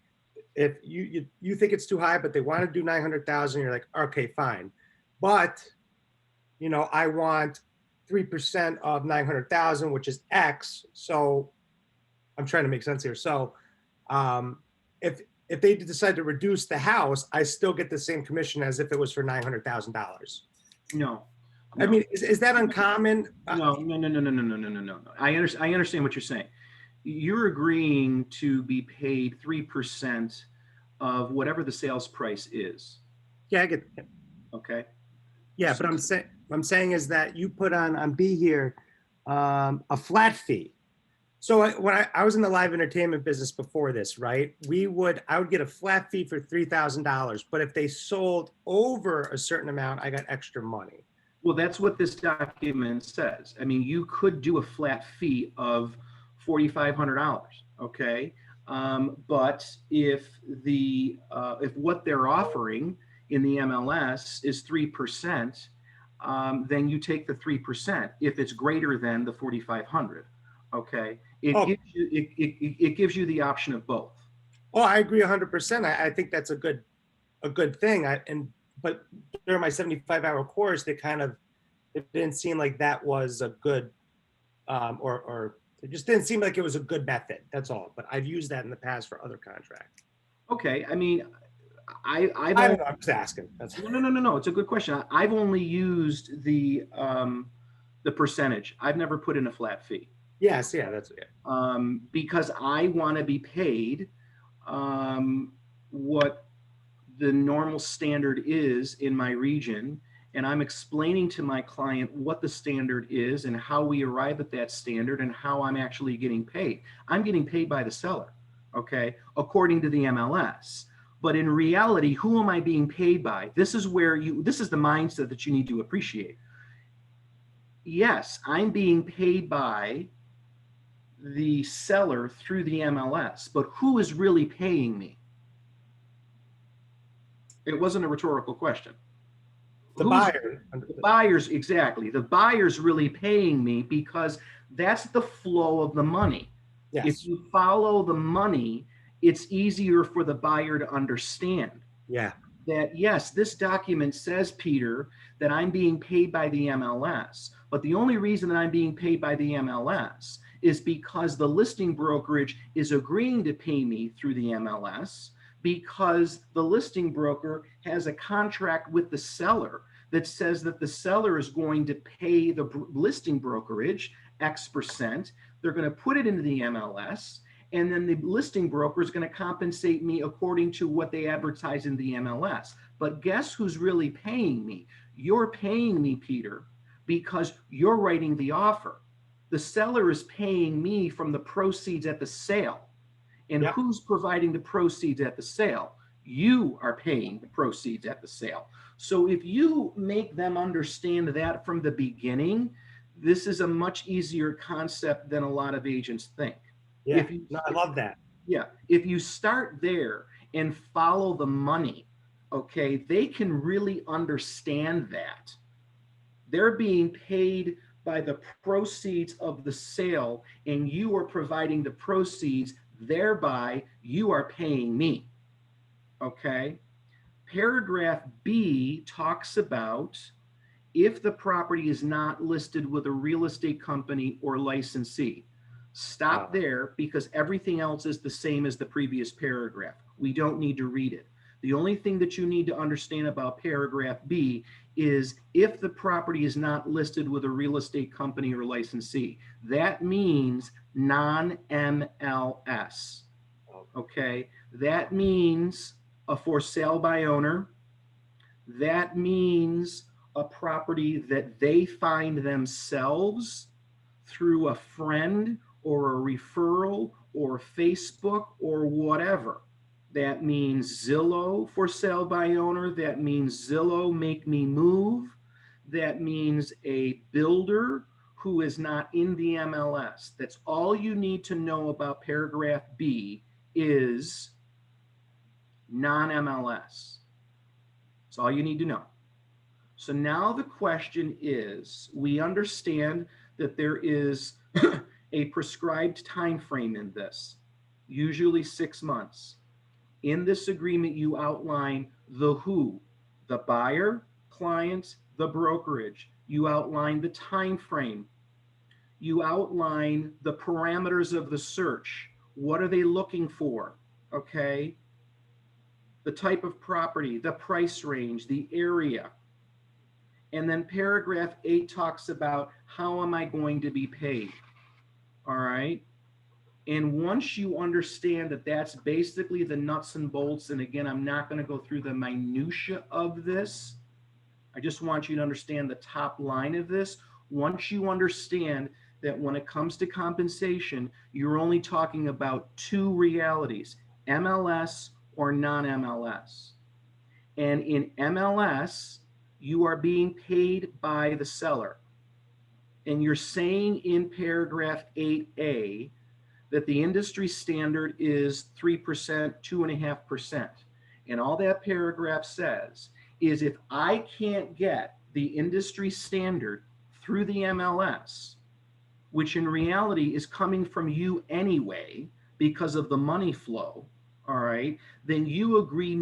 if you think it's too high, but they want to do 900,000, you're like, okay, fine, but I want 3% of 900,000, which is X. So I'm trying to make sense here. So if they decide to reduce the house, I still get the same commission as if it was for $900,000. No. I mean, is that uncommon? No. I understand what you're saying. You're agreeing to be paid 3% of whatever the sales price is. Yeah, I get it. Okay. Yeah, but I'm saying is that you put on B here a flat fee. So when I was in the live entertainment business before this, right? I would get a flat fee for $3,000, but if they sold over a certain amount, I got extra money. Well, that's what this document says. I mean, you could do a flat fee of $4,500, okay? But if what they're offering in the MLS is 3%, then you take the 3% if it's greater than the 4,500. Okay, it gives you the option of both. Oh, I agree 100%. I think that's a good thing. But during my 75-hour course, it didn't seem like that was a good, or it just didn't seem like it was a good method. That's all. But I've used that in the past for other contracts. Okay, I mean, I don't know. I'm just asking. No. It's a good question. I've only used the percentage. I've never put in a flat fee. Yes, yeah, that's it. Because I want to be paid what the normal standard is in my region, and I'm explaining to my client what the standard is and how we arrive at that standard and how I'm actually getting paid. I'm getting paid by the seller, okay, according to the MLS. But in reality, who am I being paid by? This is the mindset that you need to appreciate. Yes, I'm being paid by the seller through the MLS, but who is really paying me? It wasn't a rhetorical question. The buyer. The buyers, exactly. The buyer's really paying me because that's the flow of the money. Yes. If you follow the money, it's easier for the buyer to understand. Yeah. That yes, this document says, Peter, that I'm being paid by the MLS, but the only reason that I'm being paid by the MLS is because the listing brokerage is agreeing to pay me through the MLS, because the listing broker has a contract with the seller that says that the seller is going to pay the listing brokerage X%. They're going to put it into the MLS, and then the listing broker is going to compensate me according to what they advertise in the MLS. But guess who's really paying me? You're paying me, Peter, because you're writing the offer. The seller is paying me from the proceeds at the sale. And Yep. Who's providing the proceeds at the sale? You are paying the proceeds at the sale. So if you make them understand that from the beginning, this is a much easier concept than a lot of agents think. Yeah, I love that. Yeah, if you start there and follow the money, okay, they can really understand that. They're being paid by the proceeds of the sale, and you are providing the proceeds, thereby you are paying me, okay? Paragraph B talks about if the property is not listed with a real estate company or licensee. Stop there, because everything else is the same as the previous paragraph. We don't need to read it. The only thing that you need to understand about paragraph B is if the property is not listed with a real estate company or licensee. That means non-MLS, okay? That means a for sale by owner. That means a property that they find themselves through a friend or a referral or Facebook or whatever. That means Zillow for sale by owner. That means Zillow make me move. That means a builder who is not in the MLS. That's all you need to know about paragraph B is non-MLS. That's all you need to know. So now the question is, we understand that there is a prescribed time frame in this, usually 6 months. In this agreement, you outline the who, the buyer, client, the brokerage. You outline the time frame. You outline the parameters of the search. What are they looking for? Okay. The type of property, the price range, the area. And then paragraph 8 talks about how am I going to be paid? All right. And once you understand that that's basically the nuts and bolts, and again, I'm not going to go through the minutia of this. I just want you to understand the top line of this. Once you understand that when it comes to compensation, you're only talking about 2 realities, MLS or non-MLS. And in MLS, you are being paid by the seller. And you're saying in paragraph 8A that the industry standard is 3%, 2.5%. And all that paragraph says is if I can't get the industry standard through the MLS, which in reality is coming from you anyway because of the money flow, all right, then you agree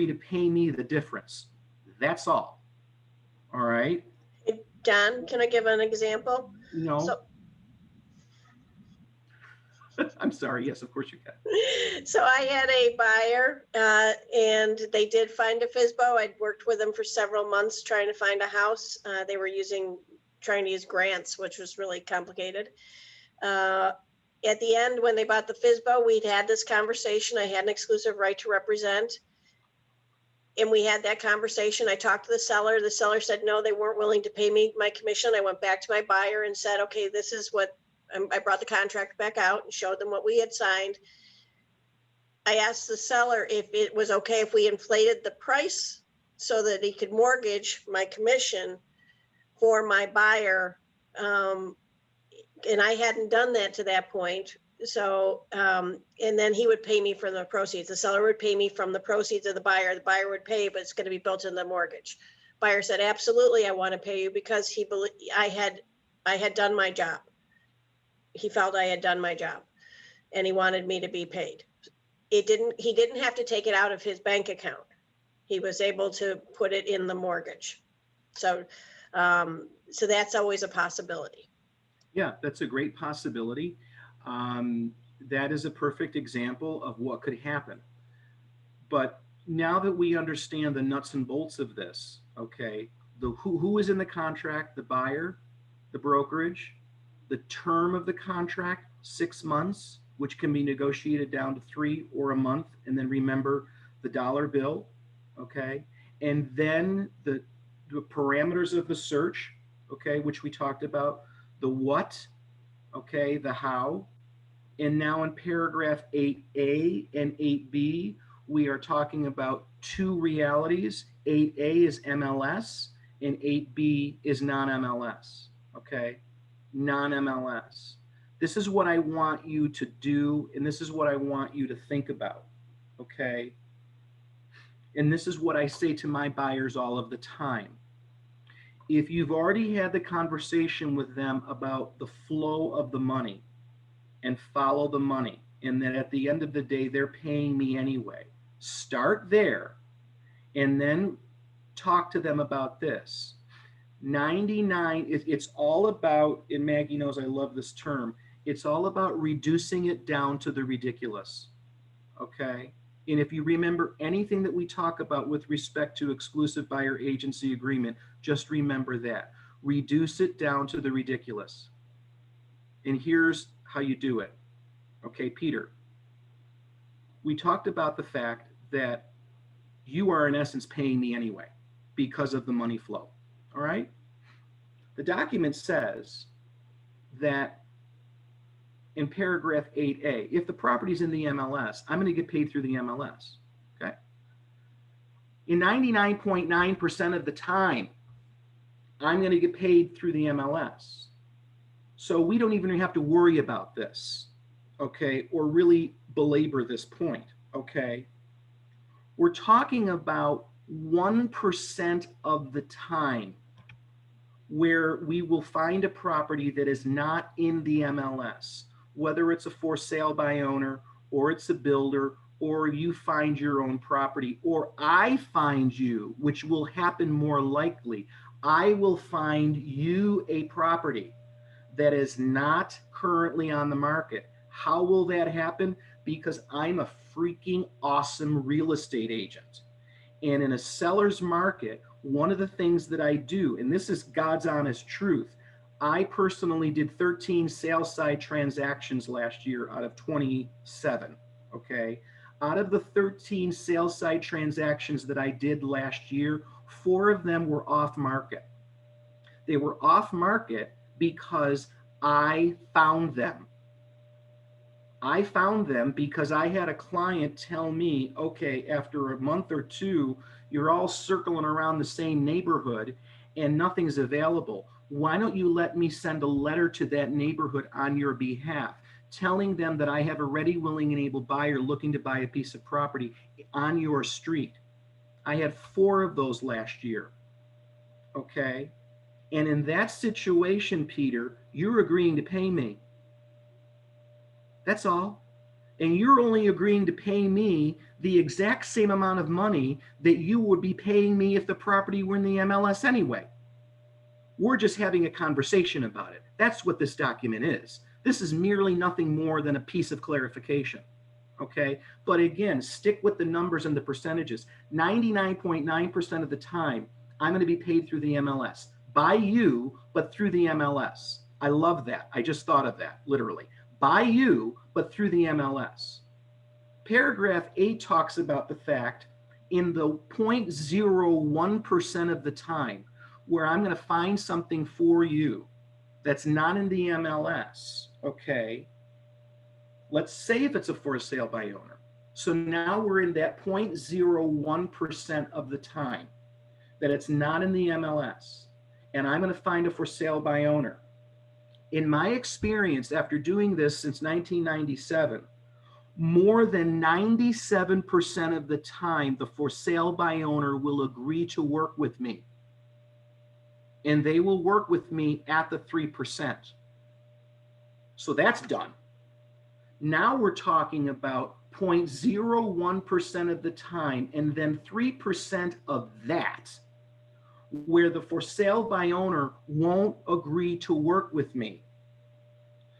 to pay me the difference. That's all. All right. Don, can I give an example? No. So, I'm sorry. Yes, of course you can. so I had a buyer and they did find a FSBO. I'd worked with them for several months trying to find a house. They were trying to use grants, which was really complicated. At the end, when they bought the FSBO, we'd had this conversation. I had an exclusive right to represent. And we had that conversation. I talked to the seller. The seller said, no, they weren't willing to pay me my commission. I went back to my buyer and said, okay, this is what I brought the contract back out and showed them what we had signed. I asked the seller if it was okay if we inflated the price so that he could mortgage my commission for my buyer. And I hadn't done that to that point. So, and then he would pay me for the proceeds. The seller would pay me from the proceeds of the buyer. The buyer would pay, but it's going to be built in the mortgage. Buyer said, absolutely, I want to pay you because he believed I had done my job. He felt I had done my job and he wanted me to be paid. He didn't have to take it out of his bank account. He was able to put it in the mortgage. So, so that's always a possibility. Yeah, that's a great possibility. That is a perfect example of what could happen. But now that we understand the nuts and bolts of this, okay, who is in the contract, the buyer, the brokerage, the term of the contract, 6 months, which can be negotiated down to 3 or a month. And then remember the dollar bill, okay? And then the parameters of the search, okay, which we talked about, the what, okay, the how. And now in paragraph 8A and 8B, we are talking about 2 realities. 8A is MLS and 8B is non-MLS, okay? Non-MLS. This is what I want you to do, and this is what I want you to think about, okay? And this is what I say to my buyers all of the time. If you've already had the conversation with them about the flow of the money and follow the money, and that at the end of the day, they're paying me anyway, start there and then talk to them about this. 99, it's all about, and Maggie knows I love this term, it's all about reducing it down to the ridiculous, okay? And if you remember anything that we talk about with respect to exclusive buyer agency agreement, just remember that. Reduce it down to the ridiculous. And here's how you do it. Okay, Peter, we talked about the fact that you are in essence paying me anyway because of the money flow, all right? The document says that in paragraph 8A, if the property's in the MLS, I'm going to get paid through the MLS. Okay. In 99.9% of the time, I'm going to get paid through the MLS. So we don't even have to worry about this, okay, or really belabor this point, okay? We're talking about 1% of the time where we will find a property that is not in the MLS, whether it's a for sale by owner, or it's a builder, or you find your own property, or I find you, which will happen more likely. I will find you a property that is not currently on the market. How will that happen? Because I'm a freaking awesome real estate agent. And in a seller's market, one of the things that I do, and this is God's honest truth, I personally did 13 sales side transactions last year out of 27, okay? Out of the 13 sales side transactions that I did last year, 4 of them were off market. They were off market because I found them. I found them because I had a client tell me, okay, after a month or two, you're all circling around the same neighborhood and nothing's available. Why don't you let me send a letter to that neighborhood on your behalf, telling them that I have a ready, willing, and able buyer looking to buy a piece of property on your street. I had 4 of those last year, okay? And in that situation, Peter, you're agreeing to pay me. That's all. And you're only agreeing to pay me the exact same amount of money that you would be paying me if the property were in the MLS anyway. We're just having a conversation about it. That's what this document is. This is merely nothing more than a piece of clarification. Okay? But again, stick with the numbers and the percentages. 99.9% of the time, I'm going to be paid through the MLS. By you, but through the MLS. I love that. I just thought of that, literally. By you, but through the MLS. Paragraph 8 talks about the fact in the 0.01% of the time where I'm going to find something for you that's not in the MLS, okay? Let's say if it's a for sale by owner. So now we're in that 0.01% of the time that it's not in the MLS, and I'm going to find a for sale by owner. In my experience, after doing this since 1997, more than 97% of the time, the for sale by owner will agree to work with me. And they will work with me at the 3%. So that's done. Now we're talking about 0.01% of the time, and then 3% of that, where the for sale by owner won't agree to work with me.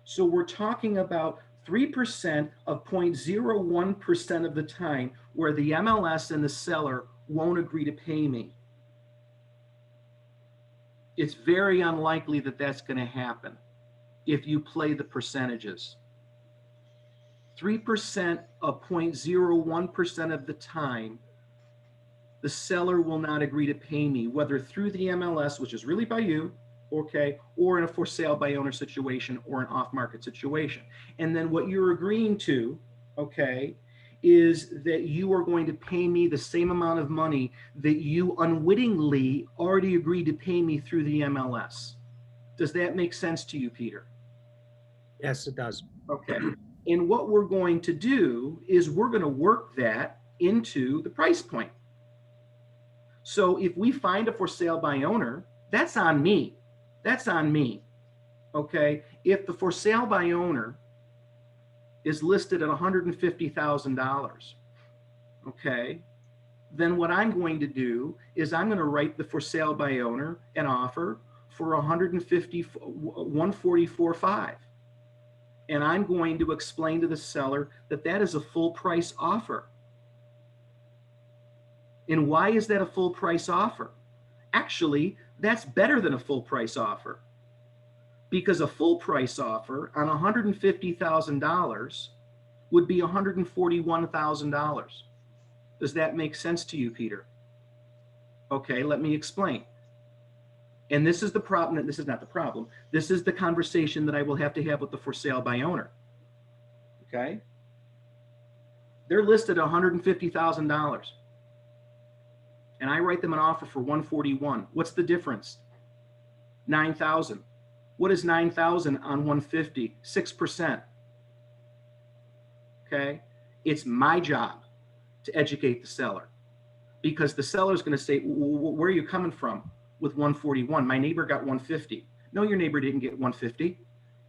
So we're talking about 3% of 0.01% of the time where the MLS and the seller won't agree to pay me. It's very unlikely that that's going to happen if you play the percentages. 3% of 0.01% of the time, the seller will not agree to pay me, whether through the MLS, which is really by you, okay, or in a for sale by owner situation or an off-market situation. And then what you're agreeing to, okay, is that you are going to pay me the same amount of money that you unwittingly already agreed to pay me through the MLS. Does that make sense to you, Peter? Yes, it does. Okay. And what we're going to do is we're going to work that into the price point. So if we find a for sale by owner, that's on me. That's on me. Okay. If the for sale by owner is listed at $150,000, okay, then what I'm going to do is I'm going to write the for sale by owner an offer for $144,500. And I'm going to explain to the seller that that is a full price offer. And why is that a full price offer? Actually, that's better than a full price offer, because a full price offer on $150,000 would be $141,000. Does that make sense to you, Peter? Okay, let me explain. And this is the problem. This is not the problem. This is the conversation that I will have to have with the for sale by owner. okay? They're listed at $150,000. And I write them an offer for 141. What's the difference? 9,000. What is 9,000 on 150? 6%. Okay? It's my job to educate the seller, because the seller is going to say, where are you coming from with 141? My neighbor got 150. No, your neighbor didn't get 150.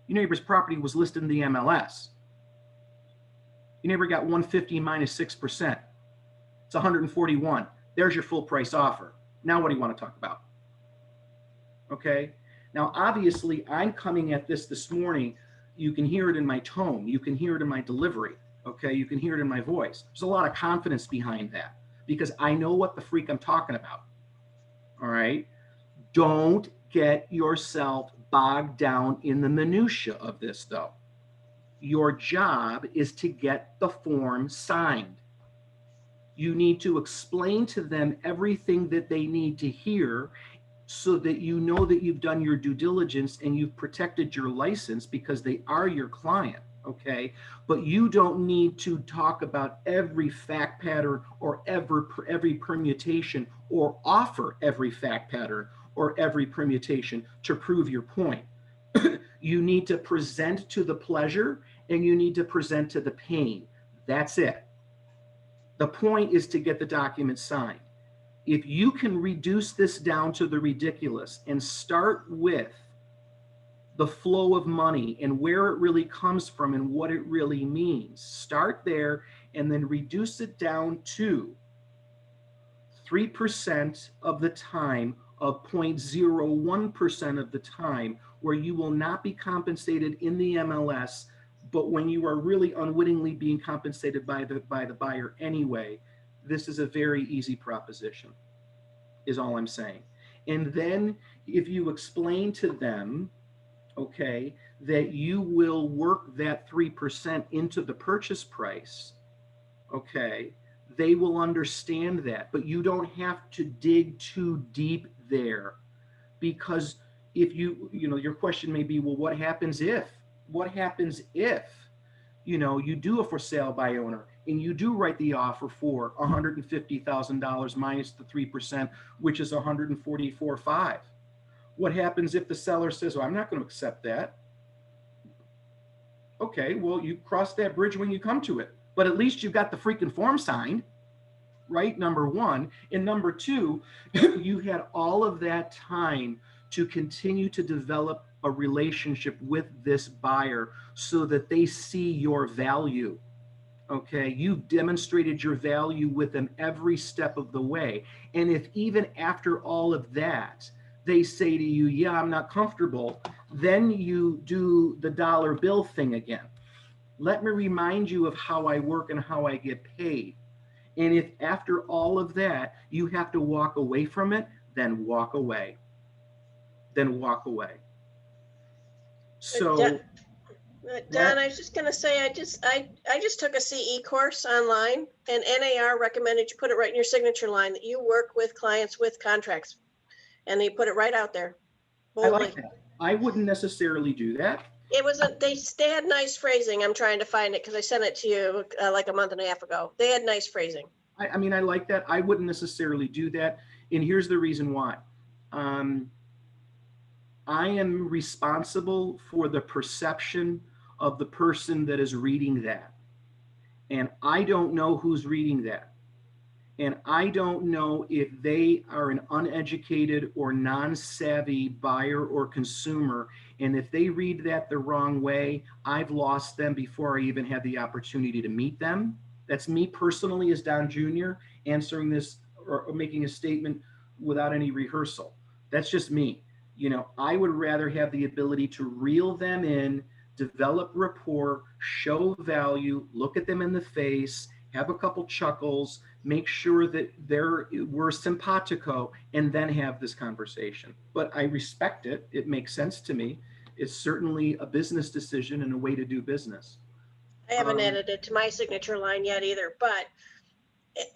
Your neighbor's property was listed in the MLS. Your neighbor got 150 minus 6%. It's 141. There's your full price offer. Now what do you want to talk about? Okay. Now, obviously, I'm coming at this morning. You can hear it in my tone. You can hear it in my delivery. Okay. You can hear it in my voice. There's a lot of confidence behind that because I know what the freak I'm talking about. All right. Don't get yourself bogged down in the minutia of this, though. Your job is to get the form signed. You need to explain to them everything that they need to hear so that you know that you've done your due diligence and you've protected your license because they are your client, okay? But you don't need to talk about every fact pattern or every permutation or offer every fact pattern or every permutation to prove your point. You need to present to the pleasure and you need to present to the pain. That's it. The point is to get the document signed. If you can reduce this down to the ridiculous and start with the flow of money and where it really comes from and what it really means, start there and then reduce it down to 3% of the time of 0.01% of the time where you will not be compensated in the MLS, but when you are really unwittingly being compensated by the buyer anyway. This is a very easy proposition, is all I'm saying. And then if you explain to them, okay, that you will work that 3% into the purchase price, okay, they will understand that. But you don't have to dig too deep there, because if your question may be, well, what happens if you do a for sale by owner and you do write the offer for $150,000 minus the 3%, which is $144,500. What happens if the seller says, well, I'm not going to accept that? Okay, well, you cross that bridge when you come to it, but at least you've got the freaking form signed, right? Number one. And number two, you had all of that time to continue to develop a relationship with this buyer so that they see your value. Okay, you've demonstrated your value with them every step of the way. And if even after all of that, they say to you, yeah, I'm not comfortable, then you do the dollar bill thing again. Let me remind you of how I work and how I get paid. And if after all of that, you have to walk away from it, then walk away. Then walk away. So Don, I was just going to say, I just took a CE course online, and NAR recommended you put it right in your signature line that you work with clients with contracts, and they put it right out there. Boldly. I like that. I wouldn't necessarily do that. It was they had nice phrasing. I'm trying to find it because I sent it to you like a month and a half ago. They had nice phrasing. I mean, I like that. I wouldn't necessarily do that, and here's the reason why. I am responsible for the perception of the person that is reading that. And I don't know who's reading that. And I don't know if they are an uneducated or non-savvy buyer or consumer. And if they read that the wrong way, I've lost them before I even had the opportunity to meet them. That's me personally as Don Jr. answering this or making a statement without any rehearsal. That's just me. I would rather have the ability to reel them in, develop rapport, show value, look at them in the face, have a couple chuckles, make sure that we're simpatico, and then have this conversation. But I respect it. It makes sense to me. It's certainly a business decision and a way to do business. I haven't added it to my signature line yet either, but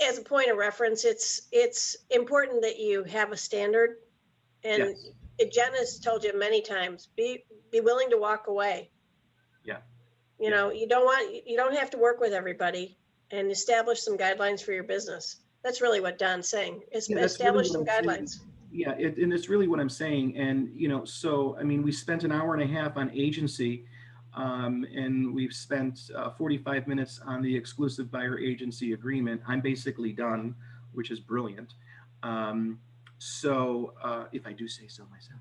as a point of reference, it's important that you have a standard. And yes. Jen has told you many times, be willing to walk away. Yeah. You know, you don't have to work with everybody, and establish some guidelines for your business. That's really what Don's saying, is Yeah, that's really establish some what I'm saying. guidelines. Yeah, and it's really what I'm saying. And, you know, so, I mean, we spent an hour and a half on agency, and we've spent 45 minutes on the exclusive buyer agency agreement. I'm basically done, which is brilliant. If I do say so myself.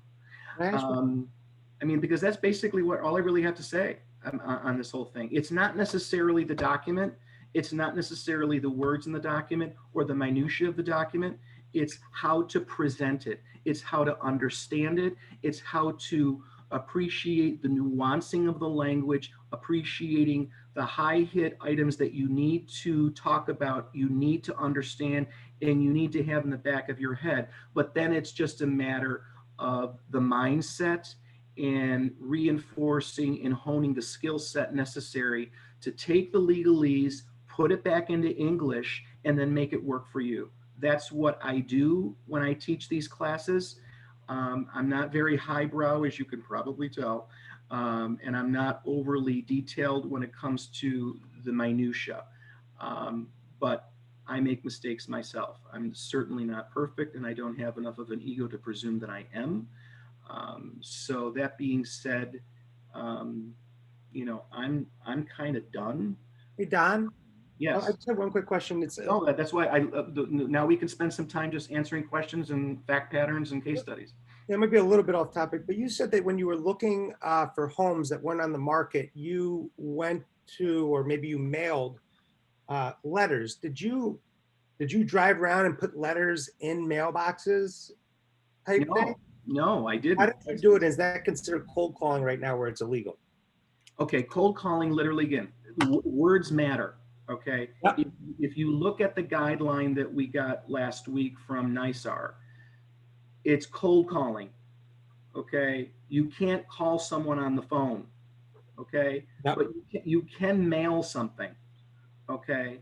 I mean, because that's basically all I really have to say on this whole thing. It's not necessarily the document. It's not necessarily the words in the document or the minutia of the document. It's how to present it. It's how to understand it. It's how to appreciate the nuancing of the language, appreciating the high hit items that you need to talk about, you need to understand, and you need to have in the back of your head. But then it's just a matter of the mindset and reinforcing and honing the skill set necessary to take the legalese, put it back into English, and then make it work for you. That's what I do when I teach these classes. I'm not very highbrow, as you can probably tell, and I'm not overly detailed when it comes to the minutia. But I make mistakes myself. I'm certainly not perfect, and I don't have enough of an ego to presume that I am. So that being said, you know, I'm kind of done. Hey, Don? Yes. I just have one quick question. It's That's why now we can spend some time just answering questions and fact patterns and case studies. it might be a little bit off topic, but you said that when you were looking for homes that weren't on the market, you went to, or maybe you mailed letters. Did you drive around and put letters in mailboxes type thing? No, I didn't. How did you do it? Is that considered cold calling right now where it's illegal? Okay, cold calling, literally, again, words matter. Okay, Yep. If you look at the guideline that we got last week from NYSAR, it's cold calling. Okay, you can't call someone on the phone. Okay, Yep. but you can mail something. Okay,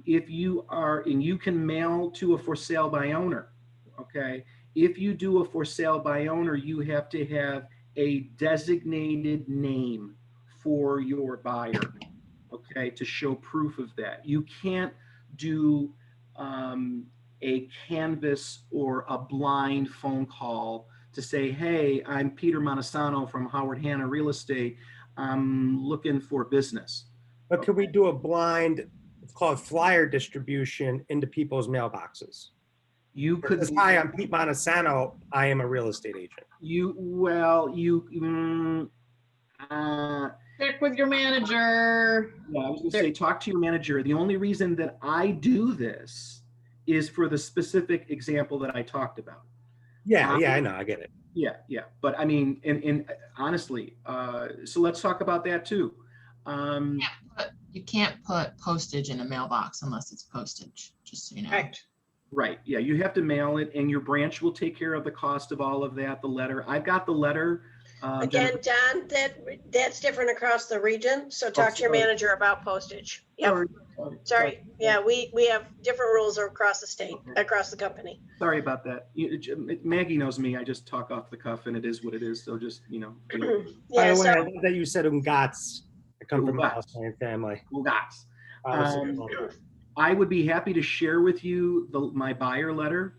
if you are, and you can mail to a for sale by owner. Okay, if you do a for sale by owner, you have to have a designated name for your buyer. Okay, to show proof of that. You can't do a canvas or a blind phone call to say, hey, I'm Peter Montesano from Howard Hanna Real Estate. I'm looking for business. But could we do a blind, it's called flyer distribution into people's mailboxes? You could. Because, hi, I'm Pete Montesano. I am a real estate agent. Check with your manager. Yeah, I was going to say, talk to your manager. The only reason that I do this is for the specific example that I talked about. Yeah, I know, I get it. Yeah. But I mean, and honestly, so let's talk about that too. You can't put postage in a mailbox unless it's postage, just so you know. Right. Yeah, you have to mail it, and your branch will take care of the cost of all of that. The letter. I've got the letter. Again, Don, that's different across the region. So talk to your manager about postage. Yeah. Sorry. Yeah, we have different rules across the state, across the company. Sorry about that. Maggie knows me. I just talk off the cuff, and it is what it is. So just, you know. By the way, I love that you said Ungats. I come from a Australian family. Ungats. I would be happy to share with you my buyer letter.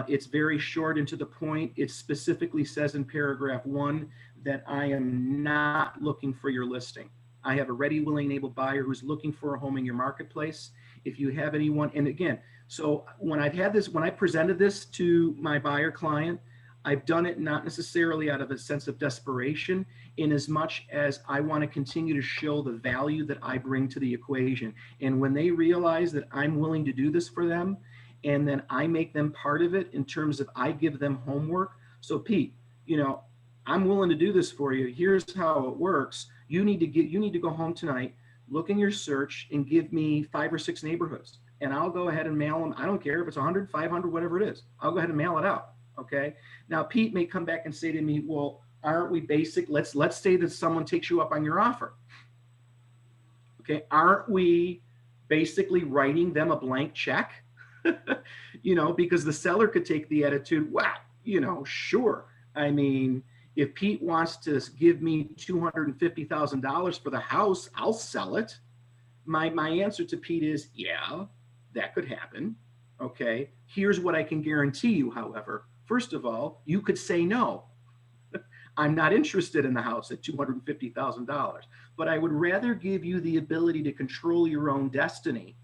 It's very short and to the point. It specifically says in paragraph 1 that I am not looking for your listing. I have a ready, willing, and able buyer who's looking for a home in your marketplace. If you have anyone, and again, so when I presented this to my buyer client, I've done it not necessarily out of a sense of desperation, in as much as I want to continue to show the value that I bring to the equation. And when they realize that I'm willing to do this for them, and then I make them part of it in terms of I give them homework. So Pete, you know, I'm willing to do this for you. Here's how it works. You need to go home tonight, look in your search, and give me 5 or 6 neighborhoods. And I'll go ahead and mail them. I don't care if it's 100, 500, whatever it is. I'll go ahead and mail it out. Okay. Now Pete may come back and say to me, well, aren't we basic? Let's say that someone takes you up on your offer. Okay. Aren't we basically writing them a blank check? You know, because the seller could take the attitude, wow, you know, sure. I mean, If Pete wants to give me $250,000 for the house, I'll sell it. My answer to Pete is, yeah, that could happen. Okay. Here's what I can guarantee you, however. First of all, you could say no. I'm not interested in the house at $250,000, but I would rather give you the ability to control your own destiny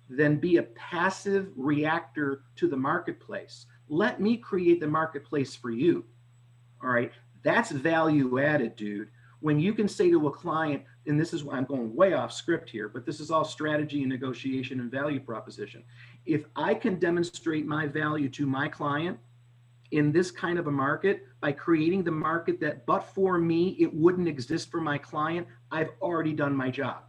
than be a passive reactor to the marketplace. Let me create the marketplace for you. All right. That's value added, dude. When you can say to a client, and this is why I'm going way off script here, but this is all strategy and negotiation and value proposition. If I can demonstrate my value to my client in this kind of a market by creating the market that, but for me, it wouldn't exist for my client, I've already done my job.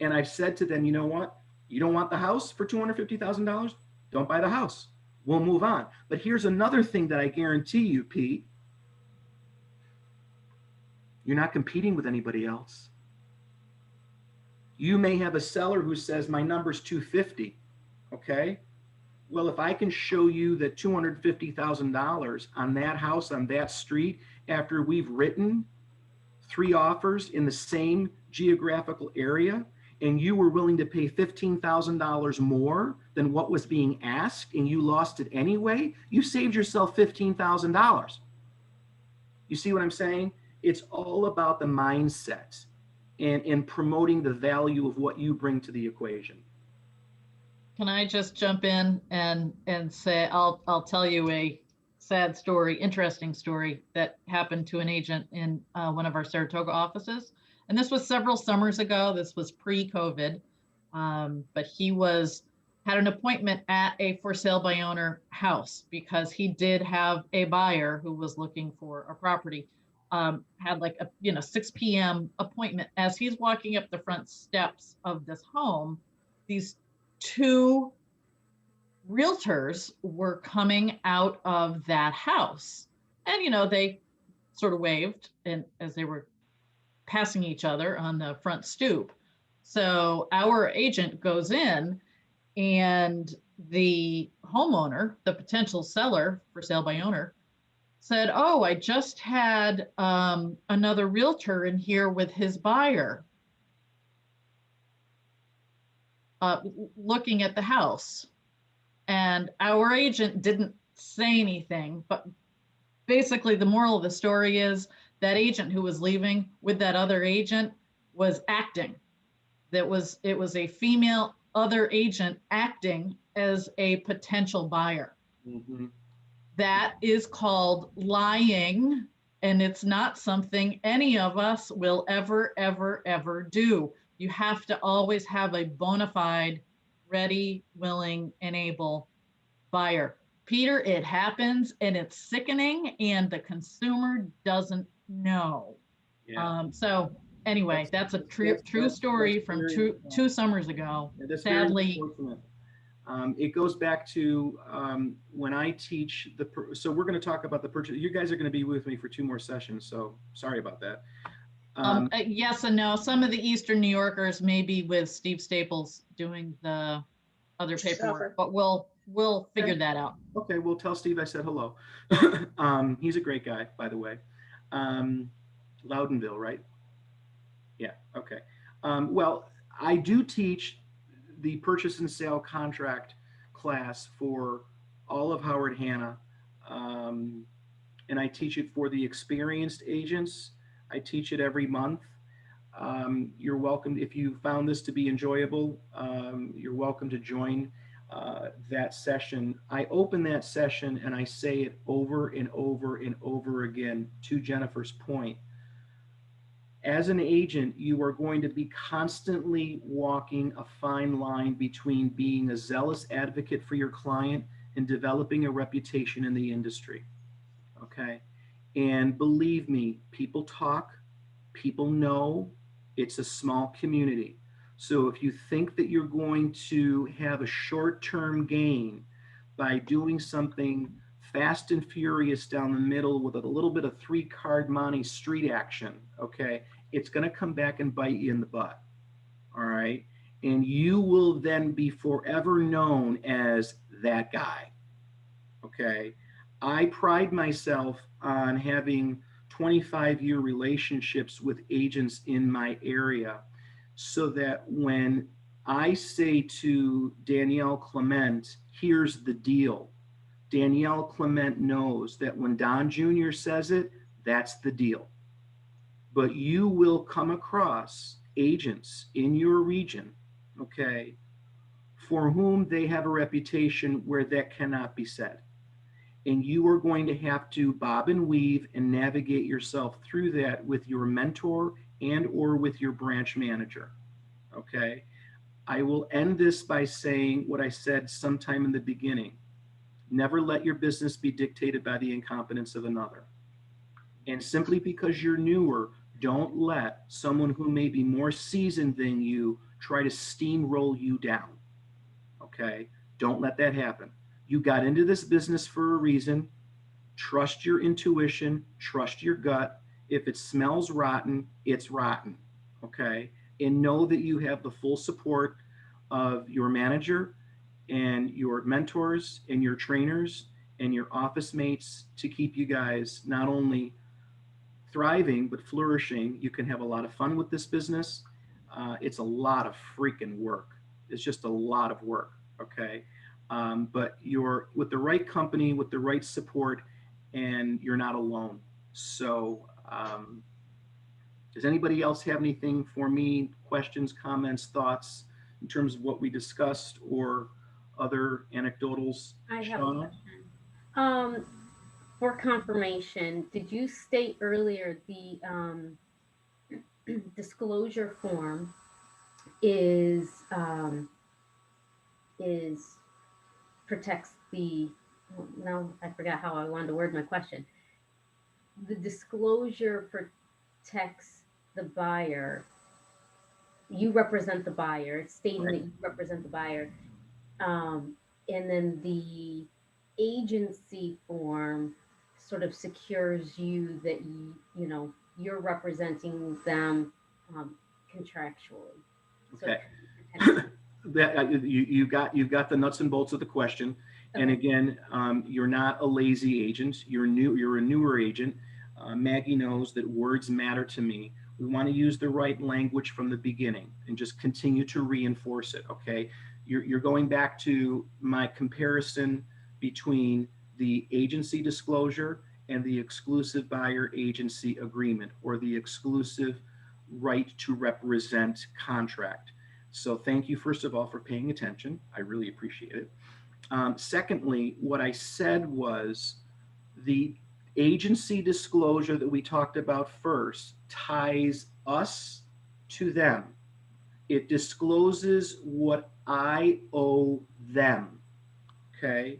And I've said to them, you know what? You don't want the house for $250,000? Don't buy the house. We'll move on. But here's another thing that I guarantee you, Pete. You're not competing with anybody else. You may have a seller who says my number's 250. Okay. Well, if I can show you that $250,000 on that house on that street after we've written 3 offers in the same geographical area, and you were willing to pay $15,000 more than what was being asked, and you lost it anyway, you saved yourself $15,000. You see what I'm saying? It's all about the mindset and promoting the value of what you bring to the equation. Can I just jump in and say, I'll tell you a sad story, interesting story that happened to an agent in one of our Saratoga offices. And this was several summers ago. This was pre-COVID, but he had an appointment at a for sale by owner house because he did have a buyer who was looking for a property. Had like a 6 p.m. appointment. As he's walking up the front steps of this home, these 2 realtors were coming out of that house, and they sort of waved and as they were passing each other on the front stoop. So our agent goes in, and the homeowner, the potential seller for sale by owner, said, "Oh, I just had another realtor in here with his buyer looking at the house." And our agent didn't say anything, but basically the moral of the story is that agent who was leaving with that other agent was acting. It was a female other agent acting as a potential buyer. Mm-hmm. That is called lying, and it's not something any of us will ever, ever, ever do. You have to always have a bona fide, ready, willing, and able buyer. Peter, it happens, and it's sickening, and the consumer doesn't know. Yeah. So anyway, that's a true story from two summers ago. Sadly. It goes back to when I teach so we're going to talk about the purchase. You guys are going to be with me for 2 more sessions, so sorry about that. Yes and no. Some of the Eastern New Yorkers may be with Steve Staples doing the other paperwork, but we'll figure that out. Okay, we'll tell Steve I said hello. He's a great guy, by the way. Loudonville, right? Yeah, okay. Well, I do teach the purchase and sale contract class for all of Howard Hanna, and I teach it for the experienced agents. I teach it every month. You're welcome, if you found this to be enjoyable, you're welcome to join that session. I open that session and I say it over and over and over again to Jennifer's point. As an agent, you are going to be constantly walking a fine line between being a zealous advocate for your client and developing a reputation in the industry. Okay. And believe me, people talk, people know, it's a small community. So if you think that you're going to have a short-term gain by doing something fast and furious down the middle with a little bit of 3-card money street action, okay, it's going to come back and bite you in the butt. All right. And you will then be forever known as that guy. Okay. I pride myself on having 25-year relationships with agents in my area, so that when I say to Danielle Clement, here's the deal, Danielle Clement knows that when Don Jr. says it, that's the deal. But you will come across agents in your region, okay, for whom they have a reputation where that cannot be said. And you are going to have to bob and weave and navigate yourself through that with your mentor and or with your branch manager, okay? I will end this by saying what I said sometime in the beginning. Never let your business be dictated by the incompetence of another. And simply because you're newer, don't let someone who may be more seasoned than you try to steamroll you down, okay? Don't let that happen. You got into this business for a reason. Trust your intuition, trust your gut. If it smells rotten, it's rotten, okay? And know that you have the full support of your manager and your mentors and your trainers and your office mates to keep you guys not only thriving, but flourishing. You can have a lot of fun with this business. It's a lot of freaking work. It's just a lot of work, okay? But you're with the right company, with the right support, and you're not alone. So does anybody else have anything for me? Questions, comments, thoughts in terms of what we discussed or other anecdotals? I have a Shauna? question. For confirmation, did you state earlier the disclosure form is protects the, no, I forgot how I wanted to word my question. The disclosure protects the buyer. You represent the buyer. It's stating that you represent the buyer. And then the agency form sort of secures you that you know you're representing them contractually. Okay. That you got the nuts and bolts of the question. And Okay. again, you're not a lazy agent. You're a newer agent. Maggie knows that words matter to me. We want to use the right language from the beginning and just continue to reinforce it. Okay. You're going back to my comparison between the agency disclosure and the exclusive buyer agency agreement, or the exclusive right to represent contract. So thank you, first of all, for paying attention. I really appreciate it. Secondly, what I said was the agency disclosure that we talked about first ties us to them. It discloses what I owe them, okay?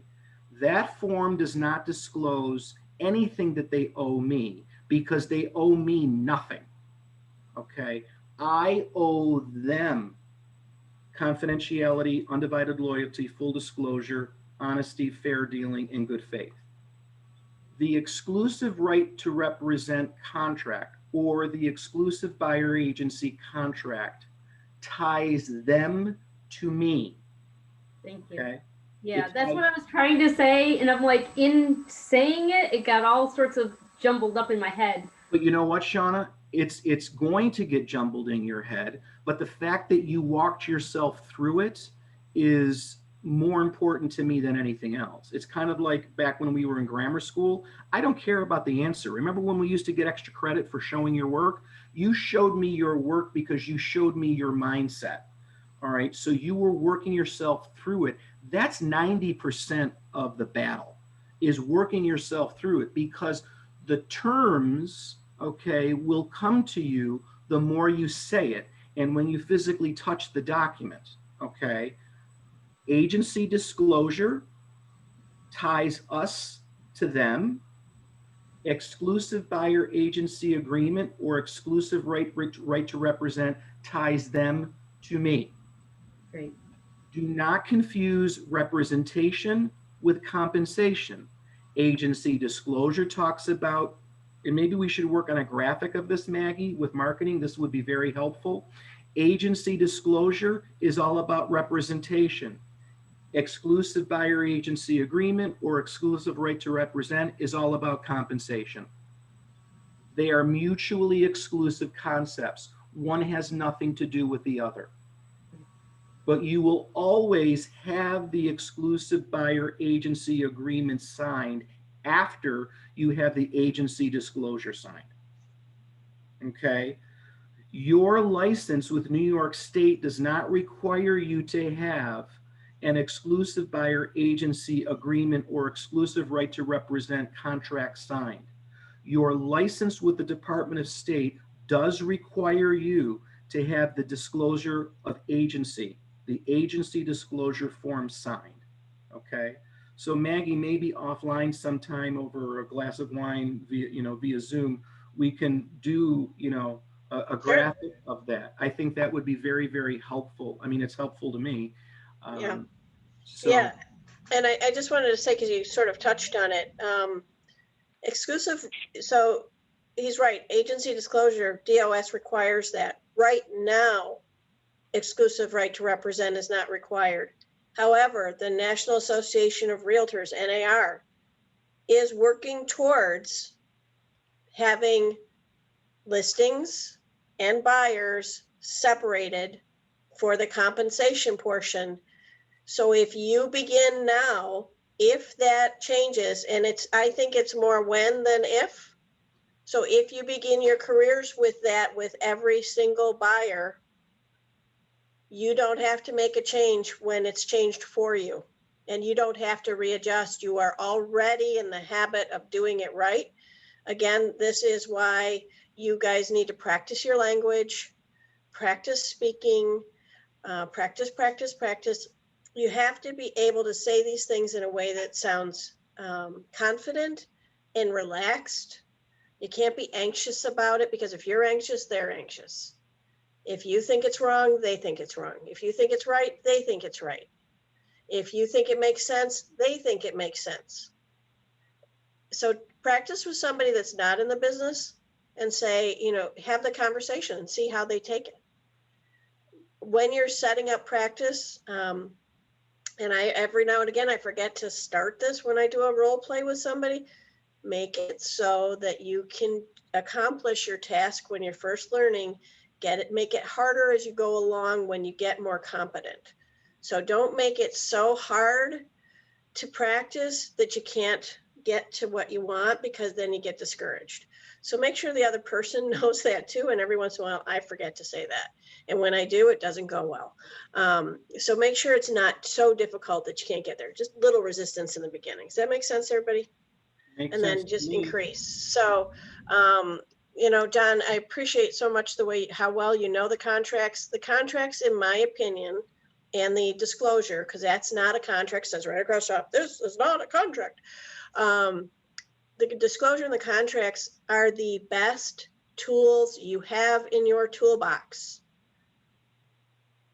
That form does not disclose anything that they owe me, because they owe me nothing, okay? I owe them confidentiality, undivided loyalty, full disclosure, honesty, fair dealing, and good faith. The exclusive right to represent contract, or the exclusive buyer agency contract, ties them to me. Thank you. Okay. Yeah, It's that's like- what I was trying to say, and I'm like, in saying it, it got all sorts of jumbled up in my head. But you know what, Shauna? It's going to get jumbled in your head, but the fact that you walked yourself through it is more important to me than anything else. It's kind of like back when we were in grammar school. I don't care about the answer. Remember when we used to get extra credit for showing your work? You showed me your work because you showed me your mindset. All right, so you were working yourself through it. That's 90% of the battle, is working yourself through it, because the terms, okay, will come to you the more you say it and when you physically touch the document, okay? Agency disclosure ties us to them. Exclusive buyer agency agreement, or exclusive right to represent, ties them to me. Great. Do not confuse representation with compensation. Agency disclosure talks about, and maybe we should work on a graphic of this, Maggie, with marketing. This would be very helpful. Agency disclosure is all about representation. Exclusive buyer agency agreement or exclusive right to represent is all about compensation. They are mutually exclusive concepts. One has nothing to do with the other. But you will always have the exclusive buyer agency agreement signed after you have the agency disclosure signed. Okay? Your license with New York State does not require you to have an exclusive buyer agency agreement or exclusive right to represent contract signed. Your license with the Department of State does require you to have the disclosure of agency, the agency disclosure form signed. Okay? So Maggie, maybe offline sometime over a glass of wine via Zoom, we can do, a graphic of that. I think that would be very, very helpful. I mean, it's helpful to me. Yeah. So, Yeah. And I just wanted to say, because you sort of touched on it, exclusive. So he's right. Agency disclosure, DOS requires that. Right now, exclusive right to represent is not required. However, the National Association of Realtors, NAR, is working towards having listings and buyers separated for the compensation portion. So if you begin now, if that changes, and I think it's more when than if. So if you begin your careers with that, with every single buyer, you don't have to make a change when it's changed for you, and you don't have to readjust. You are already in the habit of doing it right. Again, this is why you guys need to practice your language, practice speaking, practice. You have to be able to say these things in a way that sounds confident and relaxed. You can't be anxious about it, because if you're anxious, they're anxious. If you think it's wrong, they think it's wrong. If you think it's right, they think it's right. If you think it makes sense, they think it makes sense. So practice with somebody that's not in the business and say, have the conversation and see how they take it. When you're setting up practice, and every now and again, I forget to start this when I do a role play with somebody, make it so that you can accomplish your task when you're first learning. Make it harder as you go along when you get more competent. So don't make it so hard to practice that you can't get to what you want, because then you get discouraged. So make sure the other person knows that too. And every once in a while, I forget to say that. And when I do, it doesn't go well. So make sure it's not so difficult that you can't get there. Just little resistance in the beginning. Does that make sense, everybody? makes And sense then just to me. increase. So, Don, I appreciate so much how well you know the contracts. The contracts, in my opinion, and the disclosure, because that's not a contract, says right across the top, this is not a contract. The disclosure and the contracts are the best tools you have in your toolbox.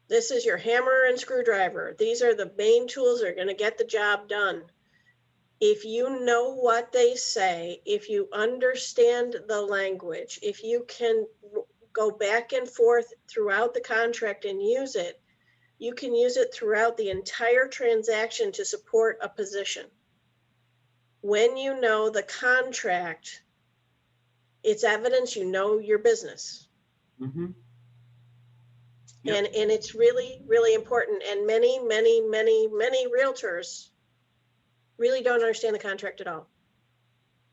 This is your hammer and screwdriver. These are the main tools that are going to get the job done. If you know what they say, if you understand the language, if you can go back and forth throughout the contract and use it, you can use it throughout the entire transaction to support a position. When you know the contract, it's evidence you know your business. Mm-hmm. Yep. And it's really, really important. And many realtors really don't understand the contract at all.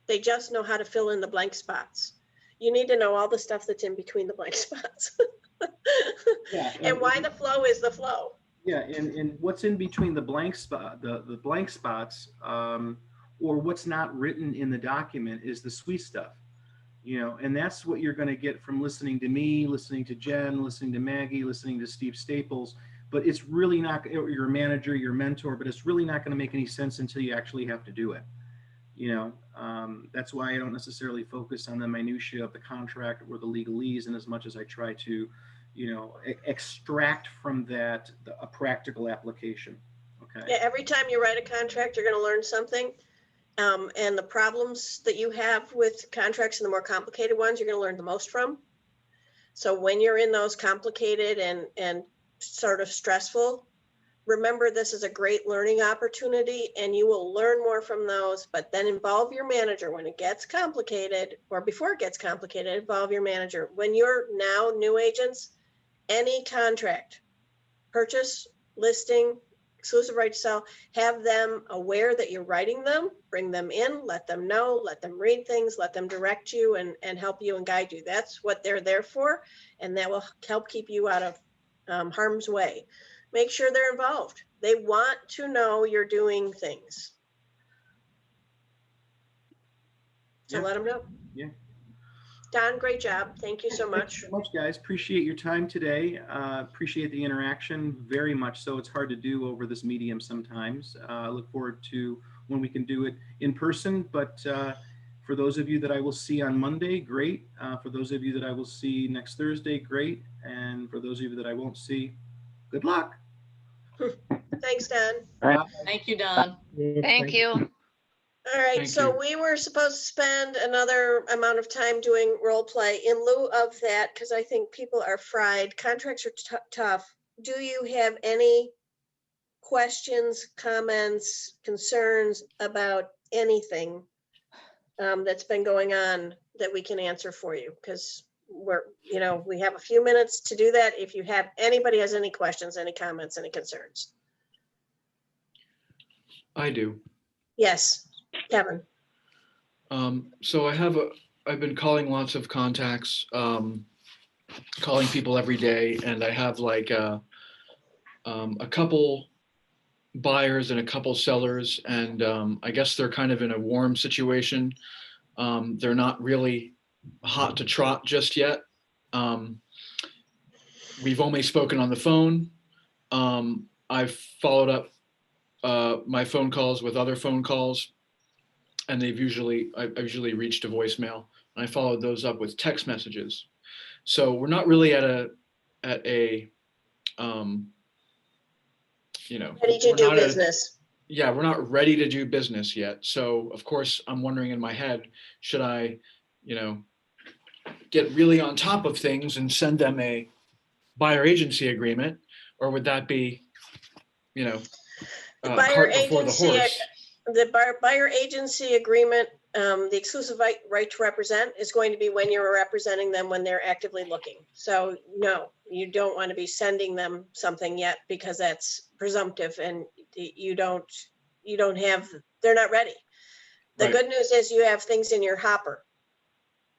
They just know how to fill in the blank spots. You need to know all the stuff that's in between the blank spots. Yeah, and why the flow is the flow. Yeah, and what's in between the blank spot, the blank spots, or what's not written in the document is the sweet stuff, and that's what you're going to get from listening to me, listening to Jen, listening to Maggie, listening to Steve Staples. But it's really not your manager, your mentor, but it's really not going to make any sense until you actually have to do it. That's why I don't necessarily focus on the minutia of the contract or the legalese, and as much as I try to, extract from that a practical application. Okay. Yeah, every time you write a contract, you're going to learn something. And the problems that you have with contracts and the more complicated ones, you're going to learn the most from. So when you're in those complicated and sort of stressful remember this is a great learning opportunity and you will learn more from those, but then involve your manager when it gets complicated, or before it gets complicated, involve your manager. When you're now new agents, any contract, purchase, listing, exclusive right to sell, have them aware that you're writing them, bring them in, let them know, let them read things, let them direct you and help you and guide you. That's what they're there for. And that will help keep you out of harm's way. Make sure they're involved. They want to know you're doing things. So Yeah. let them know. Yeah. Don, great job. Thank you so Thank you much. so much, guys. Appreciate your time today. Appreciate the interaction very much so. It's hard to do over this medium sometimes. I look forward to when we can do it in person, but for those of you that I will see on Monday, great. For those of you that I will see next Thursday, great. And for those of you that I won't see, good luck. Thanks, Don. All right. Thank you, Don. Thank you. All right, Thank so you. we were supposed to spend another amount of time doing role play. In lieu of that, because I think people are fried, contracts are tough. Do you have any questions, comments, concerns about anything that's been going on that we can answer for you? Because we have a few minutes to do that. If anybody has any questions, any comments, any concerns. I do. Yes, Kevin. So I've been calling lots of contacts, calling people every day, and I have like a couple buyers and a couple sellers, and I guess they're kind of in a warm situation. They're not really hot to trot just yet. We've only spoken on the phone. I've followed up my phone calls with other phone calls, and I've usually reached a voicemail, and I followed those up with text messages. So we're not really at a Ready to do business. Yeah, we're not ready to do business yet. So of course I'm wondering in my head, should I, get really on top of things and send them a buyer agency agreement, or would that be, Buyer cart before the agency, horse? the buyer agency agreement, the exclusive right to represent is going to be when you're representing them when they're actively looking. So no, you don't want to be sending them something yet because that's presumptive and they're not ready. The Right. good news is you have things in your hopper.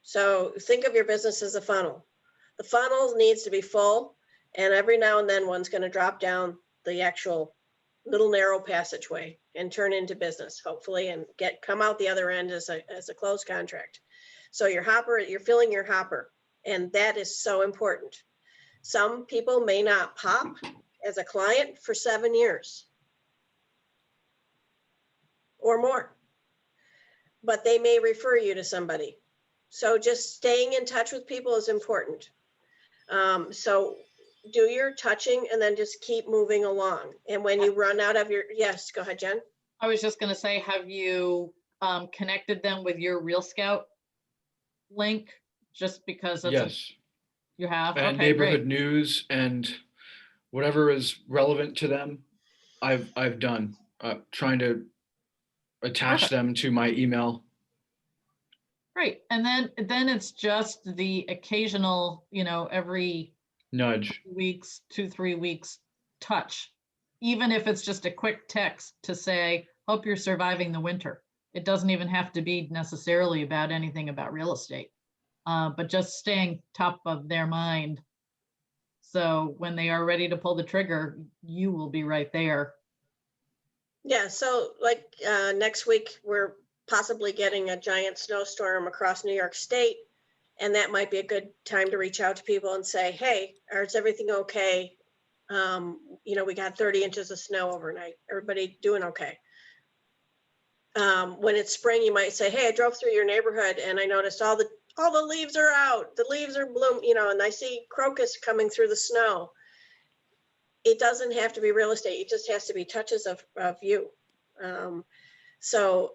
So think of your business as a funnel. The funnel needs to be full, and every now and then one's going to drop down the actual little narrow passageway and turn into business, hopefully, and come out the other end as a closed contract. So your hopper, you're filling your hopper, and that is so important. Some people may not pop as a client for 7 years or more, but they may refer you to somebody. So just staying in touch with people is important. So do your touching and then just keep moving along. And when you run out of yes, go ahead, Jen. I was just going to say, have you connected them with your Real Scout link? Just because it's Yes. You have? And Okay, neighborhood great. news and whatever is relevant to them, I've done, trying to attach Perfect. them to my email. Great. And then it's just the occasional, every Nudge. 2-3 weeks touch, even if it's just a quick text to say, hope you're surviving the winter. It doesn't even have to be necessarily about anything about real estate, but just staying top of their mind. So when they are ready to pull the trigger, you will be right there. Yeah, so like next week, we're possibly getting a giant snowstorm across New York State. And that might be a good time to reach out to people and say, hey, is everything okay? We got 30 inches of snow overnight. Everybody doing okay? When it's spring, you might say, hey, I drove through your neighborhood and I noticed all the leaves are out. The leaves are bloom, and I see crocus coming through the snow. It doesn't have to be real estate. It just has to be touches of you. So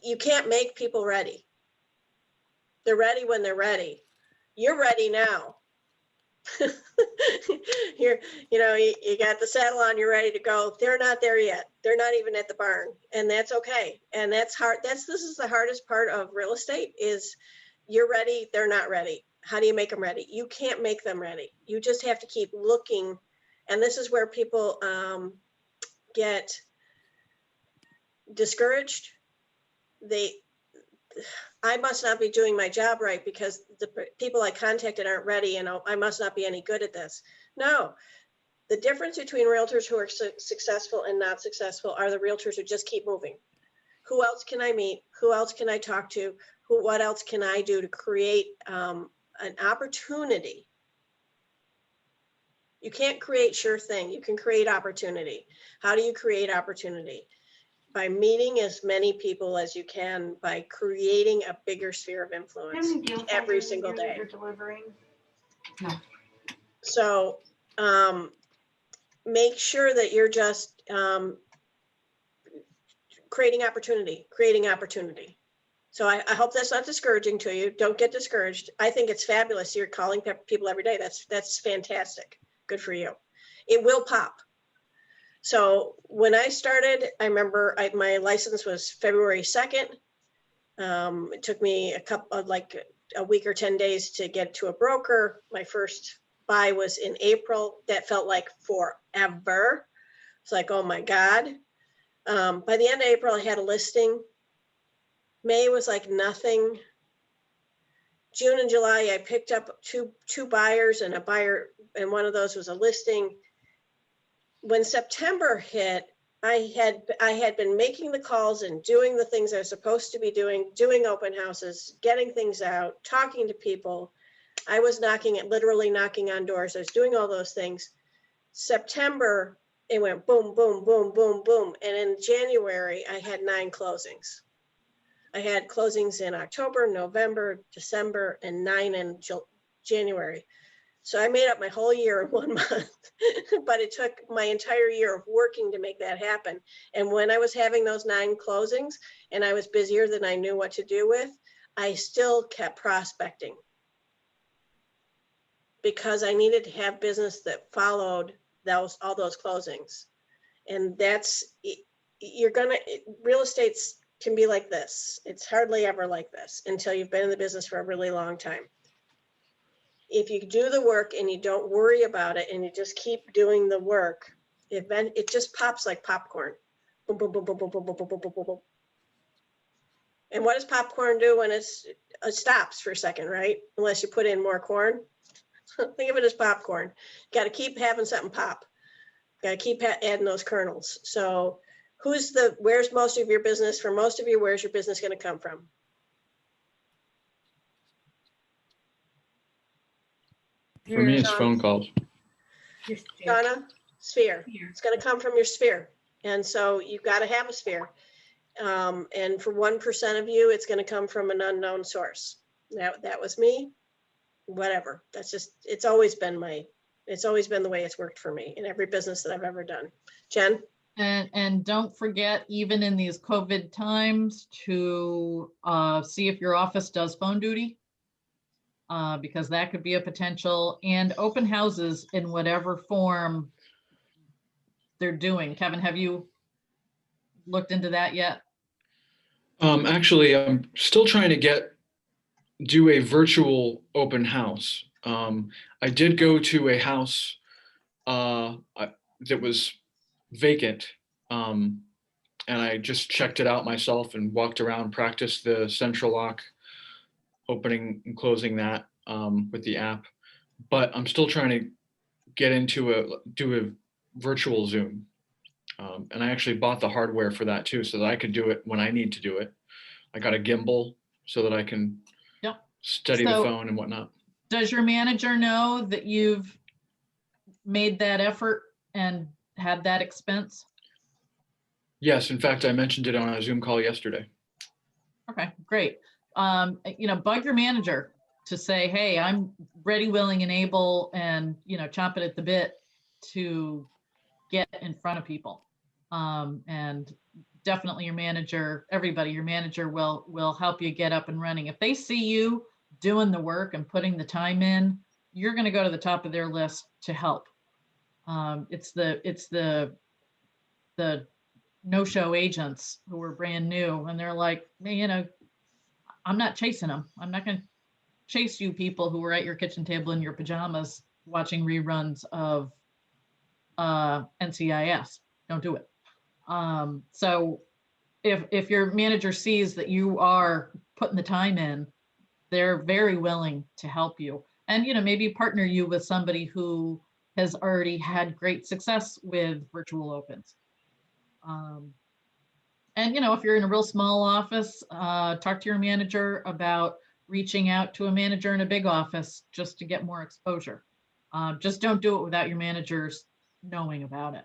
you can't make people ready. They're ready when they're ready. You're ready now. You're, you got the saddle on, you're ready to go. They're not there yet. They're not even at the barn, and that's okay. And that's hard. This is the hardest part of real estate is you're ready. They're not ready. How do you make them ready? You can't make them ready. You just have to keep looking. And this is where people get discouraged. I must not be doing my job right because the people I contacted aren't ready and I must not be any good at this. No, the difference between realtors who are successful and not successful are the realtors who just keep moving. Who else can I meet? Who else can I talk to? What else can I do to create an opportunity? You can't create sure thing. You can create opportunity. How do you create opportunity? By meeting as many people as you can, by creating a bigger sphere of influence every single day. No. So make sure that you're just creating opportunity. So I hope that's not discouraging to you. Don't get discouraged. I think it's fabulous. You're calling people every day. That's fantastic. Good for you. It will pop. So when I started, I remember my license was February 2nd. It took me a week or 10 days to get to a broker. My first buy was in April. That felt like forever. It's like, oh my God. By the end of April, I had a listing. May was like nothing. June and July, I picked up two buyers and a buyer, and one of those was a listing. When September hit, I had been making the calls and doing the things I was supposed to be doing open houses, getting things out, talking to people. I was literally knocking on doors. I was doing all those things. September, it went boom, boom, boom, boom, boom. And in January, I had 9 closings. I had closings in October, November, December, and 9 in January. So I made up my whole year in 1 month, but it took my entire year of working to make that happen. And when I was having those 9 closings and I was busier than I knew what to do with, I still kept prospecting because I needed to have business that followed all those closings. And real estate can be like this. It's hardly ever like this until you've been in the business for a really long time. If you do the work and you don't worry about it and you just keep doing the work, it just pops like popcorn. Boom, boom, boom, boom, boom, boom, boom, boom, boom, boom, boom. And what does popcorn do when it stops for a second, right? Unless you put in more corn. Think of it as popcorn. Got to keep having something pop. Got to keep adding those kernels. So where's most of your business? For most of you, where's your business going to come from? For me, it's phone calls. Donna, sphere. It's going to come from your sphere. And so you've got to have a sphere. And for 1% of you, it's going to come from an unknown source. That was me. Whatever. It's always been the way it's worked for me in every business that I've ever done. Jen? And don't forget, even in these COVID times, to see if your office does phone duty. Because that could be a potential, and open houses in whatever form they're doing. Kevin, have you looked into that yet? Actually, I'm still trying to do a virtual open house. I did go to a house that was vacant, and I just checked it out myself and walked around, practiced the central lock, opening and closing that with the app. But I'm still trying to get do a virtual Zoom. And I actually bought the hardware for that too, so that I could do it when I need to do it. I got a gimbal so that I can study the phone and whatnot. Does your manager know that you've made that effort and had that expense? Yes, in fact, I mentioned it on a Zoom call yesterday. Okay, great. Bug your manager to say, hey, I'm ready, willing, and able, and chomping at the bit to get in front of people. And definitely your manager will help you get up and running. If they see you doing the work and putting the time in, you're going to go to the top of their list to help. It's the no-show agents who are brand new, and they're like, man, I'm not chasing them. I'm not going to chase you people who are at your kitchen table in your pajamas watching reruns of NCIS. Don't do it. So if your manager sees that you are putting the time in, they're very willing to help you, and maybe partner you with somebody who has already had great success with virtual opens. And if you're in a real small office, talk to your manager about reaching out to a manager in a big office just to get more exposure. Just don't do it without your managers knowing about it.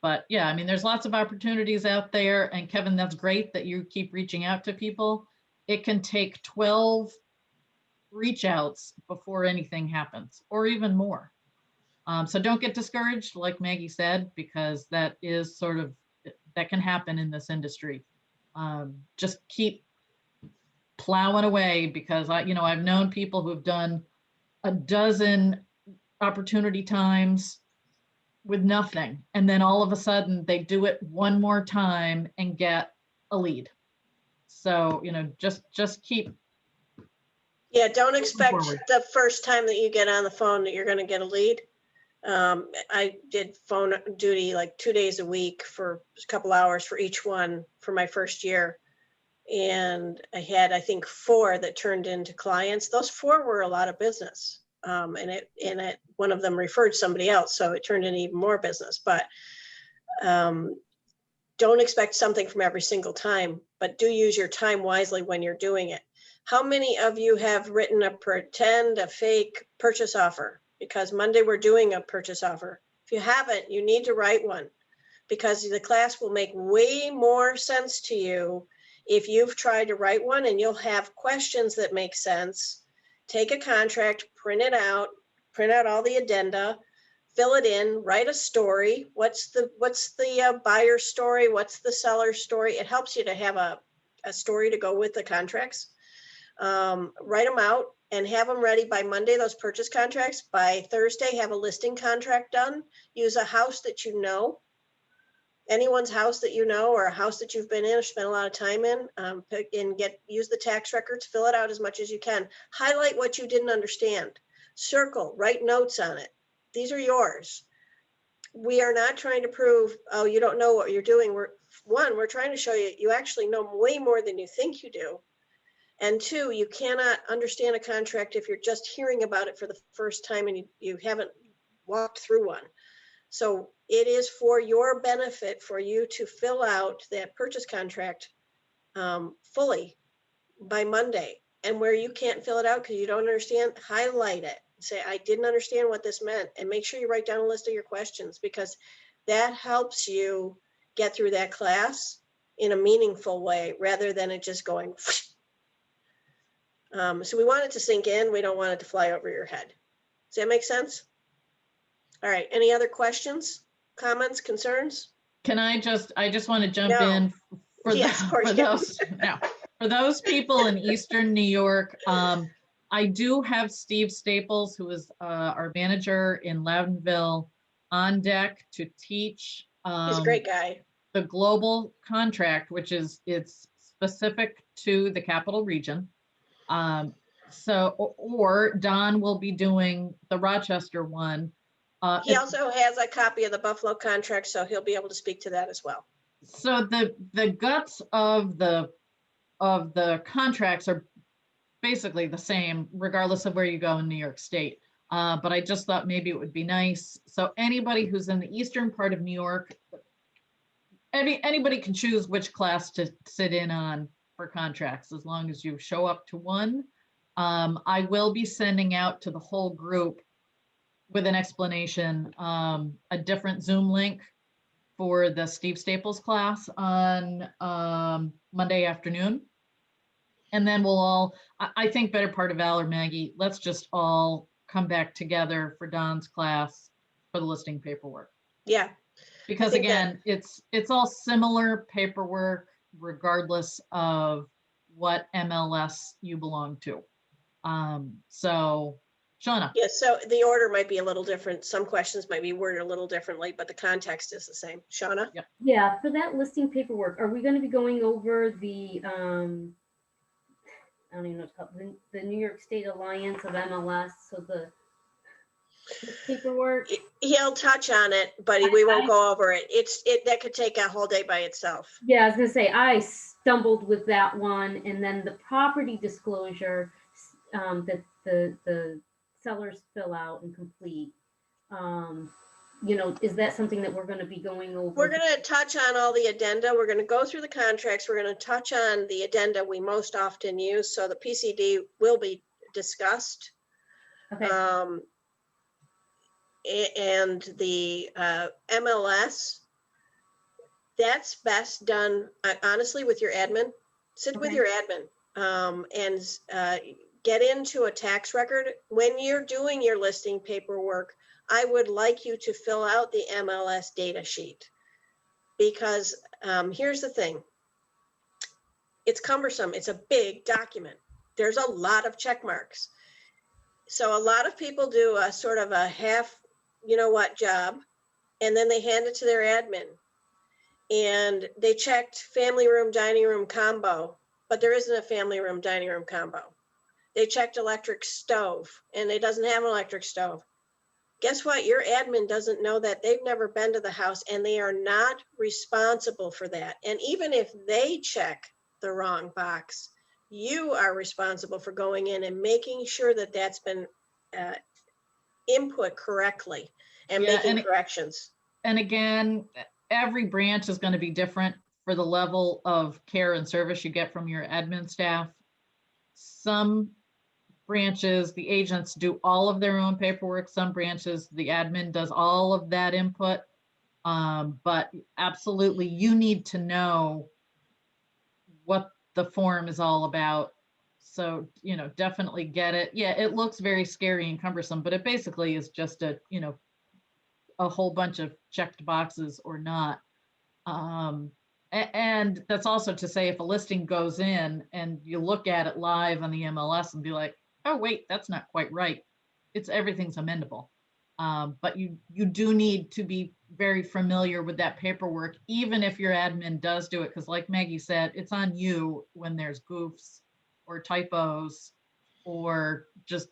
But yeah, I mean, there's lots of opportunities out there, and Kevin, that's great that you keep reaching out to people. It can take 12 reach outs before anything happens, or even more. So don't get discouraged, like Maggie said, because that can happen in this industry. Just keep plowing away, because I've known people who've done a dozen opportunity times with nothing, and then all of a sudden they do it one more time and get a lead. So just keep. Yeah, don't expect forward. the first time that you get on the phone that you're going to get a lead. I did phone duty like 2 days a week for a couple hours for each one for my first year. And I had, I think, 4 that turned into clients. Those 4 were a lot of business. And one of them referred somebody else, so it turned into even more business. But don't expect something from every single time, but do use your time wisely when you're doing it. How many of you have written a fake purchase offer? Because Monday we're doing a purchase offer. If you haven't, you need to write one, because the class will make way more sense to you if you've tried to write one, and you'll have questions that make sense. Take a contract, print out all the addenda, fill it in, write a story. What's the buyer story? What's the seller story? It helps you to have a story to go with the contracts. Write them out and have them ready by Monday, those purchase contracts. By Thursday, have a listing contract done. Use a house that you know, anyone's house that you know, or a house that you've been in or spent a lot of time in, use the tax records, fill it out as much as you can. Highlight what you didn't understand. Circle, write notes on it. These are yours. We are not trying to prove, oh, you don't know what you're doing. We're trying to show you, you actually know way more than you think you do. And 2, you cannot understand a contract if you're just hearing about it for the first time and you haven't walked through one. So it is for your benefit for you to fill out that purchase contract fully by Monday. And where you can't fill it out because you don't understand, highlight it. Say, I didn't understand what this meant. And make sure you write down a list of your questions, because that helps you get through that class in a meaningful way rather than it just going. So we want it to sink in. We don't want it to fly over your head. Does that make sense? All right. Any other questions, comments, concerns? I just want to jump No. in for those people in Eastern New York. I do have Steve Staples, who is our manager in Loudonville, on deck to teach. He's a great guy. The global contract, which it's specific to the capital region. Or Don will be doing the Rochester one. He also has a copy of the Buffalo contract, so he'll be able to speak to that as well. So the guts of the contracts are basically the same, regardless of where you go in New York State. But I just thought maybe it would be nice. So anybody who's in the eastern part of New York, anybody can choose which class to sit in on for contracts, as long as you show up to one. I will be sending out to the whole group with an explanation, a different Zoom link for the Steve Staples class on Monday afternoon. And then we'll all, I think better part of Val or Maggie, let's just all come back together for Don's class for the listing paperwork. Yeah. Because again, it's all similar paperwork, regardless of what MLS you belong to. So Shauna? Yes, so the order might be a little different. Some questions might be worded a little differently, but the context is the same. Shauna? Yeah, for that listing paperwork, are we going to be going over the, I don't even know what it's called, the New York State Alliance of MLS, so the paperwork? He'll touch on it, but we won't go over it. That could take a whole day by itself. Yeah, I was gonna say, I stumbled with that one, and then the property disclosure, that the sellers fill out and complete. You know, is that something that we're gonna be going over? We're going to touch on all the addenda. We're going to go through the contracts. We're going to touch on the addenda we most often use. So the PCD will be discussed. Okay, And the MLS, that's best done honestly with your admin. Sit with Okay. your admin and get into a tax record. When you're doing your listing paperwork, I would like you to fill out the MLS data sheet, because here's the thing. It's cumbersome. It's a big document. There's a lot of check marks. So a lot of people do a sort of a half, you know what, job, and then they hand it to their admin. And they checked family room, dining room combo, but there isn't a family room, dining room combo. They checked electric stove, and it doesn't have an electric stove. Guess what? Your admin doesn't know that. They've never been to the house, and they are not responsible for that. And even if they check the wrong box, you are responsible for going in and making sure that that's been input correctly and making corrections. And again, every branch is going to be different for the level of care and service you get from your admin staff. Some branches, the agents do all of their own paperwork. Some branches, the admin does all of that input. But absolutely, you need to know what the form is all about. So, you know, definitely get it. Yeah, it looks very scary and cumbersome, but it basically is just a, you know, a whole bunch of checked boxes or not. And that's also to say, if a listing goes in and you look at it live on the MLS and be like, oh, wait, that's not quite right. Everything's amendable. But you do need to be very familiar with that paperwork, even if your admin does do it, because like Maggie said, it's on you when there's goofs or typos or just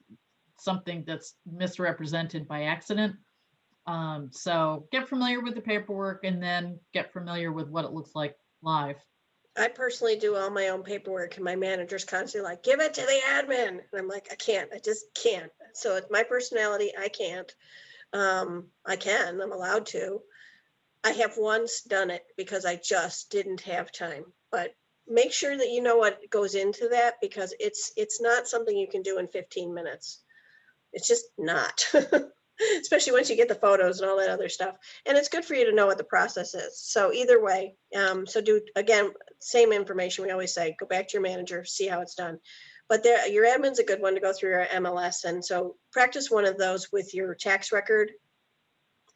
something that's misrepresented by accident. So get familiar with the paperwork and then get familiar with what it looks like live. I personally do all my own paperwork, and my manager's constantly like, give it to the admin. And I'm like, I can't, I just can't. So it's my personality. I can't. I'm allowed to. I have once done it because I just didn't have time, but make sure that you know what goes into that, because it's not something you can do in 15 minutes. It's just not, especially once you get the photos and all that other stuff. And it's good for you to know what the process is. So either way, so do, again, same information we always say, go back to your manager, see how it's done. But your admin's a good one to go through your MLS. And so practice one of those with your tax record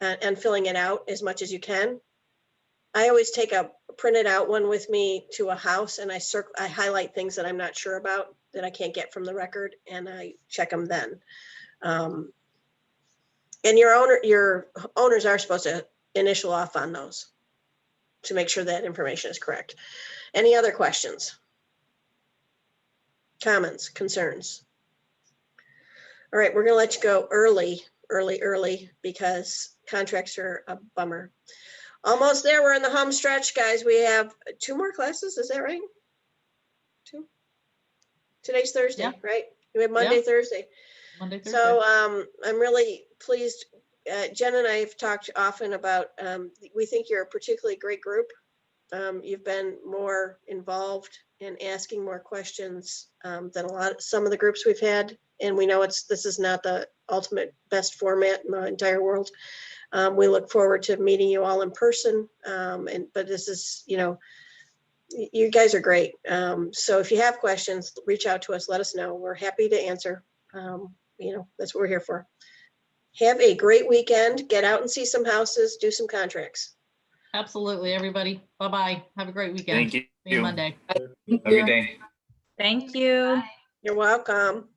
and filling it out as much as you can. I always take a printed out one with me to a house, and I highlight things that I'm not sure about that I can't get from the record, and I check them then. And your owners are supposed to initial off on those to make sure that information is correct. Any other questions? Comments, concerns? All right, we're gonna let you go early, because contracts are a bummer. Almost there, we're in the home stretch, guys. We have 2 more classes, is that right? 2? Today's Thursday, Yeah. right? We have Monday, Yeah. Thursday. Monday, Thursday. So I'm really pleased. Jen and I have talked often about, we think you're a particularly great group. You've been more involved in asking more questions than some of the groups we've had. And we know this is not the ultimate best format in the entire world. We look forward to meeting you all in person. But this is, you know, you guys are great. So if you have questions, reach out to us, let us know. We're happy to answer. You know, that's what we're here for. Have a great weekend. Get out and see some houses, do some contracts. Absolutely, everybody. Bye-bye. Have a great weekend. Thank you. See you Monday. Have a good day. Thank you. You're welcome.